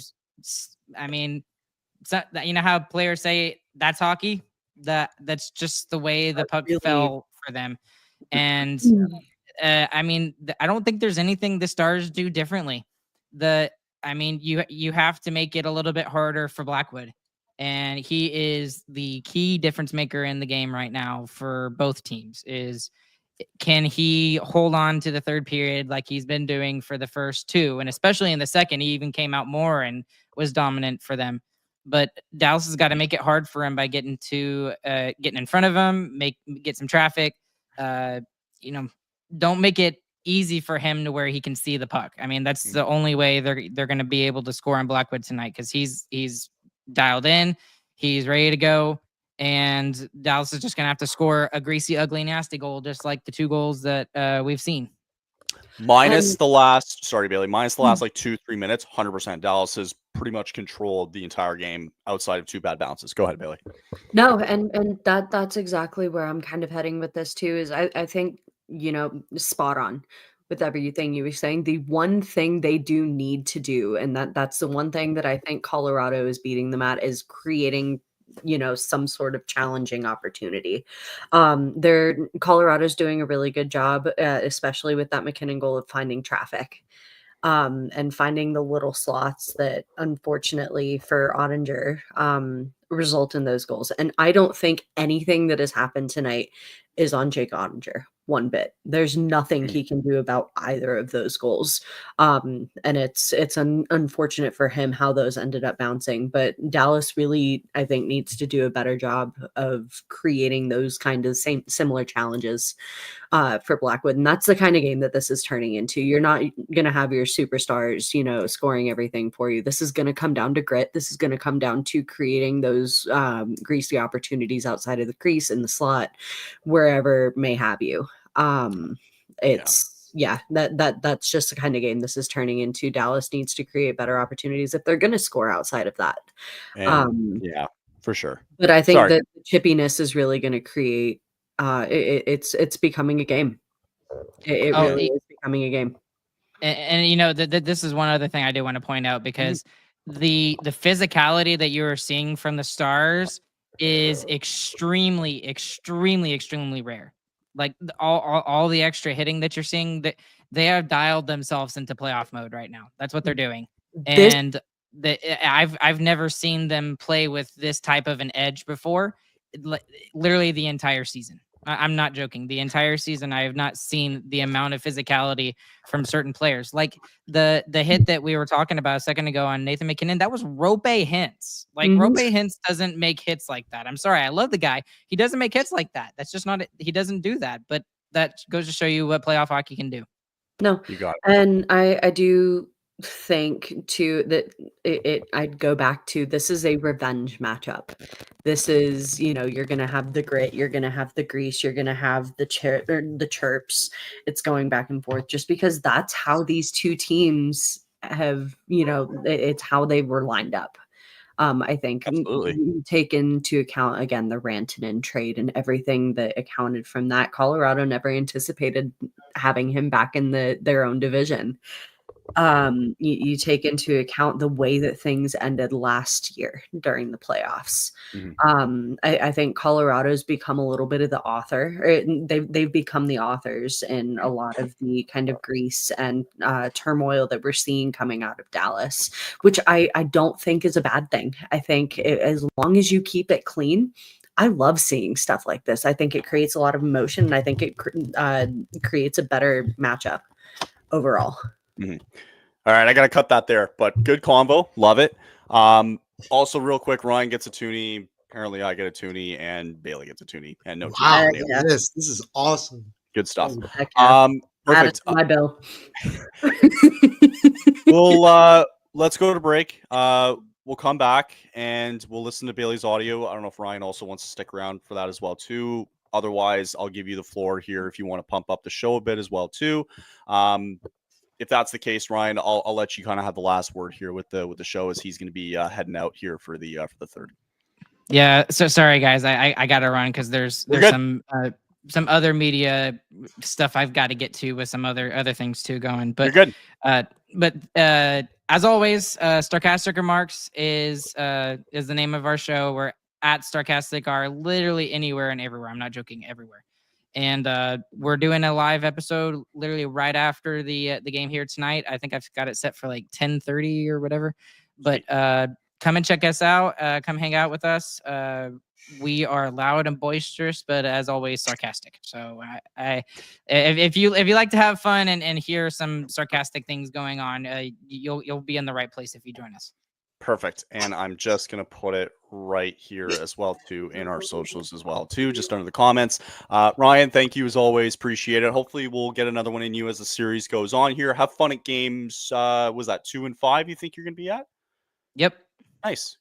You know how players say that's hockey. That's just the way the puck fell for them, and. I don't think there's anything the Stars do differently. You have to make it a little bit harder for Blackwood, and he is the key difference maker in the game right now for both teams. Can he hold on to the third period like he's been doing for the first 2, and especially in the second, he even came out more and was dominant for them. but Dallas has got to make it hard for him by getting in front of him, get some traffic. Don't make it easy for him to where he can see the puck. I mean, that's the only way they're going to be able to score on Blackwood tonight, because he's dialed in, he's ready to go, and Dallas is just going to have to score a greasy, ugly, nasty goal, just like the 2 goals that we've seen. Minus the last like 2-3 minutes, 100%. Dallas has pretty much controlled the entire game outside of 2 bad bounces. Go ahead, Bailey. No, and that's exactly where I'm kind of heading with this too, is I think, spot on with everything you were saying. The one thing they do need to do, and that's the one thing that I think Colorado is beating them at, is creating some sort of challenging opportunity. Colorado's doing a really good job, especially with that McKinnon goal, of finding traffic and finding the little slots that, unfortunately for Ottinger, result in those goals. And I don't think anything that has happened tonight is on Jake Ottinger one bit. There's nothing he can do about either of those goals. And it's unfortunate for him how those ended up bouncing, but Dallas really, I think, needs to do a better job of creating those kind of similar challenges for Blackwood. And that's the kind of game that this is turning into. You're not going to have your superstars, scoring everything for you. This is going to come down to grit. This is going to come down to creating those greasy opportunities outside of the crease, in the slot, wherever may have you. That's just the kind of game this is turning into. Dallas needs to create better opportunities if they're going to score outside of that. Yeah, for sure. But I think that the chippiness is really going to create. It's becoming a game. It really is becoming a game. And this is one other thing I do want to point out, because the physicality that you are seeing from the Stars is extremely, extremely, extremely rare. Like all the extra hitting that you're seeing, that they have dialed themselves into playoff mode right now. That's what they're doing. And I've never seen them play with this type of an edge before. Literally the entire season. I'm not joking. The entire season, I have not seen the amount of physicality from certain players. Like the hit that we were talking about a second ago on Nathan McKinnon, that was Rope Hintz. Like Rope Hintz doesn't make hits like that. I'm sorry. I love the guy. He doesn't make hits like that. That's just not it. He doesn't do that. But that goes to show you what playoff hockey can do. No, you got it. And I do think too that I'd go back to, this is a revenge matchup. This is, you're gonna have the grit, you're gonna have the grease, you're gonna have the chirps. It's going back and forth, just because that's how these two teams have, it's how they were lined up. I think you take into account, again, the Rantanen trade and everything that accounted from that. Colorado never anticipated having him back in their own division. You take into account the way that things ended last year during the playoffs. I think Colorado's become a little bit of the author. They've become the authors in a lot of the kind of grease and turmoil that we're seeing coming out of Dallas, which I don't think is a bad thing. I think as long as you keep it clean, I love seeing stuff like this. I think it creates a lot of emotion, and I think it creates a better matchup overall. All right, I got to cut that there, but good convo. Love it. Also, real quick, Ryan gets a toonie. Apparently, I get a toonie, and Bailey gets a toonie. And no wow, this is awesome. Good stuff. Perfect. My bill. Well, let's go to break. We'll come back, and we'll listen to Bailey's audio. I don't know if Ryan also wants to stick around for that as well, too. Otherwise, I'll give you the floor here if you want to pump up the show a bit as well, too. If that's the case, Ryan, I'll let you kind of have the last word here with the show, as he's going to be heading out here for the third. Yeah. So sorry, guys, I got to run because there's some other media stuff I've got to get to with some other things too going. But you're good. But as always, Starcastic Remarks is the name of our show. We're at Starcastic are literally anywhere and everywhere. I'm not joking, everywhere. And we're doing a live episode literally right after the game here tonight. I think I've got it set for like 10:30 or whatever. But come and check us out. Come hang out with us. We are loud and boisterous, but as always, sarcastic. So if you like to have fun and hear some sarcastic things going on, you'll be in the right place if you join us. Perfect. And I'm just going to put it right here as well, too, in our socials as well, too, just under the comments. Ryan, thank you as always. Appreciate it. Hopefully we'll get another one in you as the series goes on here. Have fun at games. Was that 2 and 5 you think you're going to be at? Yep. Nice.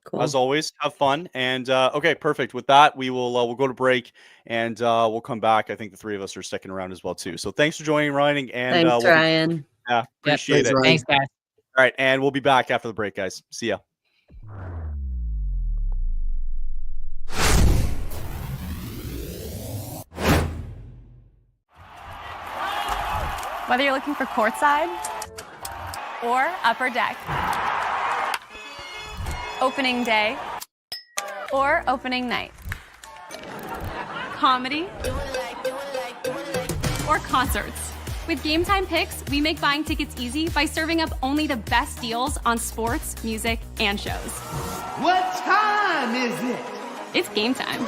Cool. As always, have fun. And okay, perfect. With that, we'll go to break and we'll come back. I think the three of us are sticking around as well, too. So thanks for joining, Ryan. And thanks, Ryan. Yeah, appreciate it. Ryan. Thanks, guys. All right, and we'll be back after the break, guys. See ya. Whether you're looking for courtside or upper deck, opening day or opening night, comedy or concerts. With Game Time Picks, we make buying tickets easy by serving up only the best deals on sports, music, and shows. What time is it? It's game time.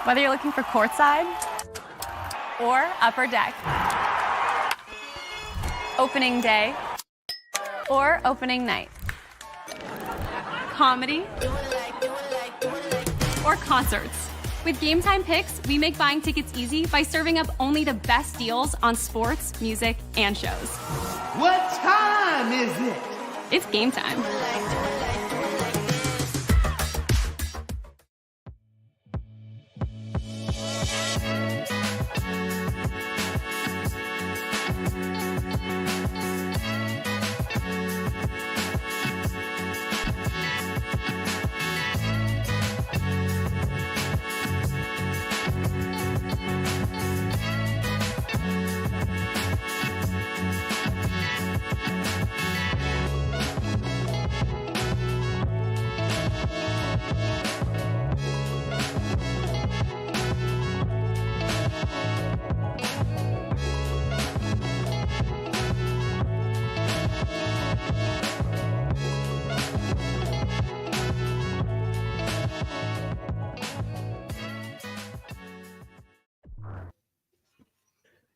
Whether you're looking for courtside or upper deck, opening day or opening night, comedy or concerts. With Game Time Picks, we make buying tickets easy by serving up only the best deals on sports, music, and shows. What time is it? It's game time.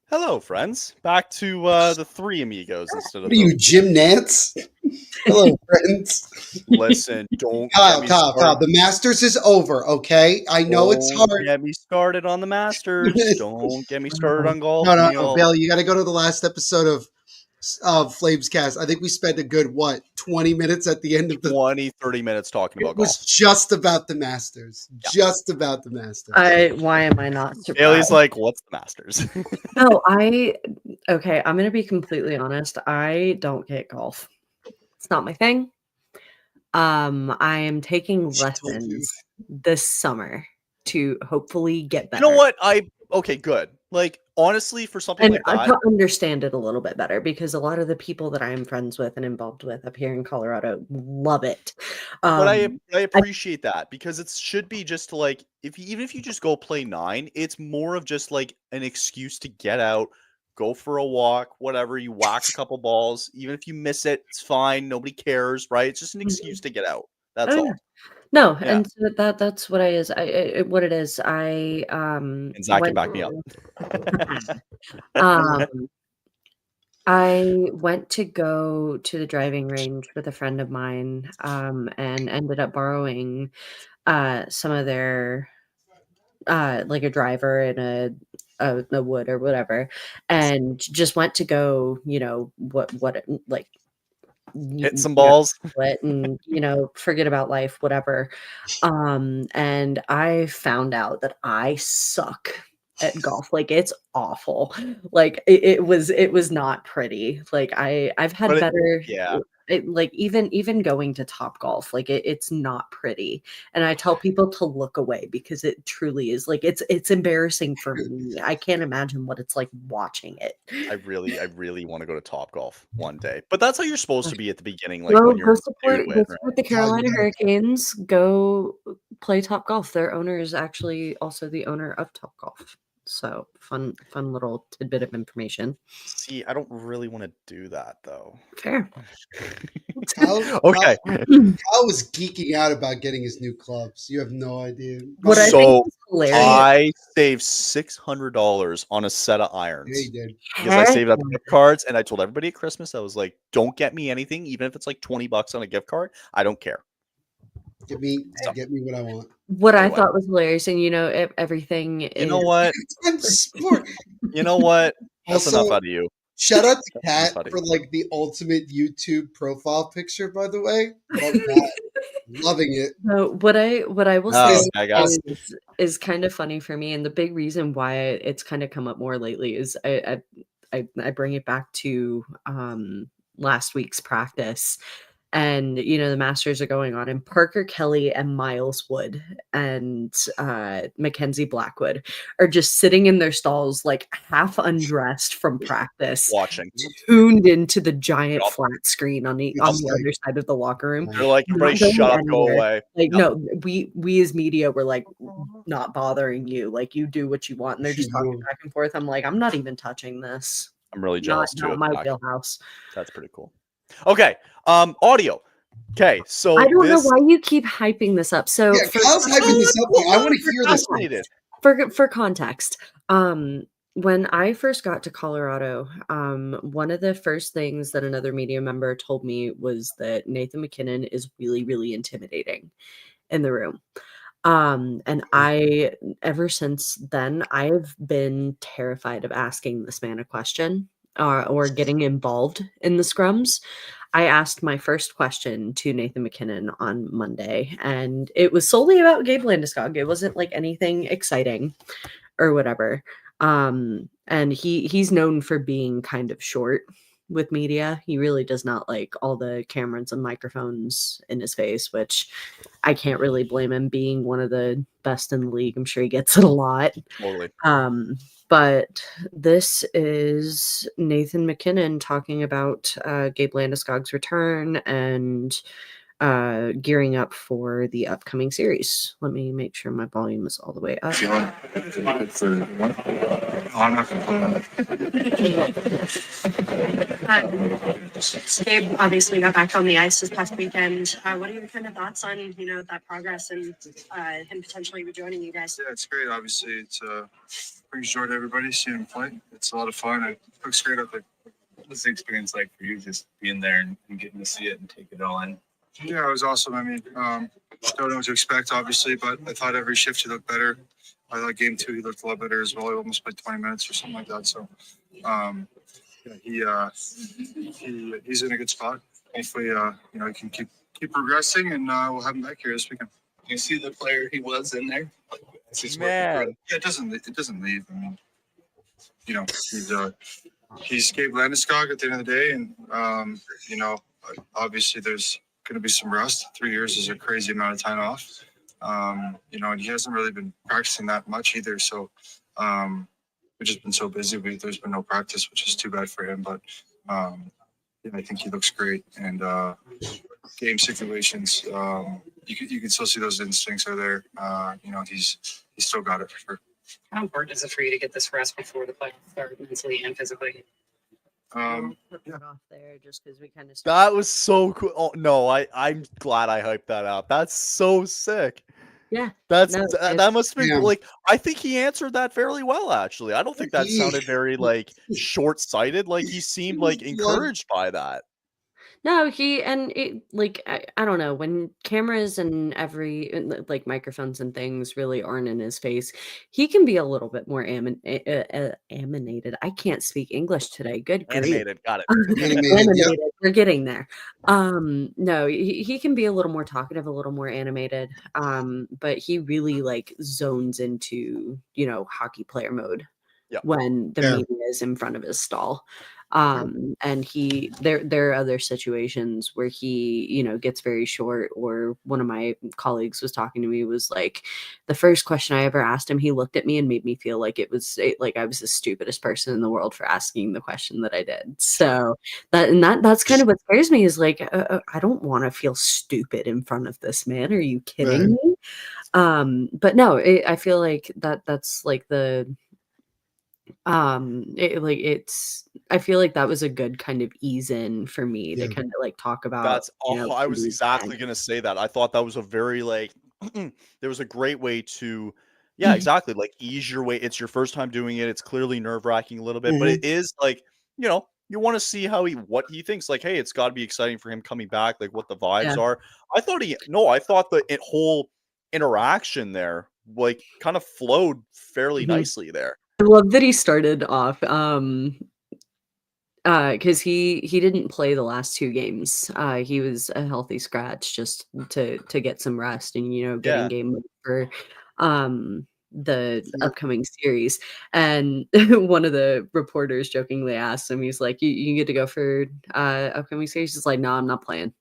Hello, friends. Back to the three amigos instead of What are you, Jim Nance? Hello, friends. Listen, don't Kyle, get me Kyle, started. the Masters is over, okay? I know it's Don't hard. get me started on the Masters. Don't get me started on golf. No, Neil. Bailey, you got to go to the last episode of Flames Cast. I think we spent a good, 20 minutes at the end of the 20-30 minutes talking about It was golf. just about the Masters. Yeah. Just about the Masters. Why am I not surprised? Bailey's like, what's the Masters? No, okay, I'm gonna be completely honest. I don't get golf. It's not my thing. I am taking lessons this summer to hopefully get better. You know what? Okay, good. Like, honestly, for something And like I that, understand it a little bit better because a lot of the people that I'm friends with and involved with up here in Colorado love it. but I appreciate that because it should be just to like, even if you just go play 9, it's more of just like an excuse to get out, go for a walk, whatever. You whack a couple balls, even if you miss it, it's fine. Nobody cares, right? It's just an excuse to get out. That's all. Yeah. No, Yeah. and so that's what what it is. And Zach can back me up. I went to go to the driving range with a friend of mine, and ended up borrowing some of their like a driver and a wood or whatever, and just went to go, what like hit some balls, and forget about life, whatever. And I found out that I suck at golf. Like, it's awful. Like, it was not pretty. Like, I've had better. Like, even going to Top Golf, like, it's not pretty. And I tell people to look away because it truly is, like, it's embarrassing for me. I can't imagine what it's like watching it. I really want to go to Top Golf one day, but that's how you're supposed to be at the beginning. Like, Go when you're support right? the Carolina Hurricanes. Go play Top Golf. Their owner is actually also the owner of Top Golf. So fun little tidbit of information. See, I don't really want to do that though. Fair. Okay. Kyle was geeking out about getting his new clubs. You have no idea. I think is hilarious. I saved $600 on a set of irons. Yeah, you did. Because I saved up gift cards, and I told everybody at Christmas, I was like, "Don't get me anything, even if it's like $20 on a gift card. I don't care. Get me what I want." What I thought was hilarious, and everything. You know what? I'm sport. You know what? That's Also, enough out of you. Shout out to Kat for like the ultimate YouTube profile picture, by the way. Love that. Loving it. So what I will say is kind of funny for me, and the big reason why it's kind of come up more lately is I bring it back to last week's practice. And the Masters are going on, and Parker Kelly and Miles Wood and Mackenzie Blackwood are just sitting in their stalls, like half undressed from practice, watching, tuned into the giant flat screen on the other side of the locker room. They're like, everybody shut up, go away. Like, no, we as media were like, not bothering you. Like, you do what you want, and they're just talking back and forth. I'm like, I'm not even touching this. I'm really jealous too. Not my wheelhouse. That's pretty cool. Okay, audio. Okay, so I don't know why you keep hyping this up. So Kyle's hyping this up. I want to hear this. For context, when I first got to Colorado, one of the first things that another media member told me was that Nathan MacKinnon is really, really intimidating in the room. And I, ever since then, I've been terrified of asking this man a question. Or getting involved in the scrums. I asked my first question to Nathan MacKinnon on Monday, and it was solely about Gabe Landeskog. It wasn't like anything exciting or whatever. And he's known for being kind of short with media. He really does not like all the cameras and microphones in his face, which I can't really blame him, being one of the best in the league. I'm sure he gets it a lot. Totally. But this is Nathan MacKinnon talking about Gabe Landeskog's return and gearing up for the upcoming series. Let me make sure my volume is all the way up. Gabe obviously got back on the ice this past weekend. What are your kind of thoughts on that progress and him potentially rejoining you guys? Yeah, it's great. Obviously, it's brings joy to everybody seeing him play. It's a lot of fun. It looks great out there. What's the experience like for you, just being there and getting to see it and take it all in? Yeah, it was awesome. I mean, don't know what to expect, obviously, but I thought every shift he looked better. I thought game 2 he looked a lot better as well. He almost played 20 minutes or something like that. So, he's in a good spot. Hopefully, he can keep progressing, and we'll have him back here this weekend. You see the player he was in there? Man, yeah, it doesn't leave. I mean, he's Gabe Landeskog at the end of the day, and obviously there's going to be some rust. 3 years is a crazy amount of time off. And he hasn't really been practicing that much either. So we've just been so busy. There's been no practice, which is too bad for him. But I think he looks great. And game situations, you can still see those instincts are there. He's still got it for sure. How important is it for you to get this rest before the playoffs start, mentally and physically? Off there just because we kind of that was so cool. Oh no, I'm glad I hyped that out. That's so sick. Yeah, that must be like, I think he answered that fairly well, actually. I don't think that sounded very like short-sighted. Like, he seemed like encouraged by that. No, I don't know, when cameras and like microphones and things really aren't in his face, he can be a little bit more animated. I can't speak English today. Good grief. Animated, got it. Animated, yep. Animated. We're getting there. No, he can be a little more talkative, a little more animated. But he really like zones into, hockey player mode Yep. when the Yeah. media is in front of his stall. And there are other situations where he, gets very short, or one of my colleagues was talking to me, was like, the first question I ever asked him, he looked at me and made me feel like like I was the stupidest person in the world for asking the question that I did. So that's kind of what scares me, is like, I don't want to feel stupid in front of this man. Are you kidding me? But no, I feel like that's like I feel like that was a good kind of ease in for me to kind of like talk about. I was exactly gonna say that. I thought that was a very like there was a great way to exactly, like ease your way. It's your first time doing it. It's clearly nerve-wracking a little bit, but it is like, you want to see what he thinks. Like, hey, it's got to be exciting for him coming back, like what the vibes are. I thought the whole interaction there like kind of flowed fairly nicely there. I love that he started off because he didn't play the last 2 games. He was a healthy scratch just to get some rest and getting game for the upcoming series. And one of the reporters jokingly asked him, he's like, you get to go for upcoming series? He's like, no, I'm not playing.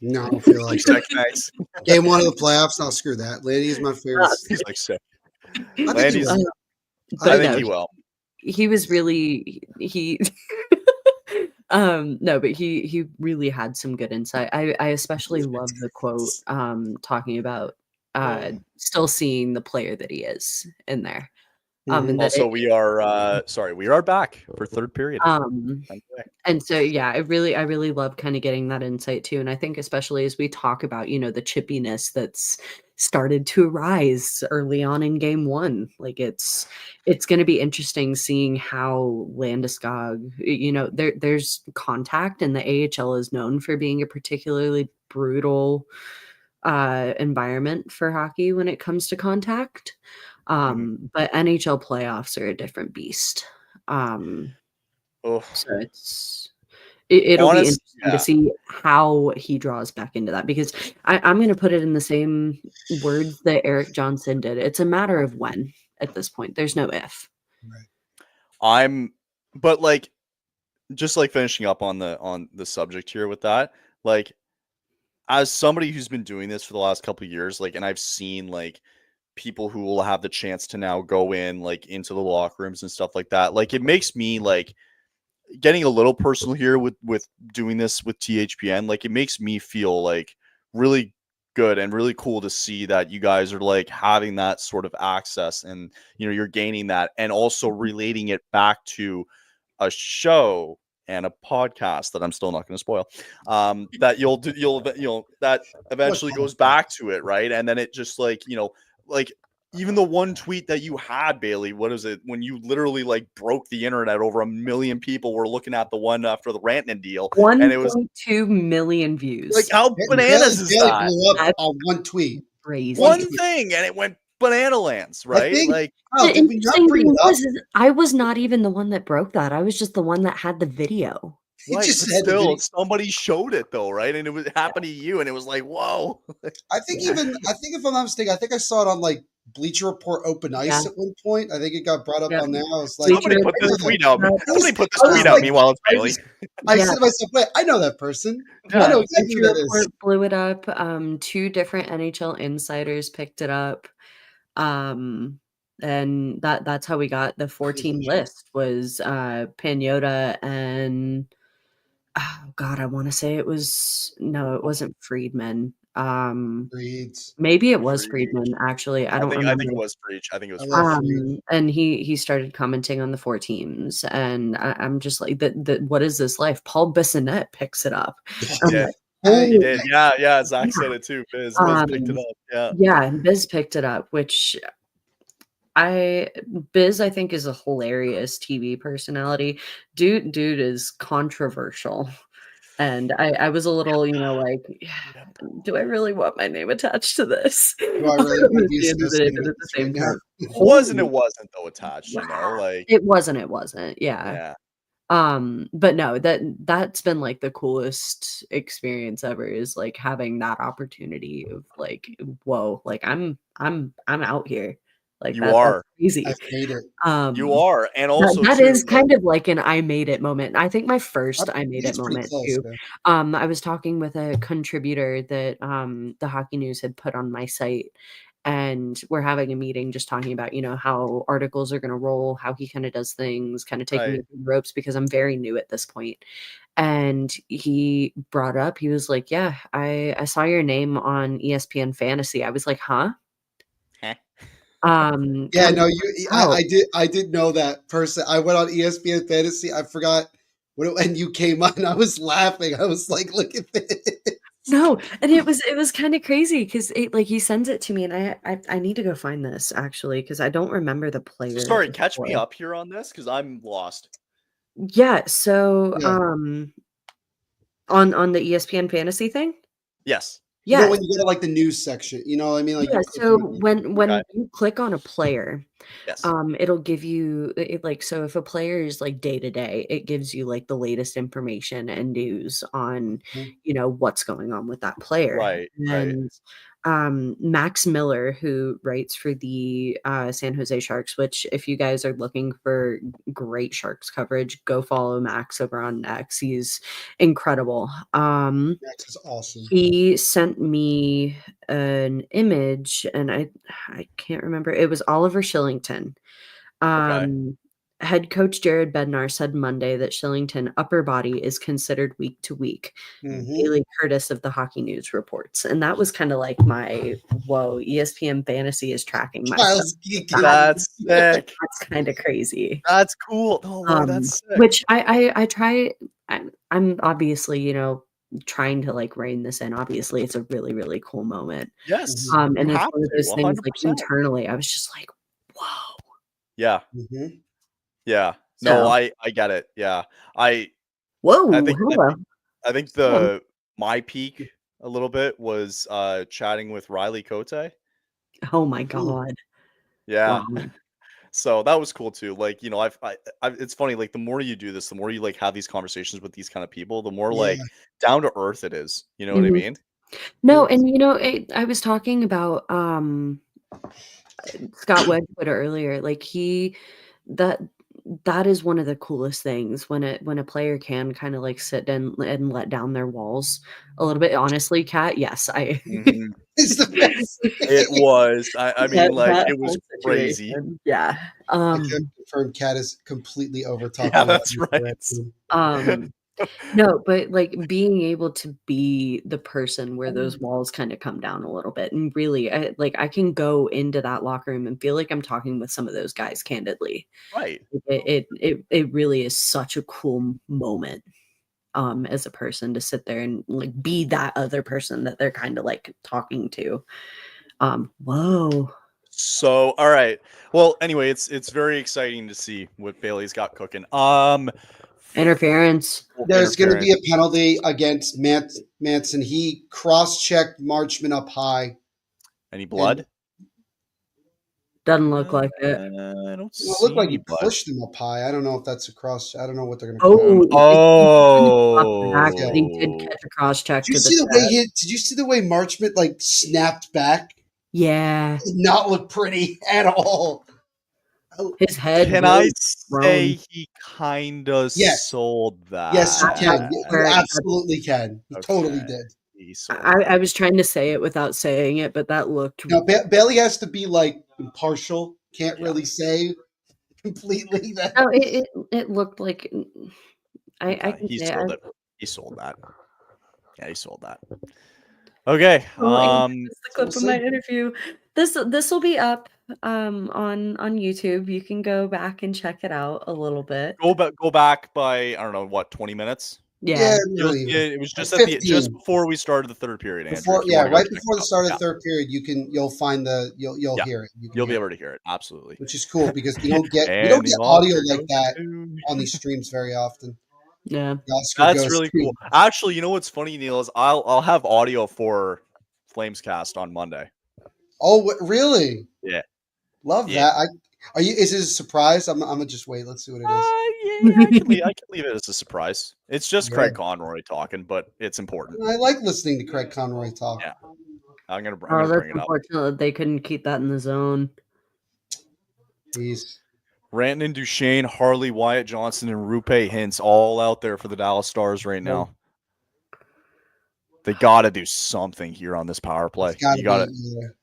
No, I don't feel like that. Nice. Game 1 of the playoffs, I'll screw that. Landy's my favorite. He's like sick. I think he will. He was really no, but he really had some good insight. I especially love the quote talking about still seeing the player that he is in there. And also, we are back for third period. And so I really love kind of getting that insight too. And I think especially as we talk about, the chippiness that's started to arise early on in game 1, like it's going to be interesting seeing how Landeskog, there's contact, and the AHL is known for being a particularly brutal environment for hockey when it comes to contact. But NHL playoffs are a different beast. So it'll be interesting to see how he draws back into that, because I'm going to put it in the same words that Eric Johnson did. It's a matter of when at this point. There's no if. Right. But like, just like finishing up on the subject here with that, like, as somebody who's been doing this for the last couple of years, like, and I've seen like people who will have the chance to now go in like into the locker rooms and stuff like that. Like, it makes me like, getting a little personal here with doing this with THPN, like, it makes me feel like really good and really cool to see that you guys are like having that sort of access, and you're gaining that, and also relating it back to a show and a podcast that I'm still not going to spoil, that you'll that eventually goes back to it, right? And then it just like, like, even the one tweet that you had, Bailey, what is it? When you literally like broke the internet, over 1 million people were looking at the one after the Rantanen deal. 1.2 million views. Like, how bananas is that? Blew up on one tweet. Crazy. One thing, and it went banana lands, right? The interesting thing was, I was not even the one that broke that. I was just the one that had the video. Right, still, somebody showed it though, right? And it happened to you, and it was like, whoa. I think if I'm not mistaken, I think I saw it on like Bleacher Report Open Ice at one point. I think it got brought up on there. I was like, somebody put this tweet out. Somebody put this tweet out. Meanwhile, it's Bailey. I said to myself, wait, I know that person. I know exactly who that is. Blew it up. 2 different NHL insiders picked it up. And that's how we got the 14 list, was Pagnotta and oh God, I want to say it wasn't Friedman. Maybe it was Friedman, actually. I don't remember. I think it was Breach. I think it was Friedman. And he started commenting on the 4 teams, and I'm just like, what is this life? Paul Bissonnette picks it up. Yeah. He did. Yeah. Zach said it too. Biz picked it up. Yeah, and Biz picked it up, which Biz, I think, is a hilarious TV personality. Dude is controversial. And I was a little, like, do I really want my name attached to this? Do I really want to be associated But with at the this right same now? time, It wasn't though attached, like it wasn't. Yeah. yeah. But no, that's been like the coolest experience ever is like having that opportunity of like, whoa, like I'm out here. Like You that's are. crazy. I've made it. You are. And also that too, is kind of like an I made it moment. I think my first I made it It's pretty moment close, too. man. I was talking with a contributor that the Hockey News had put on my site, and we're having a meeting just talking about, how articles are going to roll, how he kind of does things, kind of taking me through the ropes because I'm very new at this point. And he brought up, he was like, yeah, I saw your name on ESPN Fantasy. I was like, huh? Yeah, no, I did know that person. I went on ESPN Fantasy. I forgot when you came on. I was laughing. I was like, look at this. No, and it was kind of crazy because like he sends it to me, and I need to go find this actually because I don't remember the player. Sorry, catch me up here on this because I'm lost. Yeah, so on the ESPN Fantasy thing. Yes. Yeah, when you go to like the news section, you know what I mean? Like, yeah. So when you click on a player, yes, it'll give you so if a player is like day to day, it gives you like the latest information and news on what's going on with that player. Right. And Max Miller, who writes for the San Jose Sharks, which if you guys are looking for great Sharks coverage, go follow Max over on X. He's incredible. Max is awesome. He sent me an image, and I can't remember. It was Oliver Shillington. Head coach Jared Bednar said Monday that Shillington upper body is considered week to week. Bailey Curtis of the Hockey News reports, and that was kind of like my whoa. ESPN Fantasy is tracking my stuff. That's sick. That's kind of crazy. That's cool. Oh, that's sick. Which I try. I'm obviously trying to like rein this in. Obviously, it's a really really cool moment. Yes. And it's one of those things like internally, I was just like, whoa. Yeah. Yeah. So, No, I get it. Yeah. I think my peak a little bit was chatting with Riley Cote. Oh my god. Yeah. Wow. So that was cool too. Like, it's funny, like the more you do this, the more you like have these conversations with these kind of people, the more like down to earth it is. You know what I mean? No, and I was talking about Scott Wedgwood earlier. Like that is one of the coolest things when a player can kind of like sit and let down their walls a little bit. Honestly, Kat, yes, It's the best. It was. I mean, like it was crazy. Yeah. I can confirm Kat is completely over talking. Yeah, that's right. No, but like being able to be the person where those walls kind of come down a little bit, and really, I can go into that locker room and feel like I'm talking with some of those guys candidly. Right. It really is such a cool moment. As a person to sit there and like be that other person that they're kind of like talking to. Whoa. So, all right. Well, anyway, it's very exciting to see what Bailey's got cooking. Interference. There's going to be a penalty against Manson. He cross-checked Marchman up high. Any blood? Doesn't look like it. I don't see. It looked like he pushed him up high. I don't know if that's a cross. I don't know what they're going to call him. He did catch a cross check. Did you see the way did you see the way Marchman like snapped back? Yeah. It did not look pretty at all. His head. Can I say he kind of sold that? Yes, you can. You absolutely can. He totally did. I was trying to say it without saying it, but that looked. No, Bailey has to be like impartial. Can't really say completely that. No, it looked like. He sold it. He sold that. Yeah, he sold that. Okay. The clip of my interview. This will be up on YouTube. You can go back and check it out a little bit. Go back by I don't know what 20 minutes. Yeah, it was just just before we started the third period. Andrew, right before the start of the third period, you'll find you'll hear it. You'll be able to hear it absolutely, which is cool because we don't get audio like that on these streams very often. Yeah. That's really cool. Actually, you know what's funny, Neil, is I'll have audio for Flamescast on Monday. Oh, really? Yeah. Love that. Is it a surprise? I'm gonna just wait. Let's see what it is. I can leave it as a surprise. It's just Yeah. Craig Conroy talking, but it's important. I like listening to Craig Conroy talk. Yeah. I'm gonna bring That's it up. unfortunate they couldn't keep that in the zone. Jeez. Rantanen, Duchesne, Harley, Wyatt Johnson, and Rupe Hintz all out there for the Dallas Stars right now. They got to do something here on this power play. You got to.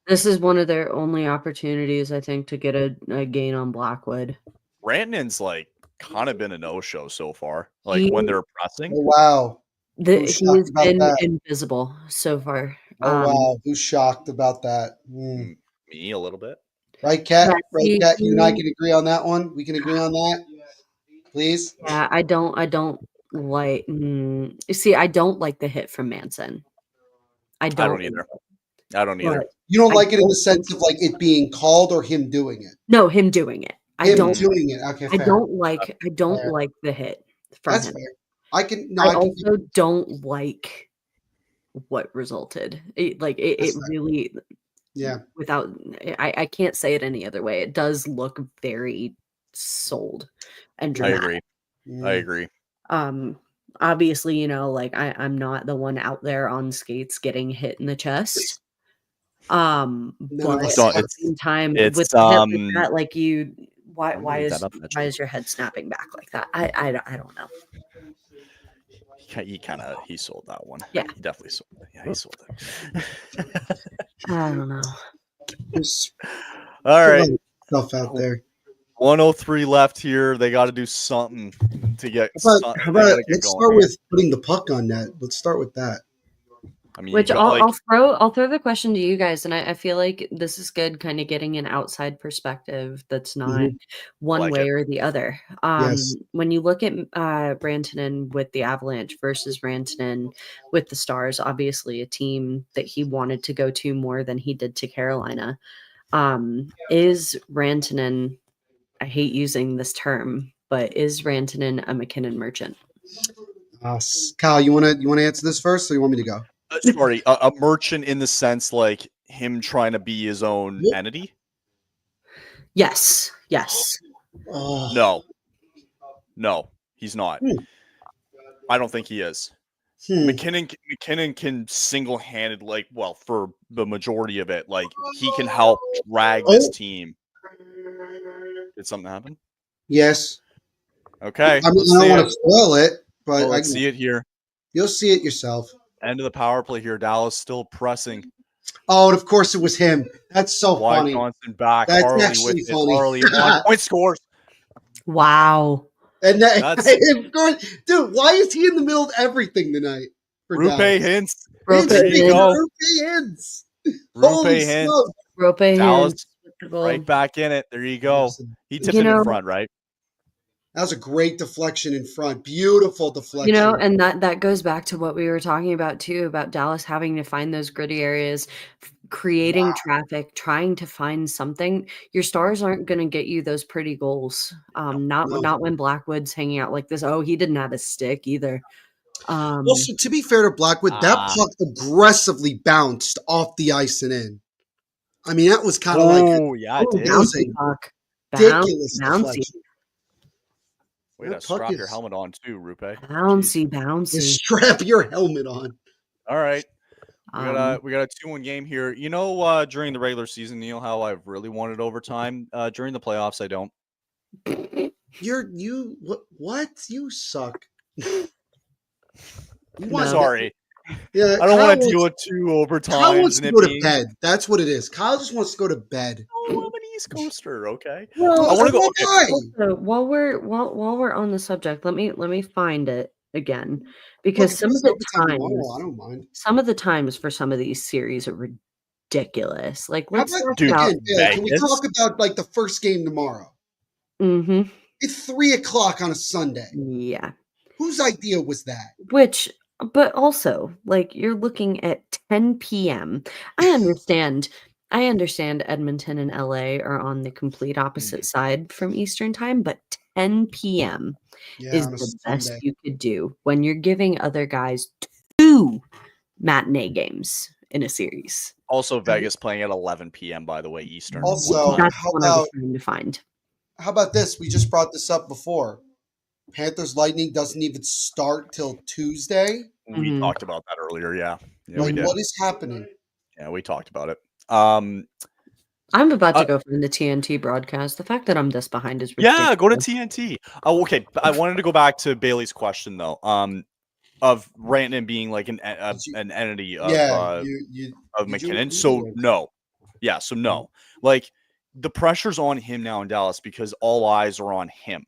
This is one of their only opportunities, I think, to get a gain on Blackwood. Rantanen's like kind of been a no-show so far. Like when they're pressing. Oh, wow. He's been invisible so far. Oh, wow. Who's shocked about that? Me a little bit. Right, Kat? Right, Kat? You and I can agree on that one? We can agree on that? Please? Yeah, I don't like. See, I don't like the hit from Manson. I don't either. I don't either. You don't like it in the sense of like it being called or him doing it? No, him doing it. Him doing it. Okay, fair. I don't like the hit from That's him. fair. I also don't like what resulted. It really. Yeah. Without, I can't say it any other way. It does look very sold and dramatic. I agree. Obviously, like I'm not the one out there on skates getting hit in the chest. But at the same time, with hit like that, like why is your head snapping back like that? I don't know. He sold that one. Yeah, he definitely sold it. Yeah, he sold it. I don't know. All right, stuff out there. 103 left here. They got to do something to get. How about let's start with putting the puck on net. Let's start with that. I mean, which I'll throw the question to you guys, and I feel like this is good, kind of getting an outside perspective that's not one way or the other. When you look at Rantanen with the Avalanche versus Rantanen with the Stars, obviously a team that he wanted to go to more than he did to Carolina, is Rantanen? I hate using this term, but is Rantanen a McKinnon merchant? Kyle, you want to answer this first, or you want me to go? Sorry, a merchant in the sense like him trying to be his own entity? Yes. No, he's not. I don't think he is. McKinnon can single-handed, for the majority of it, like he can help drag this team. Did something happen? Yes. Okay. I don't want to spoil it, but let's see it here. You'll see it yourself. End of the power play here. Dallas still pressing. Oh, and of course it was him. That's so funny. Johnson back. That's Harley actually with funny. Harley 1 point scores. Wow. And dude, why is he in the middle of everything tonight? Rupe Hintz. There you go. Rupe Hintz. Dallas right back in it. There you go. He tipped it in front, right? That was a great deflection in front. Beautiful deflection. And that goes back to what we were talking about too, about Dallas having to find those gritty areas, creating traffic, trying to find something. Your Stars aren't going to get you those pretty goals. Not when Blackwood's hanging out like this. Oh, he didn't have a stick either. Also, to be fair to Blackwood, that puck aggressively bounced off the ice and in. I mean, that was kind of it did. It was a ridiculous deflection. Way to strap your helmet on too, Rupe. Bouncy. Just strap your helmet on. All right. We got a 2-1 game here. During the regular season, Neil, how I've really wanted overtime. During the playoffs, I don't. What? You suck. Sorry. Yeah, I don't want to deal with 2 overtimes. Kyle wants to go to bed. That's what it is. Kyle just wants to go to bed. Oh, I'm an East Coaster, okay? Well, I want to go. Also, while we're on the subject, let me find it again, because some of the times for some of these series are ridiculous. Like, let's talk about. Can we talk about like the first game tomorrow? Mm-hmm. It's 3:00 on a Sunday. Yeah. Whose idea was that? But also, like, you're looking at 10 p.m. I understand Edmonton and LA are on the complete opposite side from Eastern time, but 10 p.m. is on a the best Sunday. you could do when you're giving other guys 2 matinee games in a series. Also, Vegas playing at 11 p.m. by the way, Eastern. Also, That's how what I was about trying to find. how about this? We just brought this up before. Panthers Lightning doesn't even start till Tuesday. We talked about that earlier. Yeah, we Like, did. what is happening? Yeah, we talked about it. I'm about to go find the TNT broadcast. The fact that I'm this behind is ridiculous. Yeah, go to TNT. Oh, okay. I wanted to go back to Bailey's question though. Of Rantanen being like an entity of McKinnon. So no. Yeah, so no. Like the pressure's on him now in Dallas because all eyes are on him.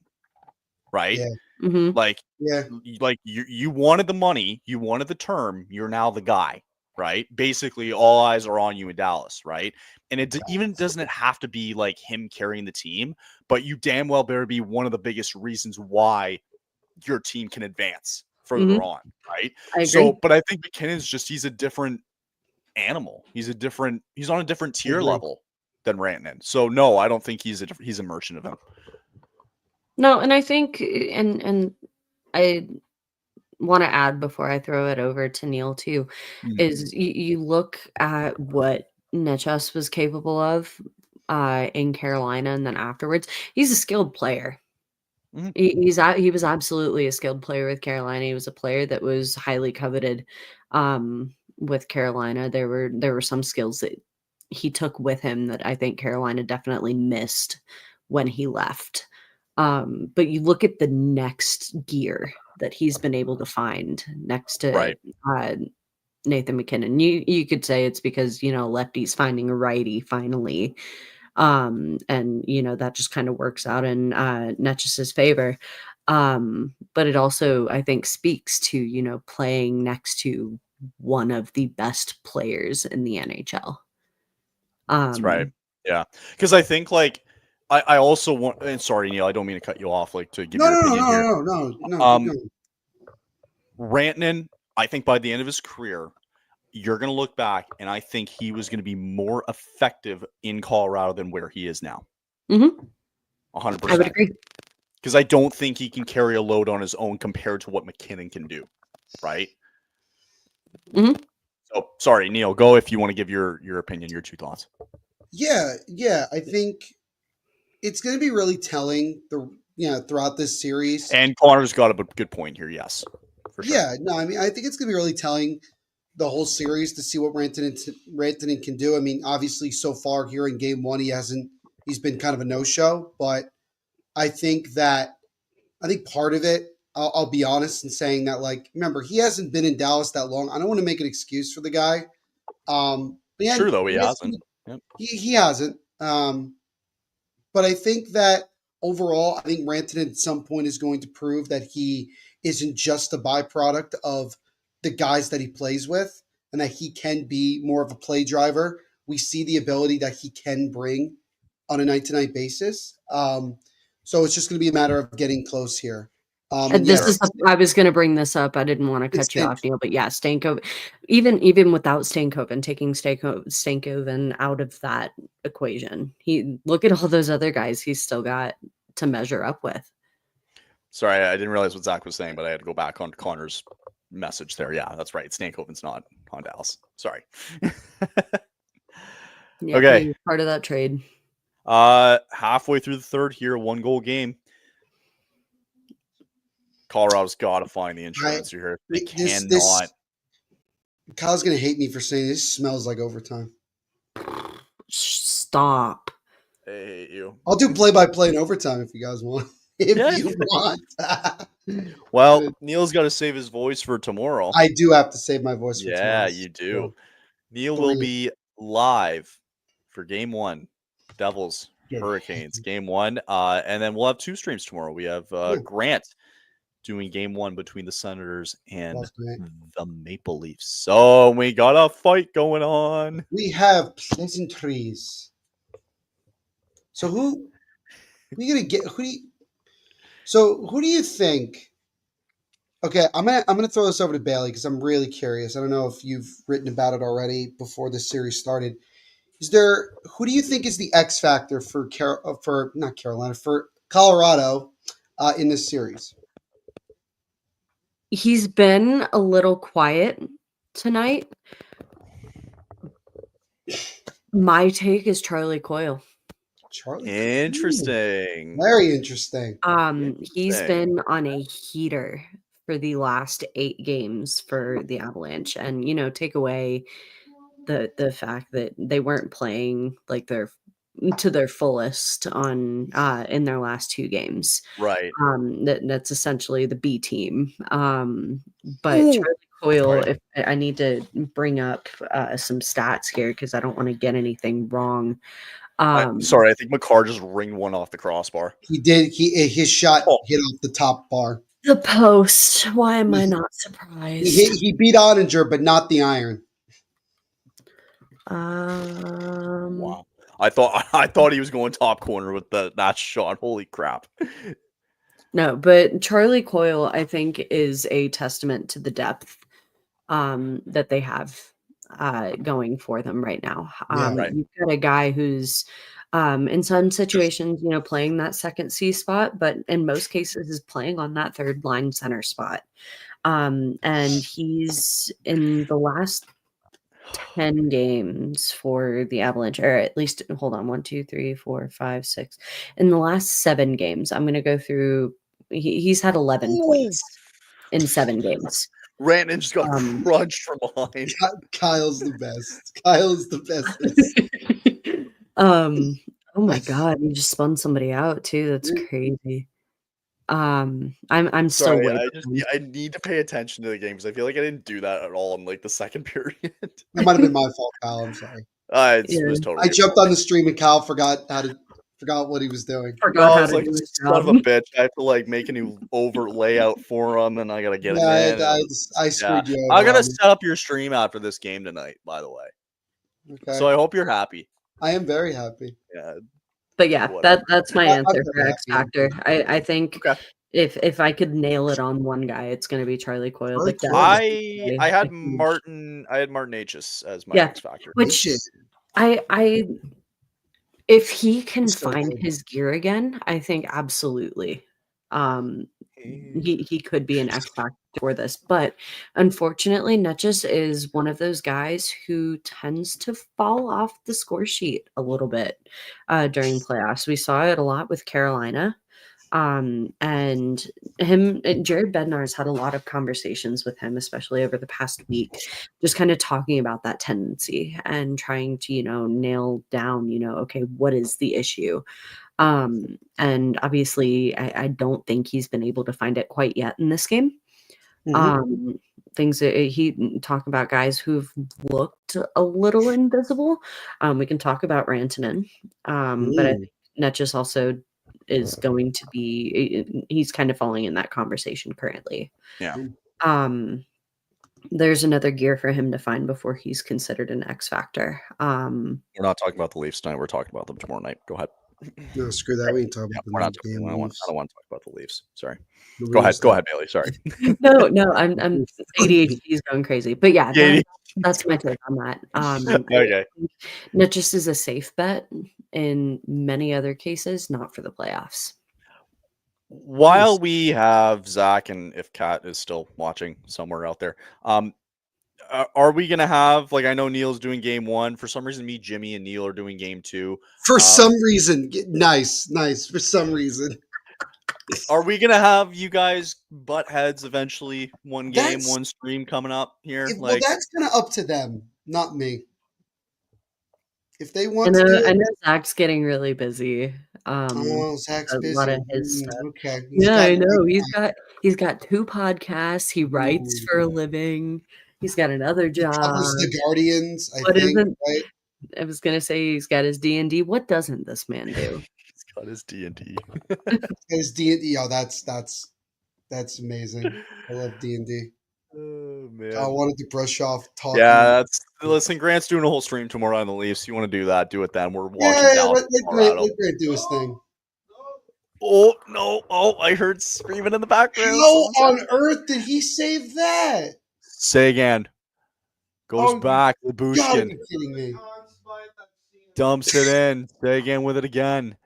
Right? Yeah. Like you wanted the money, you wanted the term, you're now the guy. Right? Basically, all eyes are on you in Dallas, right? And it even doesn't have to be like him carrying the team, but you damn well better be one of the biggest reasons why your team can advance further on, right? I agree. So, but I think McKinnon's he's a different animal. He's on a different tier level than Rantanen. So, no, I don't think he's a merchant of him. No, and I think, and I want to add before I throw it over to Neil too, is you look at what Nechas was capable of in Carolina, and then afterwards, he's a skilled player. He was absolutely a skilled player with Carolina. He was a player that was highly coveted with Carolina. There were some skills that he took with him that I think Carolina definitely missed when he left. But you look at the next gear that he's been able to find next to Nathan McKinnon. You could say it's because, lefty's finding a righty finally. And, that just kind of works out in Netch's favor. But it also, I think, speaks to, playing next to one of the best players in the NHL. That's right. Yeah. Because I think, I also want, and sorry, Neil, I don't mean to cut you off, to give your opinion here. No. Rantanen, I think by the end of his career, you're going to look back, and I think he was going to be more effective in Colorado than where he is now. 100%. I would agree. Because I don't think he can carry a load on his own compared to what McKinnon can do, right? So, sorry, Neil, go if you want to give your opinion, your 2 thoughts. Yeah, I think it's going to be really telling throughout this series. And Connor's got a good point here, yes. For sure. Yeah, no, I mean, I think it's going to be really telling the whole series to see what Rantanen can do. I mean, obviously, so far here in Game 1, he's been kind of a no-show, but I think part of it, I'll be honest in saying that, remember, he hasn't been in Dallas that long. I don't want to make an excuse for the guy. True, though, he hasn't. Yep. He hasn't. But I think that overall, I think Rantanen at some point is going to prove that he isn't just a byproduct of the guys that he plays with, and that he can be more of a play driver. We see the ability that he can bring on a night-to-night basis. So it's just going to be a matter of getting close here. I was going to bring this up. I didn't want to cut you off, Neil, but yeah, Stankoven, even without Stankoven, taking Stankoven out of that equation, look at all those other guys he's still got to measure up with. Sorry, I didn't realize what Zach was saying, but I had to go back on Connor's message there. Yeah, that's right. Stankoven's not on Dallas. Sorry. Yeah, okay. Part of that trade. Halfway through the third here, 1-goal game. Colorado's got to find the insurance here. They cannot. Kyle's going to hate me for saying this smells like overtime. Stop. I hate you. I'll do play-by-play in overtime if you guys want. You want. Well, Neil's got to save his voice for tomorrow. I do have to save my voice for tomorrow. Yeah, you do. Neil will be live for Game 1. Devils, Hurricanes, Game 1. And then we'll have 2 streams tomorrow. We have Grant doing Game 1 between the Senators and the Maple Leafs. So we got a fight going on. We have pleasantries. So who do you think? Okay, I'm gonna throw this over to Bailey because I'm really curious. I don't know if you've written about it already before this series started. Who do you think is the X factor for Colorado in this series? He's been a little quiet tonight. My take is Charlie Coyle. Interesting. Very interesting. He's been on a heater for the last 8 games for the Avalanche, and take away the fact that they weren't playing like to their fullest on in their last 2 games. Right. That's essentially the B team. But Charlie Coyle, if I need to bring up some stats here because I don't want to get anything wrong. Sorry, I think McCarr just ringed one off the crossbar. He did. His shot hit off the top bar. The post. Why am I not surprised? He beat Ottinger, but not the iron. Wow. I thought he was going top corner with that shot. Holy crap. No, but Charlie Coyle, I think, is a testament to the depth that they have going for them right now. You've got a guy who's in some situations, playing that second C spot, but in most cases is playing on that third line center spot. And he's in the last 10 games for the Avalanche, or at least, hold on, 1, 2, 3, 4, 5, 6. In the last 7 games, I'm going to go through, he's had 11 points in 7 games. Rantanen just got crunched from behind. Kyle's the best. Kyle's the best. Oh my God, you just spun somebody out too. That's crazy. I'm sorry. still I need to pay attention to the game because I feel like I didn't do that at all in like the second period. That might have been my fault, Kyle. I'm sorry. It was totally. I jumped on the stream and Kyle forgot what he was doing. Forgot how to like, do his son of a job. bitch. I have to like make a new over layout for him, and I gotta get it in. I screwed you over. I gotta set up your stream after this game tonight, by the way. Okay. So I hope you're happy. I am very happy. Yeah. But yeah, that's my answer for X happy. Factor. I think if I could nail it on one guy, it's going to be Charlie Coyle. Like I had Martin H's as my X Factor. Which I if he can find his gear again, I think absolutely. He could be an X factor for this, but unfortunately, Netchus is one of those guys who tends to fall off the score sheet a little bit during playoffs. We saw it a lot with Carolina, and Jared Bednar's had a lot of conversations with him, especially over the past week, just kind of talking about that tendency and trying to nail down okay, what is the issue. And obviously I don't think he's been able to find it quite yet in this game. Things that he talk about guys who've looked a little invisible. We can talk about Rantanen, but I think Netchus also is going to be, he's kind of falling in that conversation currently. Yeah. There's another gear for him to find before he's considered an X factor. We're not talking about the Leafs tonight. We're talking about them tomorrow night. Go ahead. No, screw that. We can talk about we're not the talking, I don't want to talk about the Leafs. Sorry. The Go Leafs. ahead, Bailey. Sorry. No, I'm ADHD is going crazy. But yeah, that's my take on that. Okay. Netchus is a safe bet in many other cases, not for the playoffs. While we have Zach, and if Kat is still watching somewhere out there, are we gonna have, like, I know Neil's doing game 1. For some reason, me, Jimmy, and Neil are doing game 2. For some reason, nice. For some reason, are we gonna have you guys butt heads eventually? One game, one stream coming up here. Well, that's kind of up to them, not me. If they want I know Zach's getting really busy. Zach's busy. A lot of his stuff. Okay. Yeah, I know. He's got 2 podcasts. He writes for a living. He's got another job. Covers the Guardians, I think, right? I was gonna say he's got his D&D. What doesn't this man do? He's got his D&D. His D&D. Oh, that's amazing. I love D&D. Oh man. I wanted to brush off talking. Yeah, listen, Grant's doing a whole stream tomorrow on the Leafs. You want to do that, do it then. We're watching let Grant do his thing. Oh no. Oh, I heard screaming in the background. How on earth did he save that? Say again. Goes back. You gotta Labushkin be kidding me. dumps it in. Say again with it again.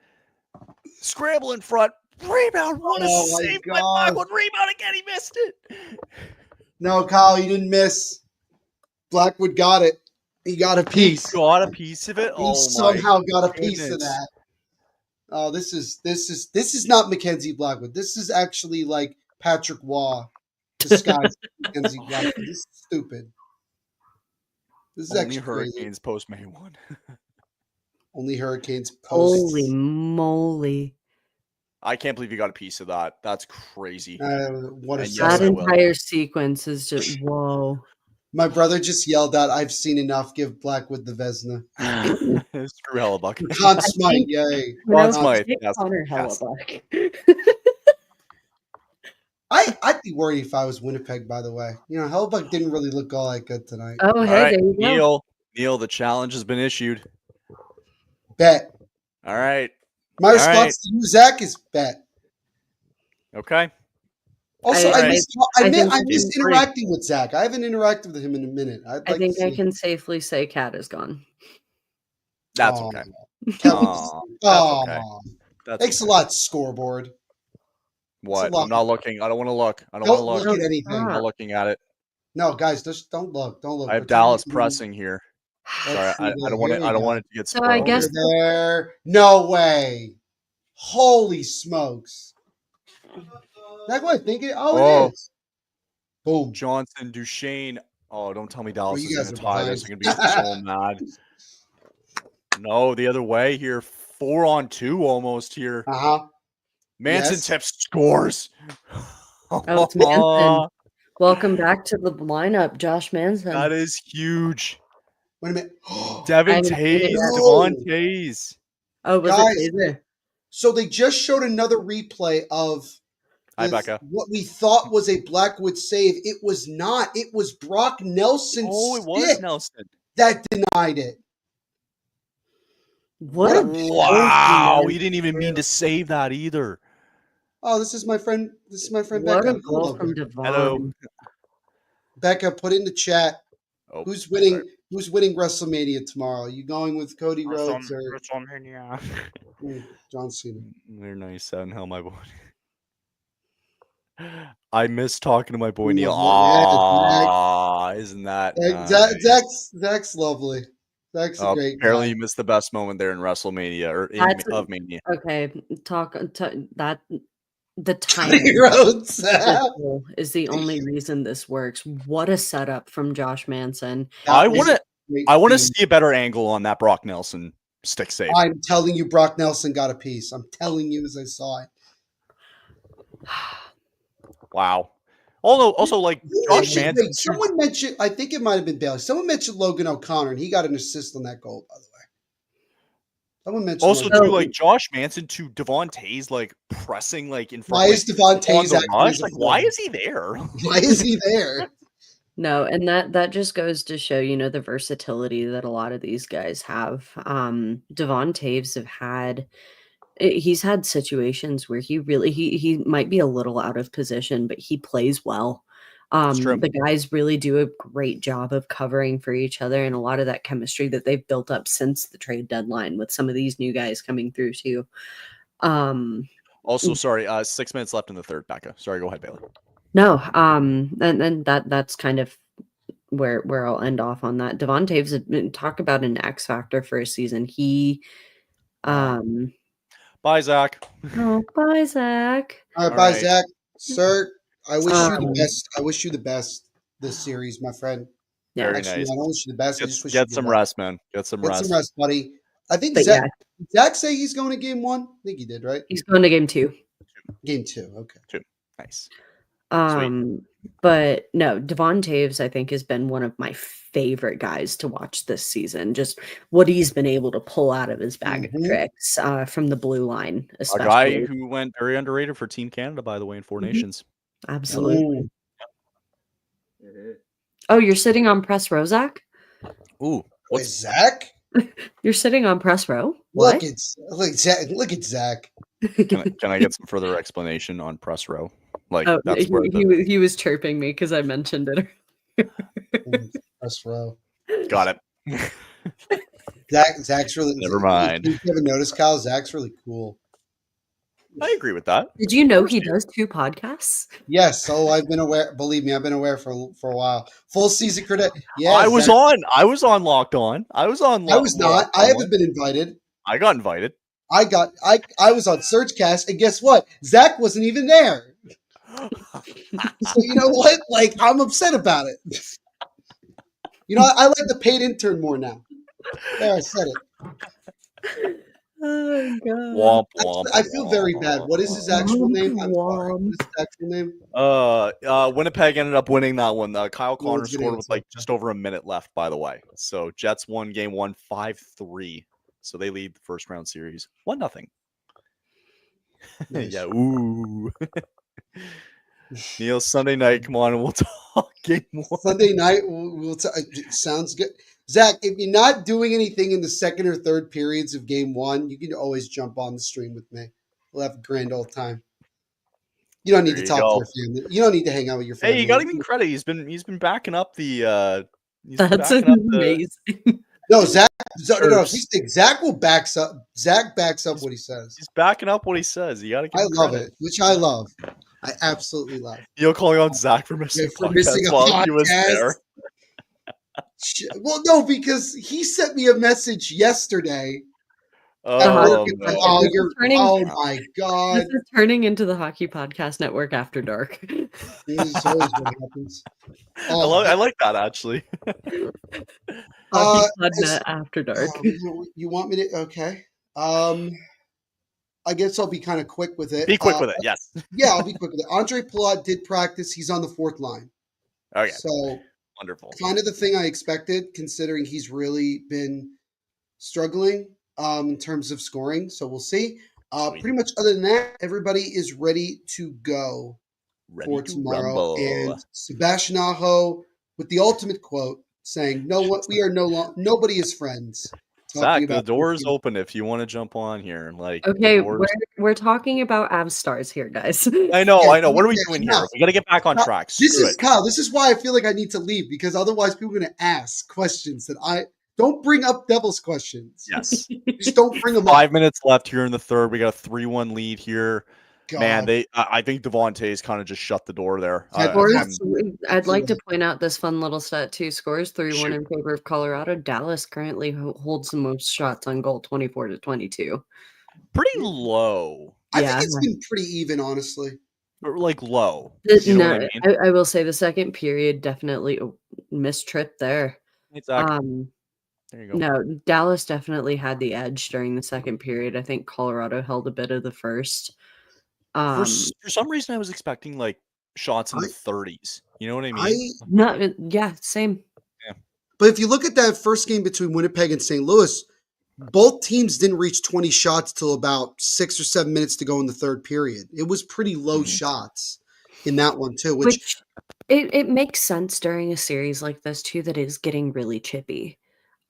Scramble in front. Rebound. What a Oh my save by God. Blackwood. Rebound again. He missed it. No, Kyle, you didn't miss. Blackwood got it. He got a piece. He got a piece of it. He somehow got a piece of that. Oh, this is not Mackenzie Blackwood. This is actually like Patrick Waugh disguised Mackenzie Blackwood. This is stupid. This is Only actually Hurricanes post May 1. Only Hurricanes post. Holy moly. I can't believe you got a piece of that. That's crazy. What a And yes, That I will. entire sequence is just whoa. My brother just yelled out, "I've seen enough. Give Blackwood the Vezina." Screw Hellebuck. Conn Smythe, yay. Conn Smythe. Take Yes, Connor yes. Hellebuck. I'd be worried if I was Winnipeg, by the way. You know, Hellebuck didn't really look all that good tonight. Oh, All hey, right, there you go. Neil, the challenge has been issued. Bet. All right. My response to you, Zach, is bet. Okay. Also, I I miss interacting with Zach. I haven't interacted with him in a minute. I think I can safely say Cat is gone. That's okay. Oh, okay. Thanks a lot, scoreboard. What? I'm not looking. I don't want to look. I don't want to look. Look at anything. I'm not looking at it. No, guys, just don't look. Don't look. I have Dallas pressing here. Sorry, I Let's see don't want it. there I don't you want go. it to get So spoiled. I guess There. No way. Holy smokes. That's what I think it. Whoa. It is. Boom. Johnson, Duchesne. Oh, don't tell me Dallas you is guys going to are tie this. I'm going to be so mad. No, the other way here. 4-on-2 almost here. Manson Yes. tips scores. Oh, it's Manson. Welcome back to the lineup, Josh Manson. That is huge. Wait a minute. Devin seen it Taves, yet. Devon Taves. Oh, was Guys, it Taser? So they just showed another replay of Hi, Becca. what we thought was a Blackwood save. It was not. It was Brock Nelson's Oh, it was stick Nelson. that denied it. What a Wow, goal he didn't even mean to save that either. Oh, this is my friend. This is my friend What Becca. a goal Hello, from Becca. Devon. Hello. Becca, put in the chat. Oh, Who's winning? sorry. Who's winning WrestleMania tomorrow? Are you going with Cody Rhodes or WrestleMania. John Cena? They're nice out in hell, my boy. I miss talking to my boy Neil. Ah, isn't that nice? Zach's lovely. Zach's a great apparently guy. you missed the best moment there in WrestleMania or of Mania. Okay, that the Cody timing Rhodes. is the only reason this works. What a setup from Josh Manson. I want to see a better angle on that Brock Nelson stick save. I'm telling you, Brock Nelson got a piece. I'm telling you as I saw it. Wow. Also, like Josh Manson. Wait, someone mentioned, I think it might have been Bailey. Someone mentioned Logan O'Connor, and he got an assist on that goal, by the way. Someone mentioned Also, Logan. too, like Josh Manson to Devon Taves, like pressing, like in front. Why is Devon Taves on the rush? actually Like, why is he there? Why is he there? No, and that just goes to show, the versatility that a lot of these guys have. Devon Taves he's had situations where he might be a little out of position, but he plays well. The guys really do a great job of covering for each other, and a lot of that chemistry that they've built up since the trade deadline with some of these new guys coming through too. Also, sorry, 6 minutes left in the third, Becca. Sorry, go ahead, Bailey. No, and that's kind of where I'll end off on that. Devon Taves, talk about an X factor for a season. He Bye, Zach. Oh, bye, Zach. All right, bye, Zach. Sir, I wish you the best. I wish you the best this series, my friend. Yeah, very actually, nice. I don't wish you the best. I just wish Get you some the rest, man. Get some rest. Get some rest, buddy. I think But Zach, did Zach say he's going to game one? I think he did, right? He's going to game 2. Game 2. Okay. 2. Nice. But no, Devon Taves, I think, has been one of my favorite guys to watch this season. Just what he's been able to pull out of his bag of tricks from the blue line, especially. A guy who went very underrated for Team Canada, by the way, in 4 Nations. Absolutely. Oh, you're sitting on press row, Zach? Ooh, what's Zach? You're sitting on press row? Look at Zach. Look at Zach. Can I get some further explanation on press row? Like that's where he was chirping me because I mentioned it. Press row. Got it. Zach's really. Never mind. You haven't noticed, Kyle? Zach's really cool. I agree with that. Did you know he does 2 podcasts? Yes. So I've been aware. Believe me, I've been aware for a while. Full season credit. Yeah, I was on Locked On. I was on. I was not. I haven't been invited. I got invited. I was on Surgecast, and guess what? Zach wasn't even there. So you know what? Like, I'm upset about it. You know, I like the paid intern more now. There, I said it. Oh god. Womp, womp, I feel very bad. What is his actual name? I'm sorry. What is his actual name? Winnipeg ended up winning that one. Kyle Who was Connor scored with like just over a minute left, by the way. So Jets won game 1 5-3. So they lead the first round series 1-0. Nice. Yeah. Ooh. Neil, Sunday night. Come on, and we'll talk game 1. Sunday night. We'll sounds good. Zach, if you're not doing anything in the second or third periods of game 1, you can always jump on the stream with me. We'll have a grand old time. You don't need to talk to your family. You don't need to hang out with your family. Hey, you got to give him credit. He's been backing up the. That's amazing. No, Zach. No, Zach will backs up. Zach backs up what he says. He's backing up what he says. You got to. I love it, which I love. I absolutely love. You're calling on Zach for missing a podcast. He was there. Well, no, because he sent me a message yesterday. Oh my god! This is turning into the Hockey Podcast Network After Dark. This is always what happens. I like that actually. HockeyPodnet After Dark. You want me to? Okay. I guess I'll be kind of quick with it. Be quick with it, yes. Yeah, I'll be quick with it. Andre Palat did practice. He's on the 4th line. Okay. So wonderful. Kind of the thing I expected, considering he's really been struggling in terms of scoring. So we'll see. Pretty much other than that, everybody is ready to go for tomorrow. Rumble. And Sebastian Aho with the ultimate quote saying, "No, what we are nobody is friends." Zach, the door is open if you want to jump on here. Like, okay, we're talking about Av Stars here, guys. I know. What are we doing here? We got to get back on track. Kyle. This is why I feel like I need to leave, because otherwise people are going to ask questions that I don't bring up. Devils questions. Yes, just don't bring them 5 minutes left here in the third. We got a 3-1 lead here. God. Man, I think Devontae's kind of just shut the door there. I'd like to point out this fun little stat too. Scores 3-1 in favor of Colorado. Dallas currently holds the most shots on goal, 24-22. Pretty low. I think it's been pretty even, honestly. Like low. I will say the second period definitely missed trip there. Exactly. There you go. No, Dallas definitely had the edge during the second period. I think Colorado held a bit of the first. For some reason, I was expecting like shots in the 30s. You know what I mean? Same. Yeah. But if you look at that first game between Winnipeg and St. Louis, both teams didn't reach 20 shots till about 6 or 7 minutes to go in the third period. It was pretty low shots in that one too. Which it makes sense during a series like this too that is getting really chippy.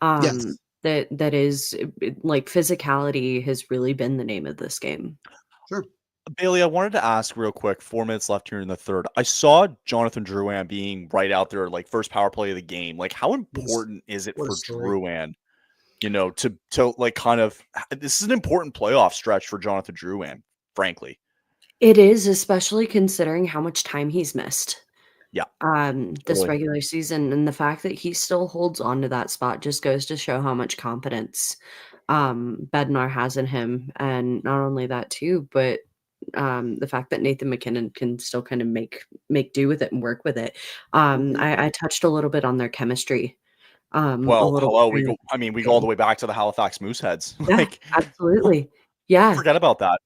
Yes. That is like physicality has really been the name of this game. Sure. Bailey, I wanted to ask real quick, 4 minutes left here in the third. I saw Jonathan Drouin being right out there, like first power play of the game. Like, how important is it for Drouin, to like kind of, this is an important playoff stretch for Jonathan Drouin, frankly. It is, especially considering how much time he's missed. Yeah. This regular season, and the fact that he still holds on to that spot just goes to show how much confidence Bednar has in him. And not only that too, but the fact that Nathan MacKinnon can still kind of make do with it and work with it. I touched a little bit on their chemistry. We go all the way back to the Halifax Mooseheads. Yeah, absolutely. Yeah. Forget about that.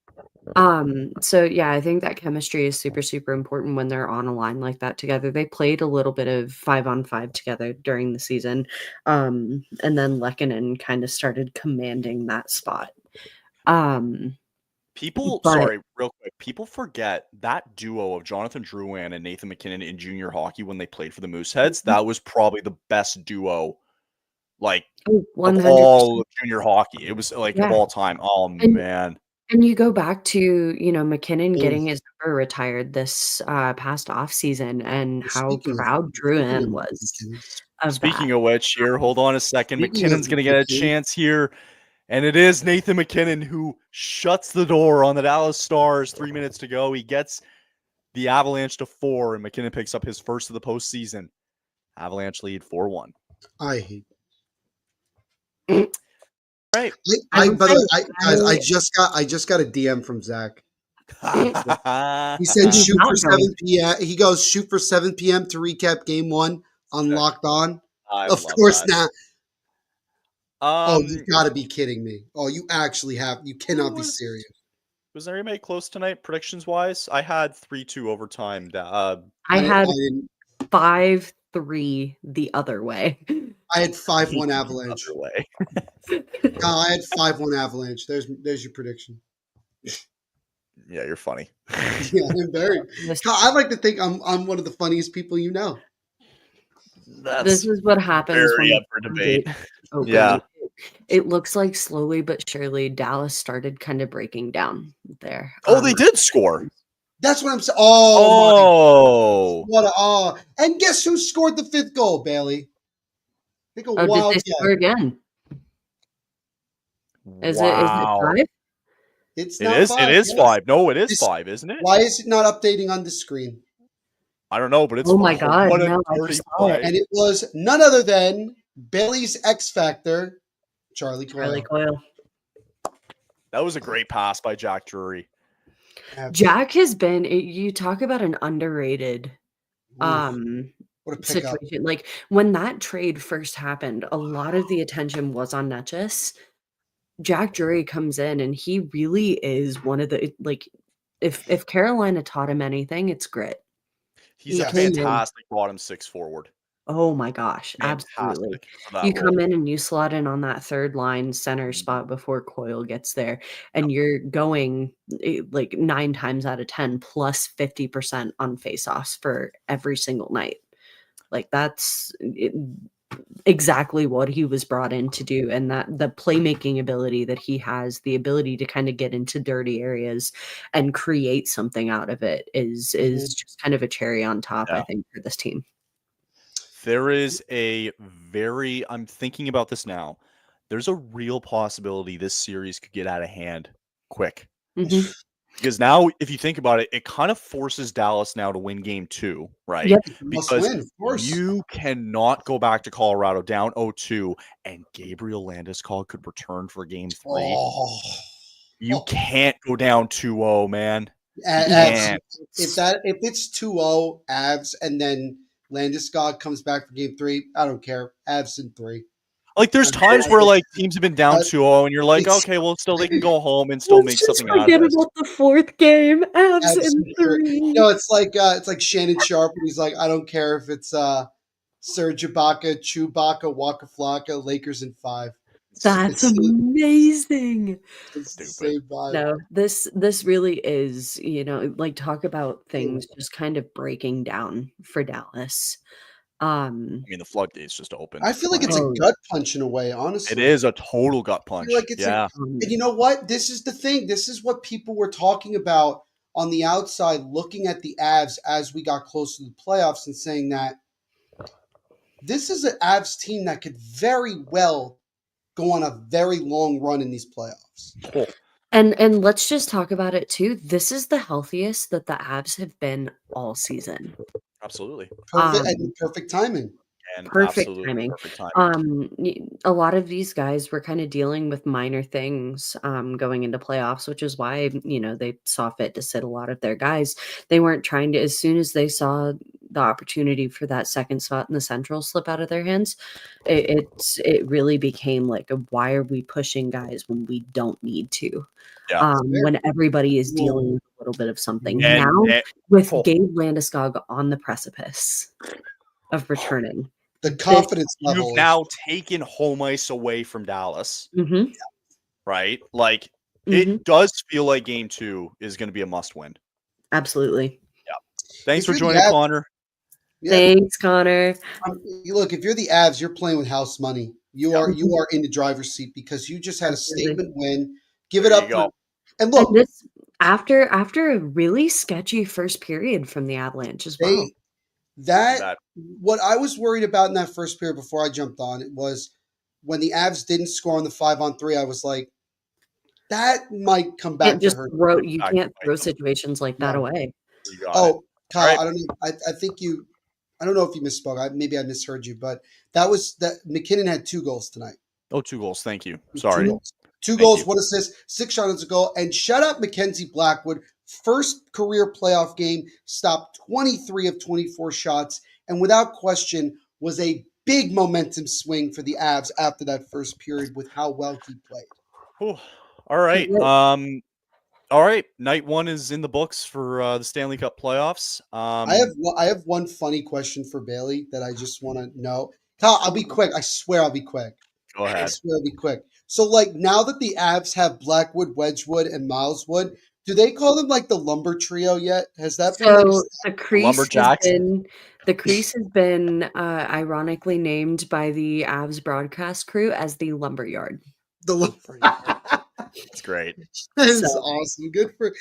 So yeah, I think that chemistry is super, super important when they're on a line like that together. They played a little bit of 5-on-5 together during the season. And then Lehkonen kind of started commanding that spot. People forget that duo of Jonathan Drouin and Nathan MacKinnon in junior hockey when they played for the Mooseheads. That was probably the best duo, like, of all of junior hockey. It was like of all time. Oh, man. And you go back to, MacKinnon getting his number retired this past offseason and how proud Drouin was. Speaking of which, here, hold on a second. McKinnon's going to get a chance here. And it is Nathan MacKinnon who shuts the door on the Dallas Stars. 3 minutes to go. He gets the Avalanche to 4, and MacKinnon picks up his first of the postseason. Avalanche lead 4-1. I hate. Right. By the way, guys, I just got a DM from Zach. He said shoot for 7 p.m. He goes shoot for 7 p.m. to recap game 1 on Locked On. Of course not. Oh, you got to be kidding me. Oh, you actually have. You cannot be serious. Was there anybody close tonight, predictions wise? I had 3-2 overtime. I had 5-3 the other way. I had 5-1 Avalanche. No, I had 5-1 Avalanche. There's your prediction. Yeah, you're funny. Yeah, I'm very. I like to think I'm one of the funniest people you know. This is what happens when up for debate. Yeah. It looks like slowly but surely Dallas started kind of breaking down there. Oh, they did score. That's what I'm saying. Oh. What and guess who scored the 5th goal, Bailey? Take a wild did they score again? Is it 5? It's not 5. It is 5. No, it is 5, isn't it? Why is it not updating on the screen? I don't know, but it's my God. No, and it was none other than Bailey's X Factor, Charlie Coyle. That was a great pass by Jack Drury. Jack has been, you talk about an underrated situation. Like when that trade first happened, a lot of the attention was on Netchus. Jack Drury comes in and he really is one of the, like, if Carolina taught him anything, it's grit. He's a fantastic bottom 6 forward. Oh my gosh, absolutely. You come in and you slot in on that third line center spot before Coyle gets there, and you're going like 9 times out of 10 plus 50% on faceoffs for every single night. Like that's exactly what he was brought in to do, and that the playmaking ability that he has, the ability to kind of get into dirty areas and create something out of it is just kind of a cherry on top, I think, for this team. There is I'm thinking about this now. There's a real possibility this series could get out of hand quick. Mm-hmm. Because now, if you think about it, it kind of forces Dallas now to win game 2, right? Yep. Because you cannot go back to Colorado down 0-2 and Gabriel Landeskog could return for game 3. You can't go down 2-0, man. If it's 2-0 Avs and then Landeskog comes back for game 3, I don't care. Avs in 3. Like there's times where like teams have been down 2-0 and you're like, okay, well, still they can go home and still make something out of it. Forget about the 4th game. Avs in 3. You know, it's like Shannon Sharp, and he's like, I don't care if it's Serge Ibaka, Chewbacca, Waka Flocka, Lakers in 5. That's amazing. It's the same vibe. No, this really is, like talk about things just kind of breaking down for Dallas. I mean, the floodgates just opened. I feel like it's a gut punch in a way, honestly. It is a total gut punch. I feel like it's and you know what? This is the thing. This is what people were talking about on the outside, looking at the Avs as we got close to the playoffs and saying that this is an Avs team that could very well go on a very long run in these playoffs. Cool. And let's just talk about it too. This is the healthiest that the Avs have been all season. Absolutely. Perfect timing. Perfect timing. A lot of these guys were kind of dealing with minor things going into playoffs, which is why, they saw fit to sit a lot of their guys. They weren't trying to, as soon as they saw the opportunity for that second spot in the Central slip out of their hands, it really became like, why are we pushing guys when we don't need to? Yeah. When everybody is dealing with a little bit of something. With Gabe Landeskog on the precipice of returning. The confidence level. You've now taken home ice away from Dallas. Mm-hmm. Right? Like, it does feel like game 2 is going to be a must win. Absolutely. Yeah. Thanks for joining, Connor. Yeah. Thanks, Connor. Look, if you're the Avs, you're playing with house money. You are in the driver's seat because you just had a statement win. Give it up. And look, and this after a really sketchy first period from the Avalanche as well. What I was worried about in that first period before I jumped on it was when the Avs didn't score on the 5-on-3, I was like, that might come back to hurt. You can't throw situations like that away. Oh, Kyle, right. I don't know. I think I don't know if you misspoke. Maybe I misheard you, but that McKinnon had 2 goals tonight. Oh, 2 goals. Thank you. Sorry. 2 goals, 1 assist, 6 shots on goal. And shout out Mackenzie Blackwood. First career playoff game, stopped 23 of 24 shots, and without question was a big momentum swing for the Avs after that first period with how well he played. Whew. All right. All right. Night 1 is in the books for the Stanley Cup playoffs. I have one funny question for Bailey that I just want to know. Kyle, I'll be quick. I swear I'll be quick. Go ahead. I swear I'll be quick. So, like, now that the Avs have Blackwood, Wedgwood, and Mileswood, do they call them like the lumber trio yet? Has that been the crease has been ironically named by the Avs broadcast crew as the lumberyard. The lumberyard. That's great. That is awesome. Good for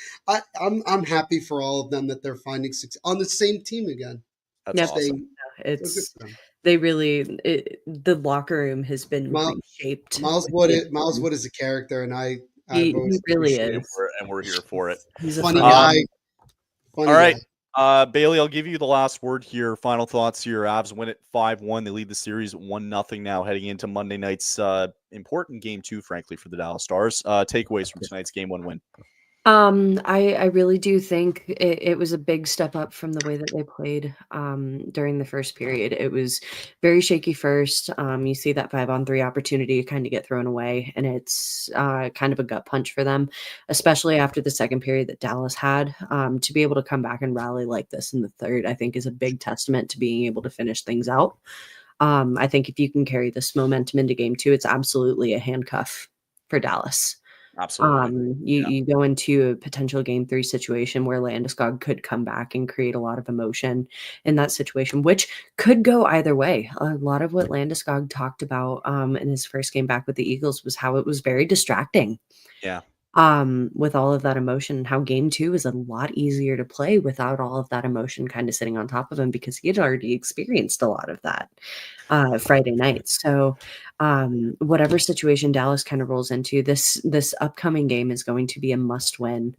I'm happy for all of them that they're finding success on the same team again. That's awesome. The locker room has been reshaped. Mileswood is a character, and he really is, and we're here for it. He's a funny guy. All right, Bailey, I'll give you the last word here. Final thoughts here. Avs win it 5-1. They lead the series 1-0 now, heading into Monday night's important game 2, frankly, for the Dallas Stars. Takeaways from tonight's game 1 win. I really do think it was a big step up from the way that they played during the first period. It was very shaky first. You see that 5-on-3 opportunity kind of get thrown away, and it's kind of a gut punch for them, especially after the second period that Dallas had. To be able to come back and rally like this in the third, I think is a big testament to being able to finish things out. I think if you can carry this momentum into game 2, it's absolutely a handcuff for Dallas. Absolutely. You go into a potential game 3 situation where Landeskog could come back and create a lot of emotion in that situation, which could go either way. A lot of what Landeskog talked about in his first game back with the Eagles was how it was very distracting. Yeah. With all of that emotion, how game 2 is a lot easier to play without all of that emotion kind of sitting on top of him, because he had already experienced a lot of that Friday night. So whatever situation Dallas kind of rolls into, this upcoming game is going to be a must win,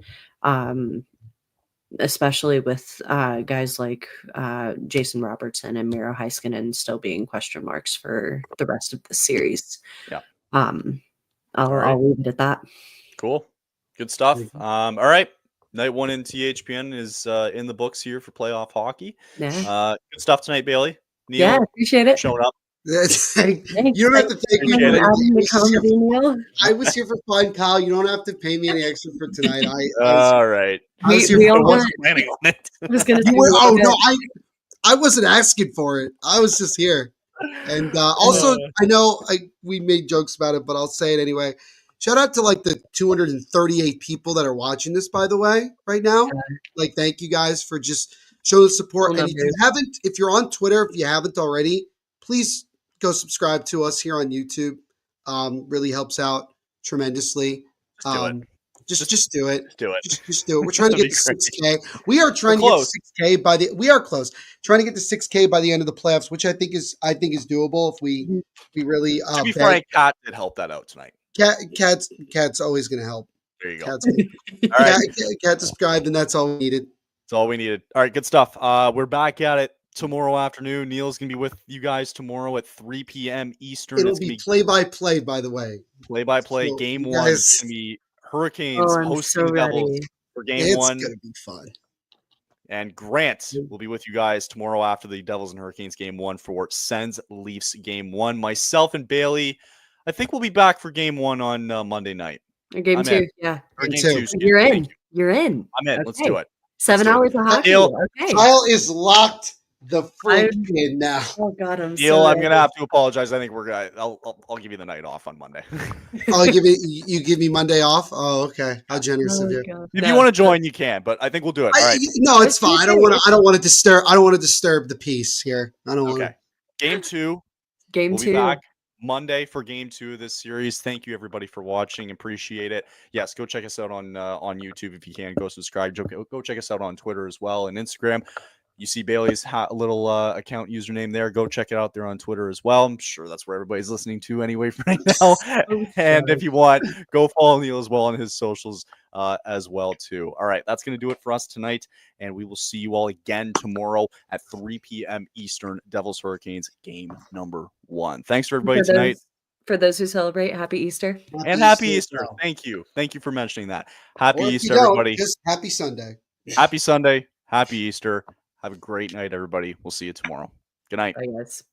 especially with guys like Jason Robertson and Miro Heiskanen still being question marks for the rest of the series. Yeah. I'll leave it at that. Cool. Good stuff. All right. Night 1 in THPN is in the books here for playoff hockey. Yeah. Good stuff tonight, Bailey. Neil, yeah, appreciate it. Showing up. You don't have to thank me. I was here for fun, Kyle. You don't have to pay me any extra for tonight. All right. I wasn't planning on it. I was going to say, I wasn't asking for it. I was just here. And also, I know we made jokes about it, but I'll say it anyway. Shout out to like the 238 people that are watching this, by the way, right now. Like, thank you guys for just showing support. And if you're on Twitter, if you haven't already, please go subscribe to us here on YouTube. Really helps out tremendously. Just do it. Just do it. We're trying to get to 6K. We are trying to get to 6K we are close. Trying to get to 6K by the end of the playoffs, which I think is doable if we really. To be frank, Kat did help that out tonight. Cat's always going to help. There you go. All right. Cat subscribed, and that's all we needed. That's all we needed. All right, good stuff. We're back at it tomorrow afternoon. Neil's going to be with you guys tomorrow at 3 p.m. Eastern. It'll be play-by-play, by the way. Play-by-play. So, game 1 is going to be Hurricanes hosting the Devils for game 1. It's going to be fun. And Grant will be with you guys tomorrow after the Devils and Hurricanes game 1 for Sens Leafs game 1. Myself and Bailey, I think we'll be back for game 1 on Monday night. Game 2, yeah. Game 2. You're in. You're in. I'm in. Okay. Let's do it. 7 hours of hockey. Okay. Kyle is locked the freak in now. Oh God, I'm I'm gonna have to apologize. I think we're gonna. I'll give you the night off on Monday. You give me Monday off. Oh, okay. How generous of you. God. If you want to join, you can. But I think we'll do it. All right. No, it's fine. I don't want to disturb the peace here. I don't want. Okay. Game 2. We'll be back Monday for game 2 of this series. Thank you everybody for watching. Appreciate it. Yes, go check us out on YouTube if you can. Go subscribe. Go check us out on Twitter as well and Instagram. You see Bailey's little account username there. Go check it out there on Twitter as well. I'm sure that's where everybody's listening to anyway right now. And if you want, go follow Neil as well on his socials as well too. All right, that's going to do it for us tonight. And we will see you all again tomorrow at 3 p.m. Eastern, Devils Hurricanes game number 1. Thanks for everybody tonight. For those who celebrate, happy Easter. Happy Easter. Thank you. Thank you for mentioning that. Happy Easter, everybody. Just happy Sunday. Happy Sunday. Happy Easter. Have a great night, everybody. We'll see you tomorrow. Good night. Bye, guys.